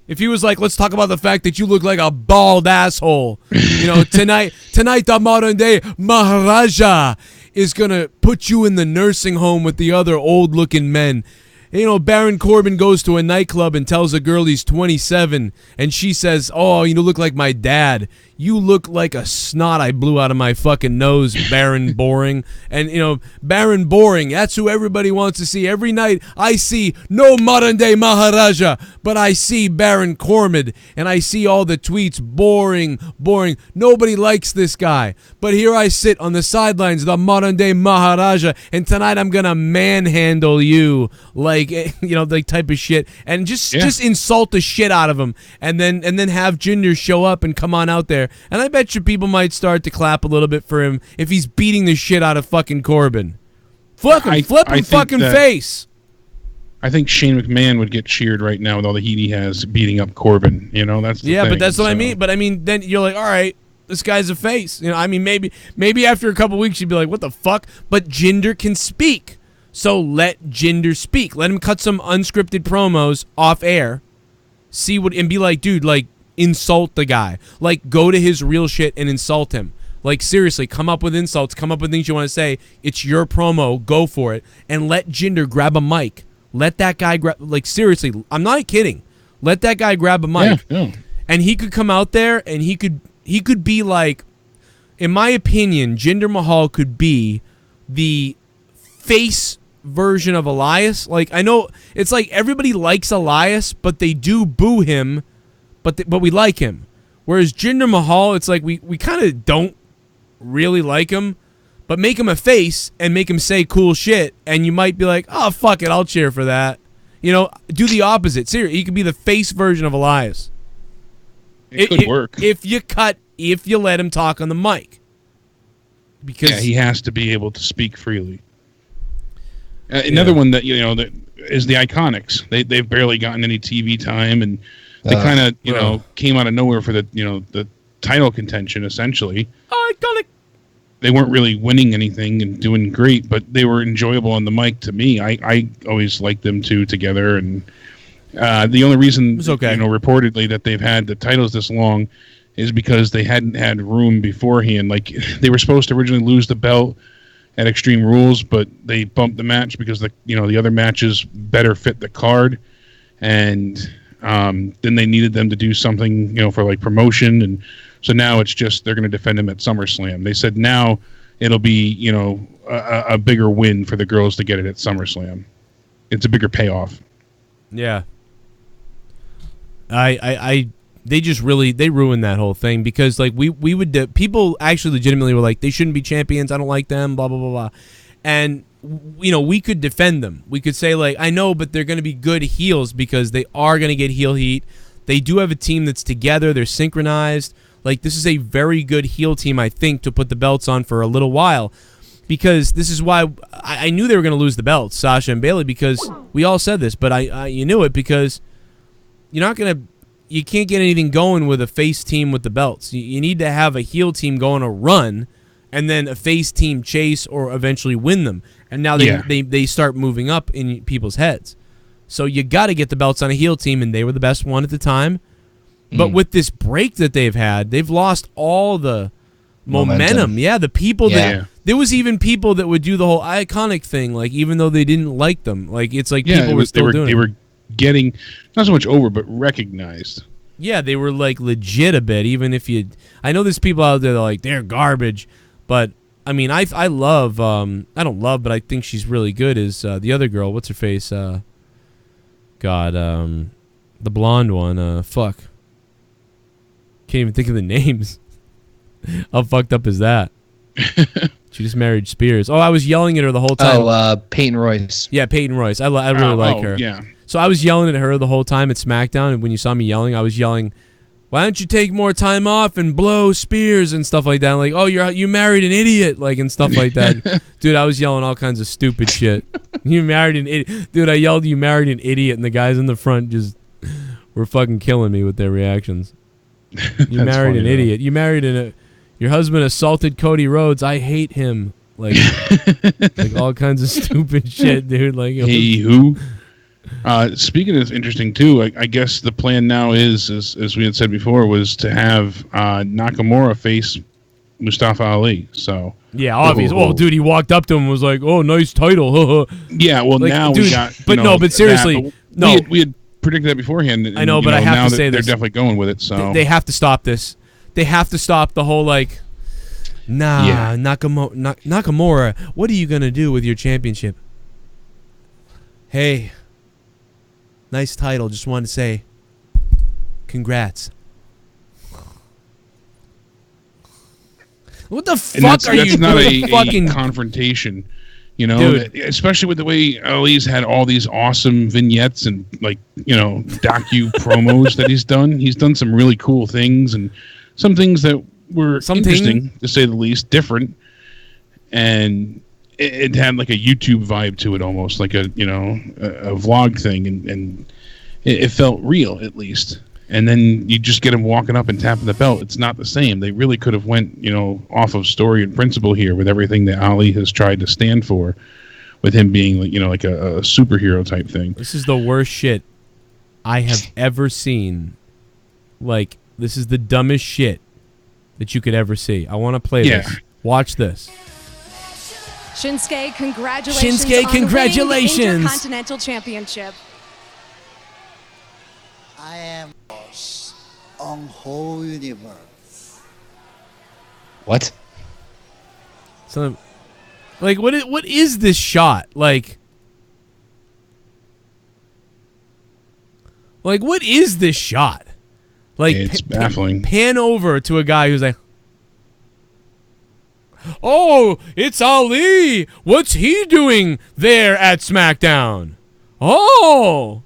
if he was like, let's talk about the fact that you look like a bald asshole. You know, tonight the modern day Maharaja is gonna put you in the nursing home with the other old looking men. You know, Baron Corbin goes to a nightclub and tells a girl he's 27, and she says, oh, you look like my dad. You look like a snot I blew out of my fucking nose, Baron Boring. And, you know, Baron Boring, that's who everybody wants to see. Every night I see no modern-day Maharaja, but I see Baron Corbin, and I see all the tweets, boring, boring. Nobody likes this guy. But here I sit on the sidelines, the modern-day Maharaja, and tonight I'm going to manhandle you like, you know, like type of shit, and just insult the shit out of him, and then have Jinder show up and come on out there. And I bet you people might start to clap a little bit for him if he's beating the shit out of fucking Corbin. Flip him fucking face. I think Shane McMahon would get cheered right now with all the heat he has beating up Corbin. You know, that's the thing. But that's what I mean. But I mean, then you're like, all right, this guy's a face. You know, I mean, maybe after a couple weeks you'd be like, what the fuck? But Jinder can speak, so let Jinder speak. Let him cut some unscripted promos off air. See what and be like, dude, like. Insult the guy. Like, go to his real shit and insult him. Like, seriously, come up with insults. Come up with things you want to say. It's your promo. Go for it. And let Jinder grab a mic. Let that guy grab... Like, seriously, I'm not kidding. Let that guy grab a mic. Yeah. And he could come out there and he could be like... In my opinion, Jinder Mahal could be the face version of Elias. Like, I know it's like everybody likes Elias, but they do boo him. But we like him. Whereas Jinder Mahal, it's like we kind of don't really like him, but make him a face and make him say cool shit, and you might be like, oh, fuck it, I'll cheer for that. You know, do the opposite. Seriously, he could be the face version of Elias. It could work. If you let him talk on the mic. Because he has to be able to speak freely. Another one that, you know, that is the Iconics. They've barely gotten any TV time, and they kind of, you know, came out of nowhere for the, you know, the title contention, essentially. Iconic. They weren't really winning anything and doing great, but they were enjoyable on the mic to me. I always liked them two together, and the only reason, you know, reportedly that they've had the titles this long is because they hadn't had room beforehand. Like, they were supposed to originally lose the belt at Extreme Rules, but they bumped the match because the other matches better fit the card, and then they needed them to do something, you know, for like promotion, and so now it's just they're going to defend him at SummerSlam. They said now it'll be, you know, a bigger win for the girls to get it at SummerSlam. It's a bigger payoff. Yeah. They ruined that whole thing because like we would people actually legitimately were like they shouldn't be champions. I don't like them. Blah blah blah blah, and you know we could defend them. We could say like I know, but they're going to be good heels because they are going to get heel heat. They do have a team that's together. They're synchronized. Like this is a very good heel team, I think, to put the belts on for a little while. Because this is why I knew they were going to lose the belts, Sasha and Bayley, because we all said this, but you knew it because you're not going to. You can't get anything going with a face team with the belts. You need to have a heel team go on a run, and then a face team chase or eventually win them. And now they start moving up in people's heads. So you got to get the belts on a heel team, and they were the best one at the time. But with this break that they've had, they've lost all the momentum. Yeah, the people that there was even people that would do the whole Iconic thing, like even though they didn't like them. Like it's like people were still doing it. They were getting not so much over but recognized. Yeah, they were like legit a bit, even if you I know there's people out there that are like they're garbage, but I mean I love I don't love but I think she's really good is the other girl, what's her face? God God, the blonde one. Fuck. Can't even think of the names. How fucked up is that? She just married Spears. Oh, I was yelling at her the whole time. Oh, Peyton Royce. Yeah, Peyton Royce. I really like her. Yeah. So I was yelling at her the whole time at SmackDown, and when you saw me yelling, I was yelling, "Why don't you take more time off and blow Spears and stuff like that?" Like, "Oh, you married an idiot," like, and stuff like that. Dude, I was yelling all kinds of stupid shit. You married an idiot. Dude, I yelled, "You married an idiot," and the guys in the front just were fucking killing me with their reactions. You married an idiot. You married your husband assaulted Cody Rhodes. I hate him. Like, like all kinds of stupid shit, dude. Like, hey, who? Speaking of interesting too, I guess the plan now is, as we had said before, was to have Nakamura face Mustafa Ali. So yeah, obviously. Oh, dude, he walked up to him and was like, "Oh, nice title." Yeah, well, like, now dude, we got. But no, but seriously, no. We had predicted that beforehand. And, I know, but I have to say they're this. definitely going with it. So they have to stop this. They have to stop the whole like, Nakamura, what are you gonna do with your championship? Hey, nice title. Just wanted to say, congrats. What the fuck are you? That's not a fucking confrontation. You know, dude. Especially with the way Ali's had all these awesome vignettes and like, docu promos that he's done. He's done some really cool things and some things that were interesting, to say the least, different. And it had like a YouTube vibe to it, almost like a vlog thing, and it felt real at least. And then you just get him walking up and tapping the belt. It's not the same. They really could have went, off of story and principle here with everything that Ali has tried to stand for, with him being like a superhero type thing. This is the worst shit I have ever seen. Like, this is the dumbest shit that you could ever see. I want to play this. Watch this. Shinsuke, congratulations. On the Intercontinental Championship. I am on whole universe. What? So, like, what is this shot? Like, what is this shot? Like, it's baffling. Pan over to a guy who's like, "Oh, it's Ali. What's he doing there at SmackDown? Oh."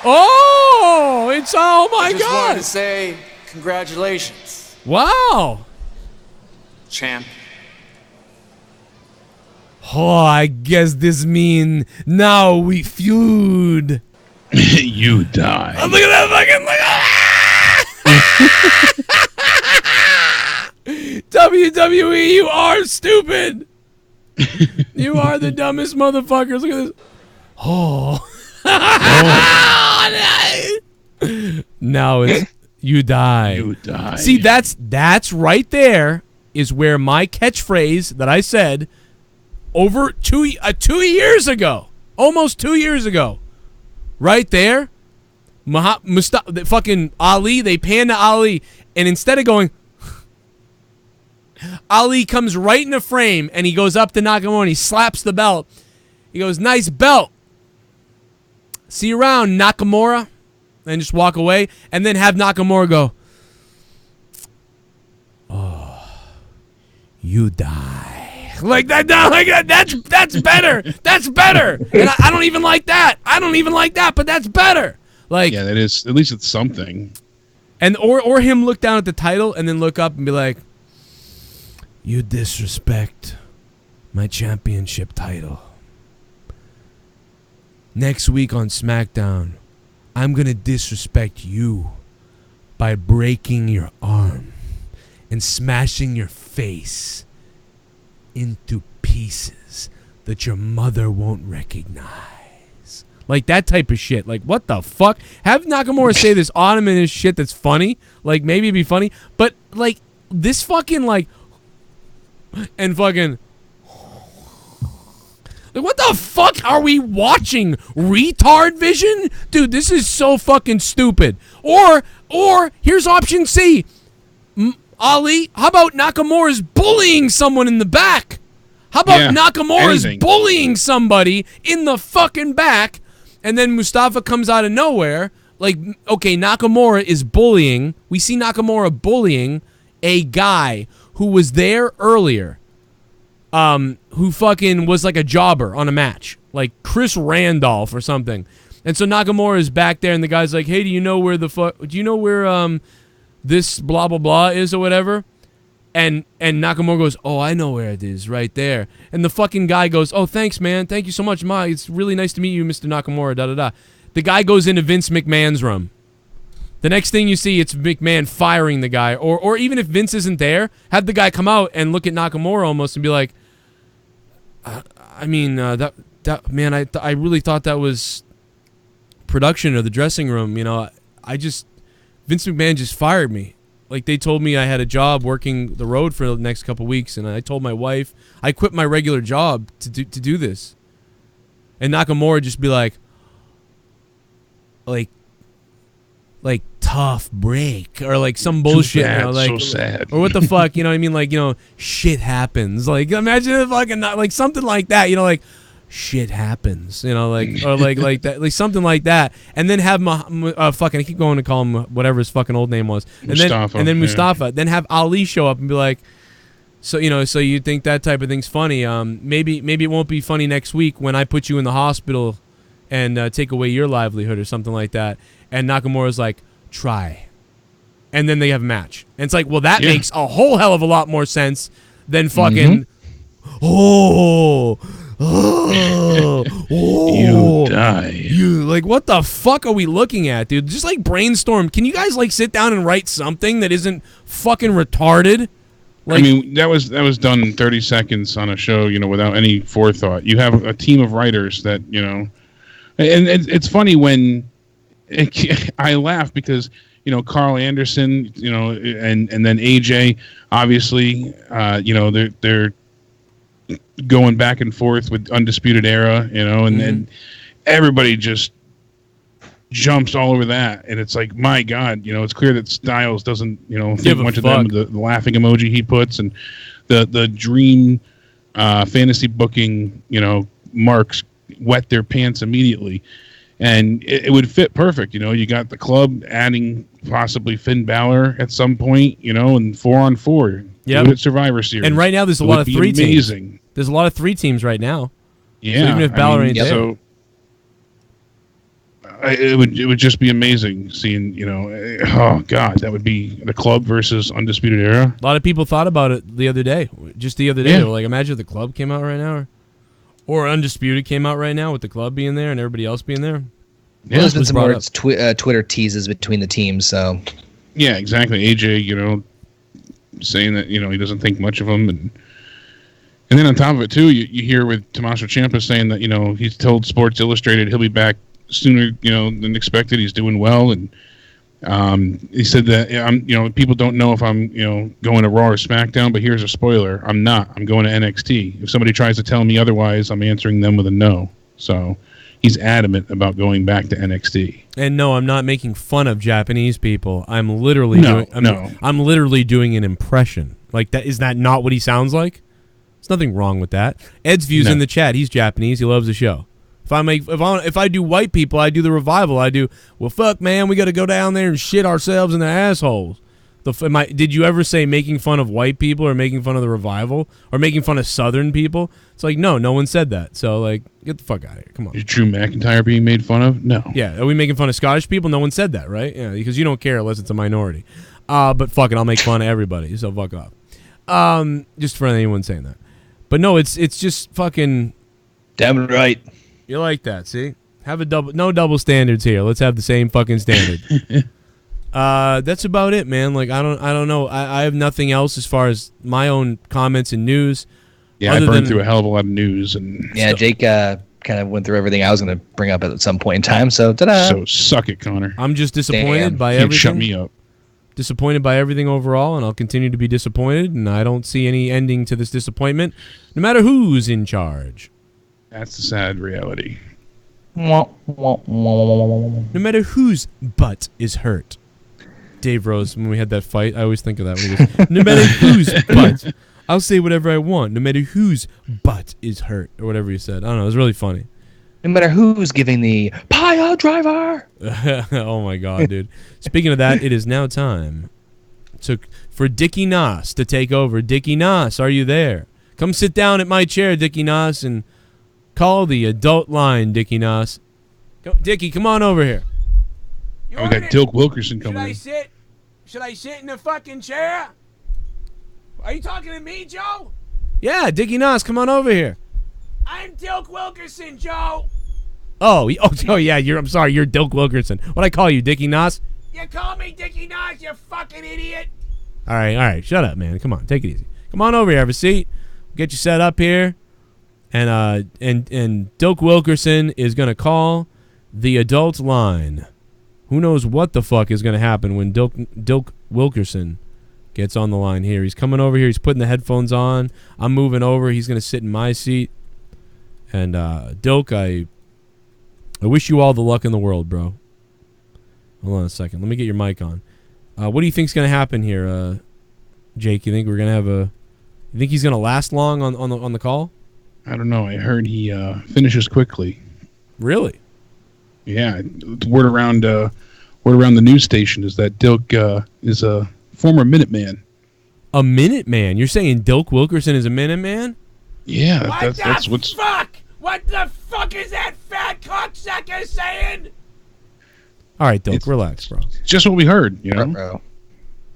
Oh, it's oh my I just God! wanted to say congratulations. Wow, champ. Oh, I guess this means now we feud. You die. Oh, look at that fucking WWE, you are stupid. You are the dumbest motherfuckers. Look at this. Oh. Now it's you die. You die. See, that's right there is where my catchphrase that I said over 2 years ago, almost 2 years ago, right there, fucking Ali, they pan to Ali, and instead of going, Ali comes right in the frame, and he goes up to Nakamura, and he slaps the belt. He goes, "Nice belt. See you around, Nakamura," and just walk away, and then have Nakamura go, "Oh, you die." Like that. That's better. That's better. And I don't even like that. But that's better. Like, yeah, that is. At least it's something. And or him look down at the title and then look up and be like, "You disrespect my championship title. Next week on SmackDown, I'm going to disrespect you by breaking your arm and smashing your face into pieces that your mother won't recognize." Like that type of shit. Like, what the fuck? Have Nakamura say this ominous shit that's funny. Like, maybe it'd be funny. But, like, this fucking, like, and fucking... Like, what the fuck are we watching? Retard vision? Dude, this is so fucking stupid. Or here's option C. Ali, how about Nakamura's bullying someone in the back? How about Nakamura's bullying somebody in the fucking back? And then Mustafa comes out of nowhere. Like, okay, Nakamura is bullying. We see Nakamura bullying a guy who was there earlier, who fucking was like a jobber on a match, like Chris Randolph or something. And so Nakamura is back there, and the guy's like, "Hey, do you know where this blah blah blah is or whatever?" And Nakamura goes, "Oh, I know where it is, right there." And the fucking guy goes, "Oh, thanks, man. Thank you so much, Ma. It's really nice to meet you, Mr. Nakamura." Da da da. The guy goes into Vince McMahon's room. The next thing you see, it's McMahon firing the guy, or even if Vince isn't there, have the guy come out and look at Nakamura almost and be like, "I mean, that man, I really thought that was production of the dressing room. You know, Vince McMahon just fired me. Like, they told me I had a job working the road for the next couple weeks, and I told my wife I quit my regular job to do this." And Nakamura just be like tough break or like some bullshit, bad, you know, like so sad. or what the fuck, you know what I mean? Like, you know, shit happens. Like, imagine if fucking like something like that, you know, like shit happens, you know, like or like that, like something like that, and then have fucking I keep going to call him whatever his fucking old name was, and then Mustafa, then have Ali show up and be like, so you know, so you think that type of thing's funny? Maybe it won't be funny next week when I put you in the hospital and take away your livelihood or something like that. And Nakamura's like, try. And then they have a match. And it's like, well, that makes a whole hell of a lot more sense than fucking, oh, you die. You, like, what the fuck are we looking at, dude? Just like brainstorm. Can you guys like sit down and write something that isn't fucking retarded? Like, I mean, that was done in 30 seconds on a show, you know, without any forethought. You have a team of writers that, you know, and it's funny when I laugh because, you know, Carl Anderson, you know, and then AJ, obviously, you know, they're going back and forth with Undisputed Era, you know, and then everybody just jumps all over that, and it's like, my God, you know, it's clear that Styles doesn't, you know, think much of them. The laughing emoji he puts, and the dream fantasy booking, you know, marks wet their pants immediately. And it would fit perfect, you know. You got the club adding possibly Finn Balor at some point, you know, and 4-on-4. Yeah, do it at Survivor Series. And right now there's a lot of 3 teams. There's a lot of 3 teams right now. Yeah, so even if Balor ain't there, so it would just be amazing seeing, you know. Oh God, that would be the club versus Undisputed Era. A lot of people thought about it the other day. Just the other day, they were like, imagine if the club came out right now. Or Undisputed came out right now with the club being there and everybody else being there. Well, there's been some more Twitter teases between the teams, so. Yeah, exactly. AJ, you know, saying that, you know, he doesn't think much of them. And then on top of it, too, you hear with Tommaso Ciampa saying that, you know, he's told Sports Illustrated he'll be back sooner, you know, than expected. He's doing well. And he said that, you know, people don't know if I'm, you know, going to Raw or SmackDown, but here's a spoiler. I'm not. I'm going to NXT. If somebody tries to tell me otherwise, I'm answering them with a no. So he's adamant about going back to NXT. And no, I'm not making fun of Japanese people. I'm literally I'm literally doing an impression. Like, that, is that not what he sounds like? There's nothing wrong with that. Ed's views in the chat. He's Japanese. He loves the show. If I do white people, I do the revival. I do, well, fuck, man, we got to go down there and shit ourselves in their assholes. Did you ever say making fun of white people or making fun of the revival or making fun of Southern people? It's like, no one said that. So, like, get the fuck out of here. Come on. Is Drew McIntyre being made fun of? No. Yeah. Are we making fun of Scottish people? No one said that, right? Yeah, because you don't care unless it's a minority. But fuck it, I'll make fun of everybody. So fuck off. Just for anyone saying that. But no, it's just fucking. Damn right. You like that? See, no double standards here. Let's have the same fucking standard. That's about it, man. Like, I don't know. I have nothing else as far as my own comments and news. Yeah, I burned through a hell of a lot of news and yeah. Stuff. Jake kind of went through everything I was going to bring up at some point in time. So ta-da. So suck it, Connor. I'm just disappointed by everything. Shut me up. Disappointed by everything overall, and I'll continue to be disappointed. And I don't see any ending to this disappointment, no matter who's in charge. That's the sad reality. No matter whose butt is hurt. Dave Rose, when we had that fight, I always think of that. When he goes, no matter whose butt, I'll say whatever I want. No matter whose butt is hurt, or whatever he said. I don't know. It was really funny. No matter who's giving the pile driver. Oh my god, dude. Speaking of that, it is now time for Dickie Nos to take over. Dickie Nos, are you there? Come sit down at my chair, Dickie Nos, and call the adult line, Dickie Nos. Dickie, come on over here. We got Dilk Wilkerson coming in. Should I sit in the fucking chair? Are you talking to me, Joe? Yeah, Dickie Nos, come on over here. I'm Dilk Wilkerson, Joe. Oh, yeah. I'm sorry. You're Dilk Wilkerson. What I call you, Dickie Nos? You call me Dickie Nos, you fucking idiot. All right. Shut up, man. Come on, take it easy. Come on over here. Have a seat. Get you set up here, and Dilk Wilkerson is gonna call the adult line. Who knows what the fuck is gonna happen when Dilk Wilkerson gets on the line here. He's coming over here. He's putting the headphones on. I'm moving over. He's gonna sit in my seat. And Dilk, I wish you all the luck in the world, bro. Hold on a second. Let me get your mic on. What do you think's gonna happen here, Jake? You think we're gonna have a? You think he's gonna last long on the call? I don't know. I heard he finishes quickly. Really? Yeah. Word around the news station is that Dilk is a former Minuteman. A Minuteman? You're saying Dilk Wilkerson is a Minuteman? Yeah, that's what's. Fuck! What the fuck is that fat cocksucker saying? All right, Dilk, relax, bro. Just what we heard, you know.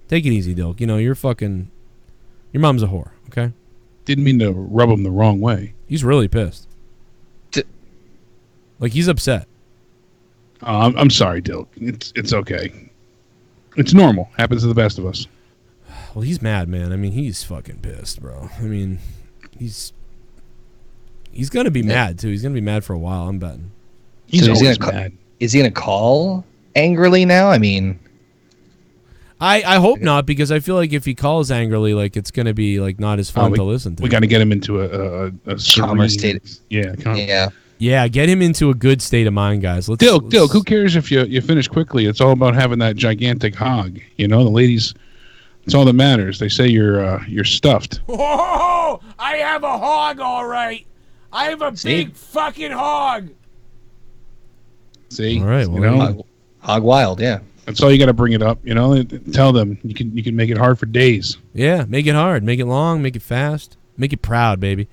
Take it easy, Dilk. You know your mom's a whore. Okay. Didn't mean to rub him the wrong way. He's really pissed. Like he's upset. I'm sorry, Dilk. It's okay. It's normal. Happens to the best of us. Well, he's mad, man. I mean, he's fucking pissed, bro. I mean, he's gonna be mad too. He's gonna be mad for a while. I'm betting. He's always mad. Is he gonna call angrily now? I mean, I hope not, because I feel like if he calls angrily, like it's gonna be like not as fun to listen to. We got to get him into a calmer state. Yeah, get him into a good state of mind, guys. Dilk, who cares if you finish quickly? It's all about having that gigantic hog. You know, the ladies. It's all that matters. They say you're stuffed. Oh, I have a hog, all right. I have a big fucking hog. See, all right, well, hog wild, yeah. That's all you got to bring it up. You know, tell them you can make it hard for days. Yeah, make it hard, make it long, make it fast, make it proud, baby.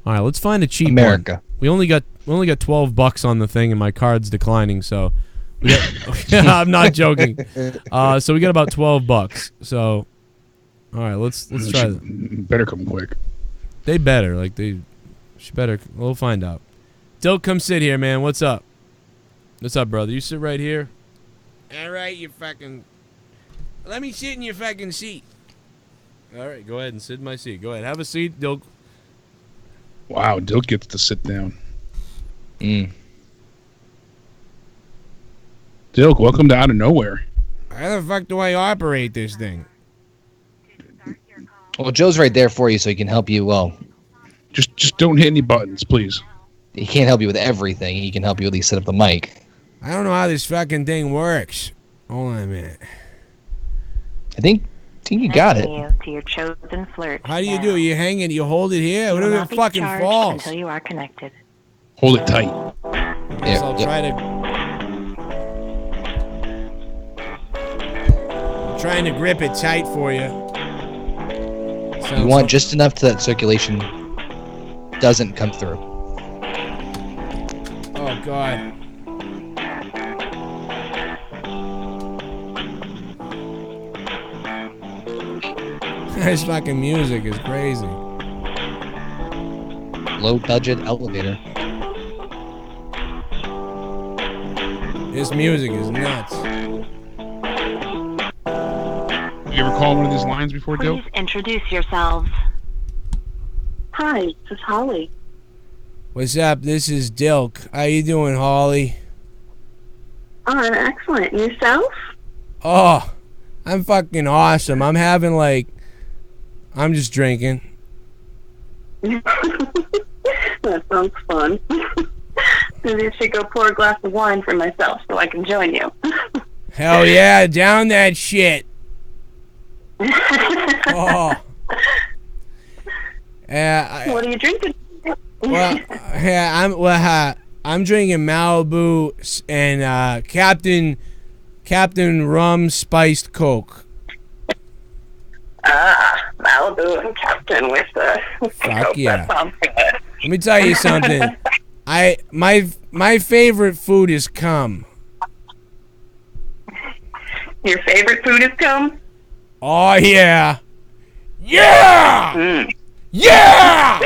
All right, let's find a cheap America. one. We only got $12 on the thing, and my card's declining, so. I'm not joking. So we got about $12. So, all right, let's try. Better come quick. They better. Like she better. We'll find out. Dilk, come sit here, man. What's up? What's up, brother? You sit right here. All right, you fucking. Let me sit in your fucking seat. All right, go ahead and sit in my seat. Go ahead, have a seat, Dilk. Wow, Dilk gets to sit down. Dilk, welcome to Out of Nowhere. How the fuck do I operate this thing? Well, Joe's right there for you, so he can help you. Well, just don't hit any buttons, please. He can't help you with everything. He can help you at least set up the mic. I don't know how this fucking thing works. Hold on a minute. I think you got it. To your chosen flirt. How do you do? You hang it, you hold it here? What if it fucking falls? Until you are connected. Hold it tight. Yeah, I'll try to. I'm trying to grip it tight for you. You want just enough so that circulation doesn't come through. Oh, God. This fucking music is crazy. Low budget elevator. This music is nuts. You ever call one of these lines before, Dilk? Please introduce yourselves. Hi, this is Holly. What's up? This is Dilk. How you doing, Holly? Oh, I'm excellent. And yourself? Oh, I'm fucking awesome. I'm I'm just drinking. That sounds fun. Maybe I should go pour a glass of wine for myself so I can join you. Hell yeah, down that shit. Oh. What are you drinking? Well, yeah, I'm drinking Malibu and Captain Rum Spiced Coke. Malibu and Captain with the Fuck yeah. That sounds good. Let me tell you something. My favorite food is cum. Your favorite food is cum? Oh yeah. Yeah! Yeah!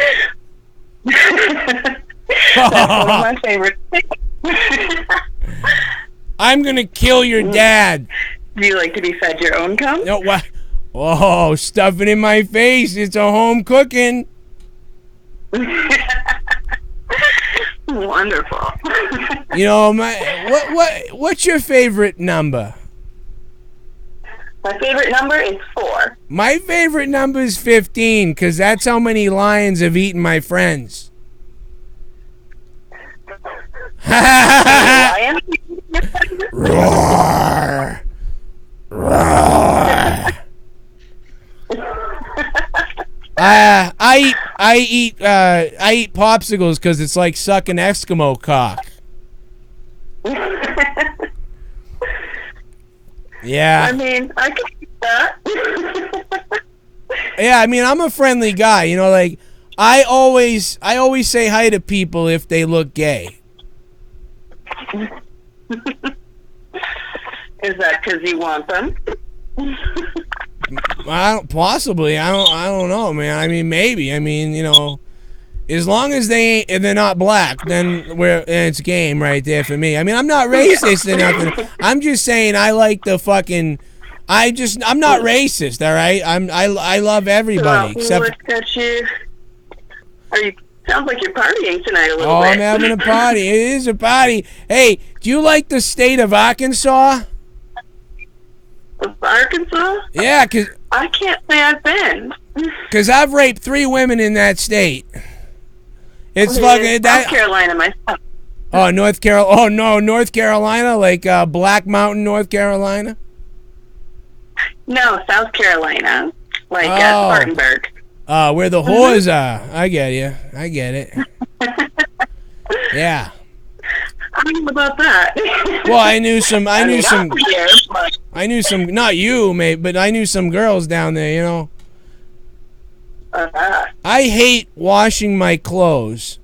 That's one of my favorites. I'm gonna kill your dad. Do you like to be fed your own cum? No, what? Oh, stuff it in my face. It's a home cooking. Wonderful. You know, what's your favorite number? My favorite number is 4. My favorite number is 15, because that's how many lions have eaten my friends. Lion? Roar! Roar! I eat popsicles because it's like sucking Eskimo cock. Yeah. I mean, I can eat that. Yeah, I mean, I'm a friendly guy. You know, like I always say hi to people if they look gay. Is that because you want them? Possibly. I don't know, man. I mean, maybe. I mean, you know, as long as they're not black, then it's game right there for me. I mean, I'm not racist or nothing. I'm just saying I like the fucking. I'm not racist. All right. I love everybody except. What's got you? Sounds like you're partying tonight a little bit. Oh, I'm having a party. It is a party. Hey, do you like the state of Arkansas? Arkansas? Yeah, cause I can't say I've been. Cause I've raped 3 women in that state. It's fucking South Carolina myself. Oh, North Carolina. Oh no, North Carolina, like Black Mountain, North Carolina. No, South Carolina, like Spartanburg. Where the whores are. I get you. I get it. Yeah. I don't know about that. Well, I knew some. I'm here, but... I knew some. Not you, mate, but I knew some girls down there. You know. I hate washing my clothes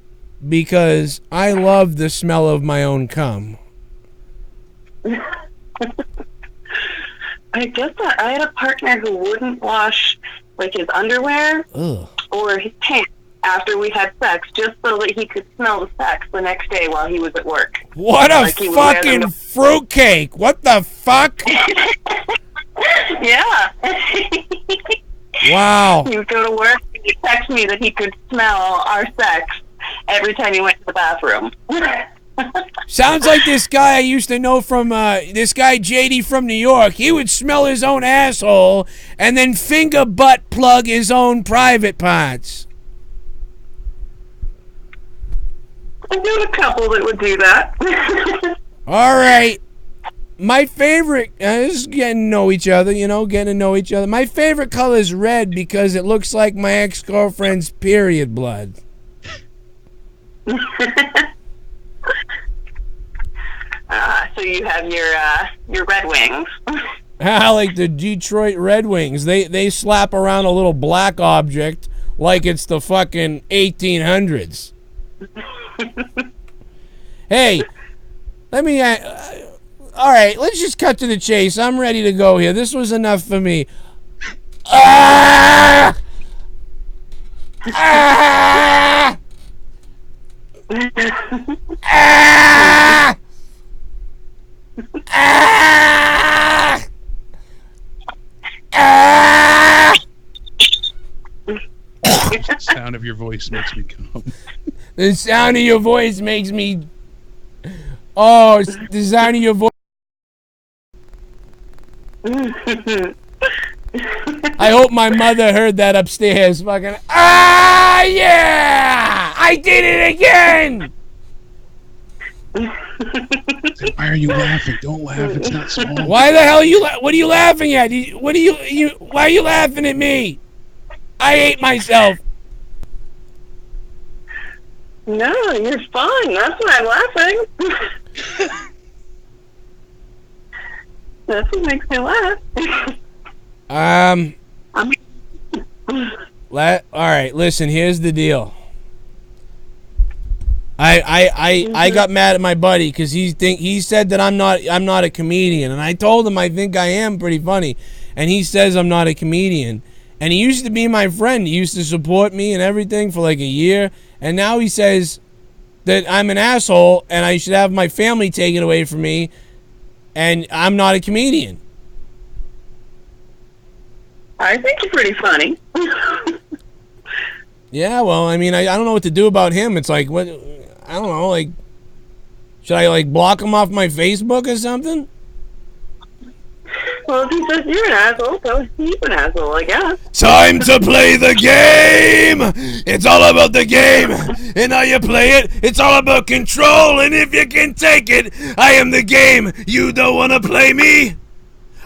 because I love the smell of my own cum. I guess that I had a partner who wouldn't wash like his underwear or his pants after we had sex, just so that he could smell the sex the next day while he was at work. What a fucking fruitcake! What the fuck? Yeah. Wow. He would go to work and he'd text me that he could smell our sex every time he went to the bathroom. Sounds like this guy I used to know from, this guy JD from New York. He would smell his own asshole and then finger butt plug his own private parts. I knew a couple that would do that. All right. My favorite, this is getting to know each other, you know, getting to know each other. My favorite color is red because it looks like my ex-girlfriend's period blood. So you have your Red Wings. I like the Detroit Red Wings. They slap around a little black object like it's the fucking 1800s. Hey, let me... all right, let's just cut to the chase. I'm ready to go here. This was enough for me. Ah! Ah! Ah! Ah! Ah! The sound of your voice makes me come. The sound of your voice makes me... Oh, the sound of your voice... I hope my mother heard that upstairs. Fucking... Ah, yeah! I did it again! Why are you laughing? Don't laugh. It's not small. Why the hell are you... What are you laughing at? Why are you laughing at me? I hate myself. No, you're fine. That's why I'm laughing. That's what makes me laugh. All right, listen, here's the deal. I got mad at my buddy because he said that I'm not a comedian, and I told him I think I am pretty funny, and he says I'm not a comedian. And he used to be my friend. He used to support me and everything for like a year, and now he says that I'm an asshole and I should have my family taken away from me, and I'm not a comedian. I think you're pretty funny. Yeah, well, I mean, I don't know what to do about him. It's like, what? I don't know, like, should I, like, block him off my Facebook or something? Well, if he says you're an asshole, so he's an asshole, I guess. Time to play the game! It's all about the game! And how you play it, it's all about control! And if you can take it, I am the game! You don't want to play me?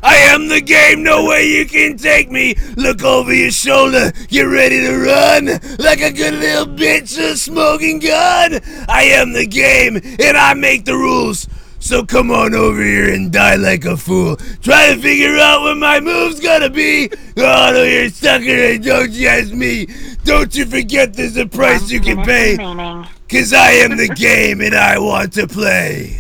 I am the game, no way you can take me. Look over your shoulder, get ready to run. Like a good little bitch, a smoking gun. I am the game, and I make the rules. So come on over here and die like a fool. Try to figure out what my move's gonna be. Oh, no, you're a sucker, and don't you ask me. Don't you forget there's a price you can pay. Cause I am the game, and I want to play.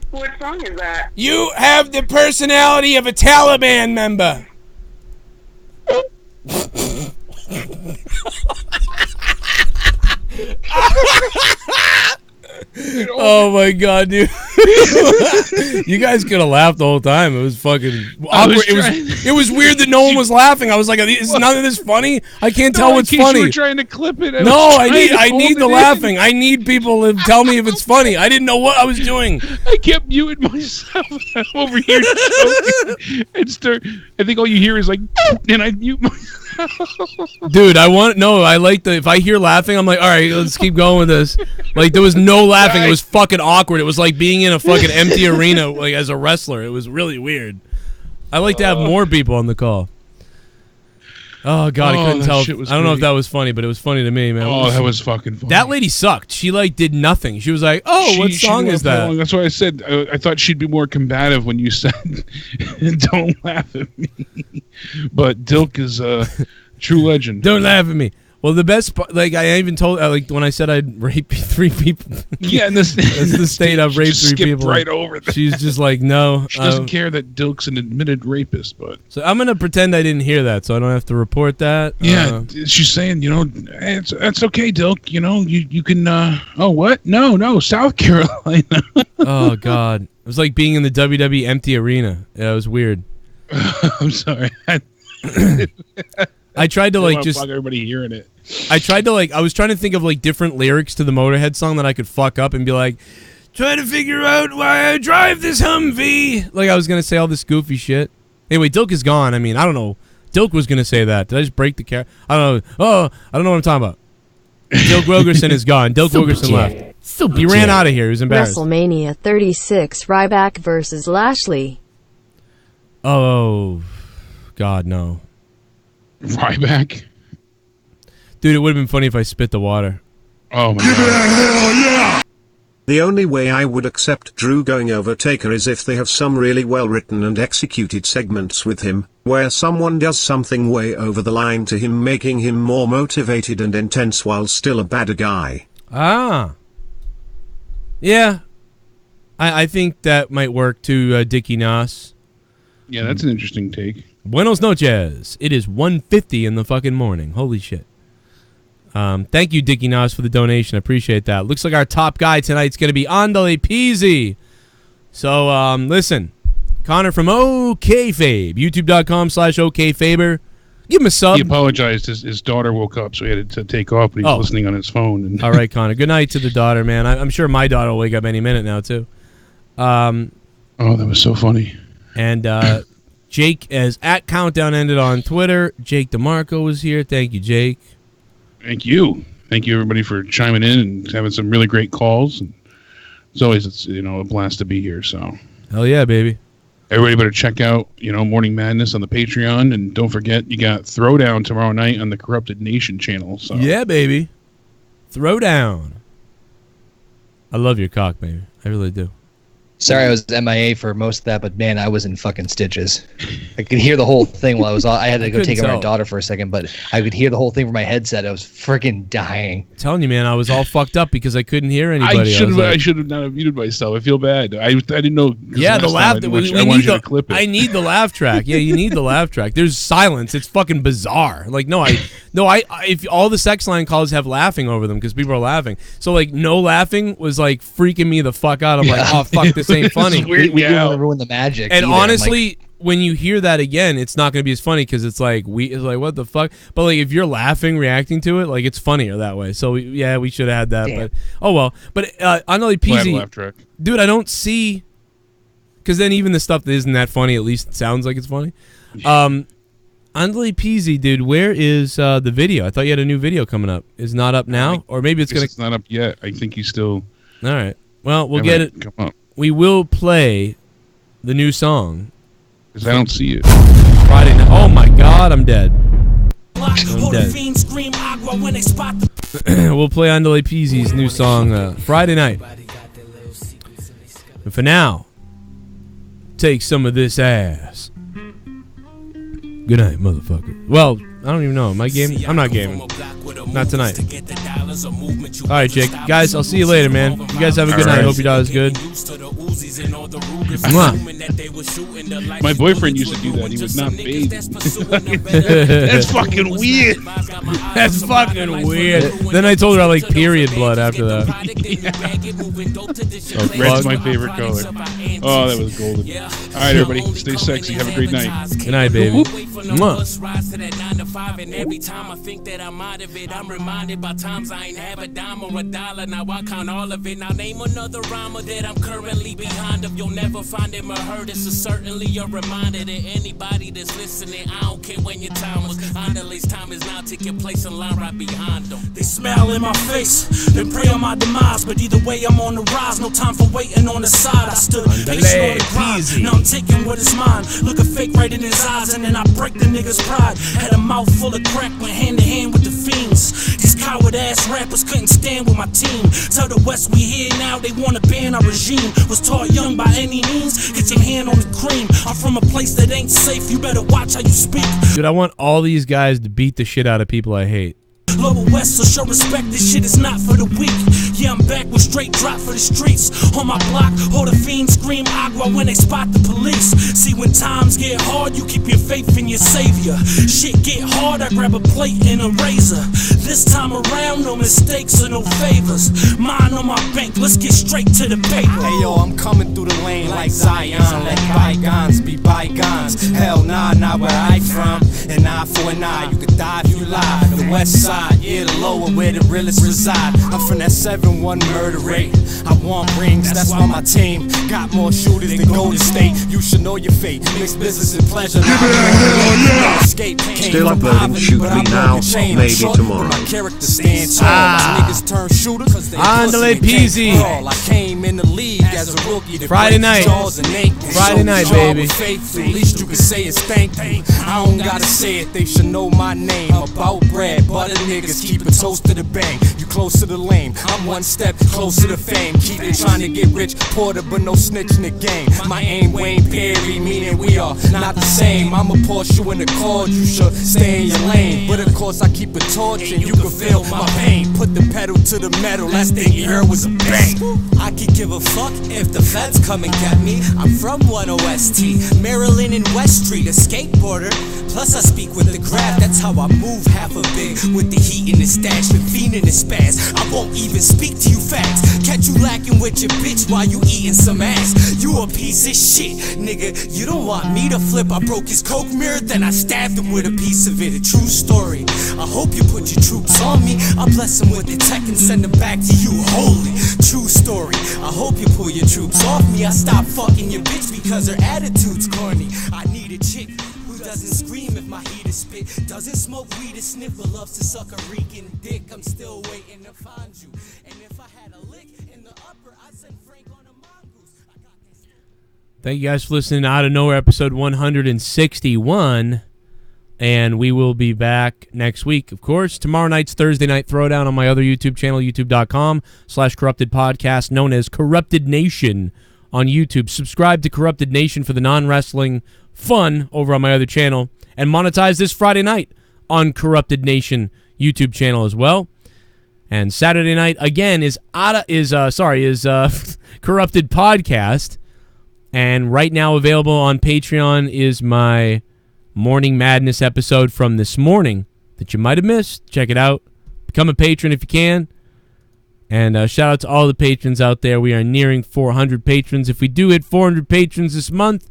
What song is that? You have the personality of a Taliban member. Oh my god, dude! You guys could have laughed the whole time. It was fucking awkward. It was weird that no one was laughing. I was like, "Is none of this funny? I can't tell what's funny." You were trying to clip it. I need the laughing. I need people to tell me if it's funny. I didn't know what I was doing. I kept muting myself. I'm over here joking and start. I think all you hear is like, and I mute myself. Dude, I like the, if I hear laughing, I'm like, all right, let's keep going with this. Like, there was no laughing. It was fucking awkward. It was like being in a fucking empty arena, like, as a wrestler. It was really weird. I like to have more people on the call. Oh god, I couldn't tell. I don't know if that was funny, but it was funny to me, man. Oh, that was fucking funny. That lady sucked. She like did nothing. She was like, "Oh, what song is that?" That's why I said I thought she'd be more combative when you said, "Don't laugh at me." But Dilk is a true legend. Don't laugh at me. Well, the best part, like I even told, like when I said I'd rape 3 people. Yeah, that's the state I've raped 3 people. Right over that. She's just like, no. She doesn't care that Dilk's an admitted rapist, but. So I'm gonna pretend I didn't hear that, so I don't have to report that. Yeah, she's saying, hey, it's okay, Dilk. You can. Oh, what? No, South Carolina. Oh God, it was like being in the WWE empty arena. Yeah, it was weird. I'm sorry. I tried to like just everybody hearing it. I was trying to think of like different lyrics to the Motorhead song that I could fuck up and be like, try to figure out why I drive this Humvee. Like I was gonna say all this goofy shit. Anyway, Dilk is gone. I mean, I don't know. Dilk was gonna say that. Did I just break the car? I don't know. Oh, I don't know what I'm talking about. Dilk Wilgerson is gone. Dilk Wilgerson left. He ran out of here. He was embarrassed. WrestleMania 36, Ryback versus Lashley. Oh, God, no. Ryback? Dude, it would have been funny if I spit the water. Oh my god. The only way I would accept Drew going over Taker is if they have some really well written and executed segments with him, where someone does something way over the line to him, making him more motivated and intense while still a bad guy. Ah. Yeah. I think that might work too, Dickie Nas. Yeah, that's an interesting take. Buenos noches. It is 1:50 in the fucking morning. Holy shit. Thank you, Dickie Nas, for the donation. I appreciate that. Looks like our top guy tonight's going to be Andale Peasy. So, listen. Connor from OKFabe. YouTube.com/OKFaber. Give him a sub. He apologized. His daughter woke up, so he had to take off, but he's listening on his phone. And all right, Connor. Good night to the daughter, man. I'm sure my daughter will wake up any minute now, too. Oh, that was so funny. And Jake, as at Countdown ended on Twitter, Jake DeMarco was here. Thank you, Jake. Thank you. Thank you, everybody, for chiming in and having some really great calls. And as always, it's a blast to be here. So hell yeah, baby. Everybody better check out, Morning Madness on the Patreon, and don't forget you got Throwdown tomorrow night on the Corrupted Nation channel. So yeah, baby, Throwdown. I love your cock, baby. I really do. Sorry, I was MIA for most of that, but man, I was in fucking stitches. I could hear the whole thing while I was. I had to go take care of my daughter for a second, but I could hear the whole thing from my headset. I was freaking dying. I'm telling you, man, I was all fucked up because I couldn't hear anybody. I should have not muted myself. I feel bad. I didn't know. Yeah, the laugh. I wanted you to clip it. I need the laugh track. Yeah, you need the laugh track. There's silence. It's fucking bizarre. Like if all the sex line calls have laughing over them because people are laughing. So like no laughing was like freaking me the fuck out. I'm like, oh fuck, this ain't funny. We don't want to ruin the magic. And either. honestly, when you hear that again, it's not going to be as funny because it's like what the fuck. But like if you're laughing, reacting to it, like it's funnier that way. So yeah, we should have had that. Damn. But oh well. But Arknolia PZ, dude, I don't see because then even the stuff that isn't that funny at least sounds like it's funny. Arknolia PZ, dude, where is the video? I thought you had a new video coming up. Is not up now, or maybe it's not up yet. I think he's still. All right. Well, we'll get it. Come up. We will play the new song. Because I don't see it. Friday night. Oh my God, I'm dead. I'm dead. We'll play Arknolia PZ's new song Friday night. And for now, take some of this ass. Good night, motherfucker. Well, I don't even know. Am I gaming? I'm not gaming. Not tonight. All right, Jake. Guys, I'll see you later, man. You guys have a good night. Hope your daughter's good. Mwah. My boyfriend used to do that. He was not bathed. That's fucking weird. That's fucking weird. Then I told her I like period blood after that. Red's my favorite color. Oh, that was golden. All right, everybody. Stay sexy. Have a great night. Good night, baby. Mwah. And every time I think that I'm out of it, I'm reminded by times I ain't have a dime or a dollar. Now I count all of it. Now name another rhymer that I'm currently behind of. You'll never find him or heard it, so certainly a reminder to anybody that's listening. I don't care when your time was. Arknolia's time is now. Take your place in line right behind them. They smile in my face, then pray on my demise. But either way, I'm on the rise. No time for waiting on the side. I stood patient on the grind. Now I'm taking what is mine. Look a fake right in his eyes, and then I break the nigga's pride. Had a mouth full of crack, went hand to hand with the fiends. These coward ass rappers couldn't stand with my team. Tell the West we here now, they wanna ban our regime. Was taught young by any means, get your hand on the cream. I'm from a place that ain't safe, you better watch how you speak. Dude, I want all these guys to beat the shit out of people I hate. Lower West, so show respect, this shit is not for the weak. Yeah, I'm back with straight drop for the streets. On my block, hold the fiends scream agua when they spot the police. See, when times get hard, you keep your faith in your savior. Shit get hard, I grab a plate and a razor. This time around, no mistakes or no favors. Mine on my bank, let's get straight to the paper. Hey yo, I'm coming through the lane like Zion. Let bygones be bygones. Hell nah, not where I from. An eye for an eye, you could die if you lie. The West Side, yeah, the lower where the realists reside. I'm from that 7-1 murder rate. I want rings, that's why my team got more shooters than Golden State. You should know your fate, mixed business and pleasure. Still uploading Shoot Me Now, maybe tomorrow. My character stand tall. Niggas turn shooters cause they Arknolia PZ. I came in the league as a rookie. Friday night. Friday night, baby. At least you can say it's thank you. I don't gotta say it, they should know my name. About bread, butter niggas keep it toast to the bang. You close to the lame, I'm one step closer to fame. Keep it trying to get rich, Porter, but no snitch in the game. My aim Wayne Perry, meaning we are not the same. I'ma Porsche you in the cord, you should stay in your lane. But of course I keep a torch and you can feel my pain. Put the pedal to the metal, last thing you heard was a bang. I could give a fuck if the feds come and get me. I'm from 10 ST, Maryland and West Street, a skateboarder. Plus I speak with the craft, that's how I move half a big. With the heat in the stash, the fiend in the spaz. I won't even speak to you facts. Catch you lacking with your bitch while you eating some ass. You a piece of shit, nigga. You don't want me to flip. I broke his coke mirror, then I stabbed him with a piece of it. A true story. I hope you put your troops on me. I bless them with the tech and send them back to you holy. True story. I hope you pull your troops off me. I stop fucking your bitch because her attitude's corny. I need a chick who doesn't scream if my heat is spit. Doesn't smoke weed or sniff, but loves to suck a reeking dick. I'm still waiting to find you. And if I had a lick in the upper, I'd send Frank on a mongoose. Thank you guys for listening to Out of Nowhere, episode 161. And we will be back next week, of course. Tomorrow night's Thursday Night Throwdown on my other YouTube channel, youtube.com/Corrupted Podcast, known as Corrupted Nation on YouTube. Subscribe to Corrupted Nation for the non-wrestling fun over on my other channel. And monetize this Friday night on Corrupted Nation YouTube channel as well. And Saturday night, again, is Corrupted Podcast. And right now available on Patreon is my Morning Madness episode from this morning that you might have missed. Check it out. Become a patron if you can. And shout out to all the patrons out there. We are nearing 400 patrons. If we do hit 400 patrons this month,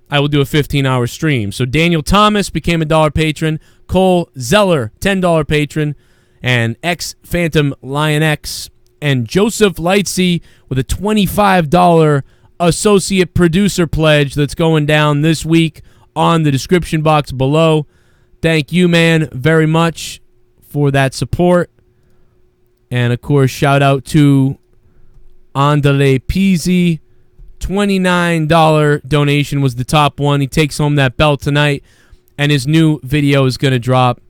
I will do a 15-hour stream. So Daniel Thomas became a $1 patron. Cole Zeller, $10 patron. And X Phantom Lion X. And Joseph Lightsey with a $25 associate producer pledge that's going down this week on the description box below. Thank you, man, very much for that support. And, of course, shout out to Andale Peasy. $29 donation was the top one. He takes home that belt tonight, and his new video is going to drop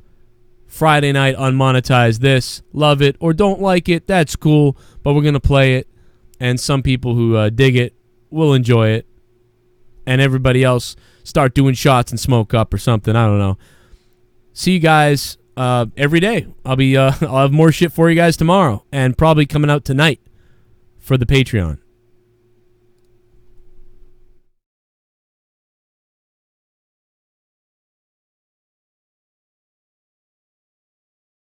Friday night on Monetize This. Love it or don't like it, that's cool, but we're going to play it, and some people who dig it will enjoy it, and everybody else start doing shots and smoke up or something. I don't know. See you guys every day. I'll have more shit for you guys tomorrow, and probably coming out tonight for the Patreon.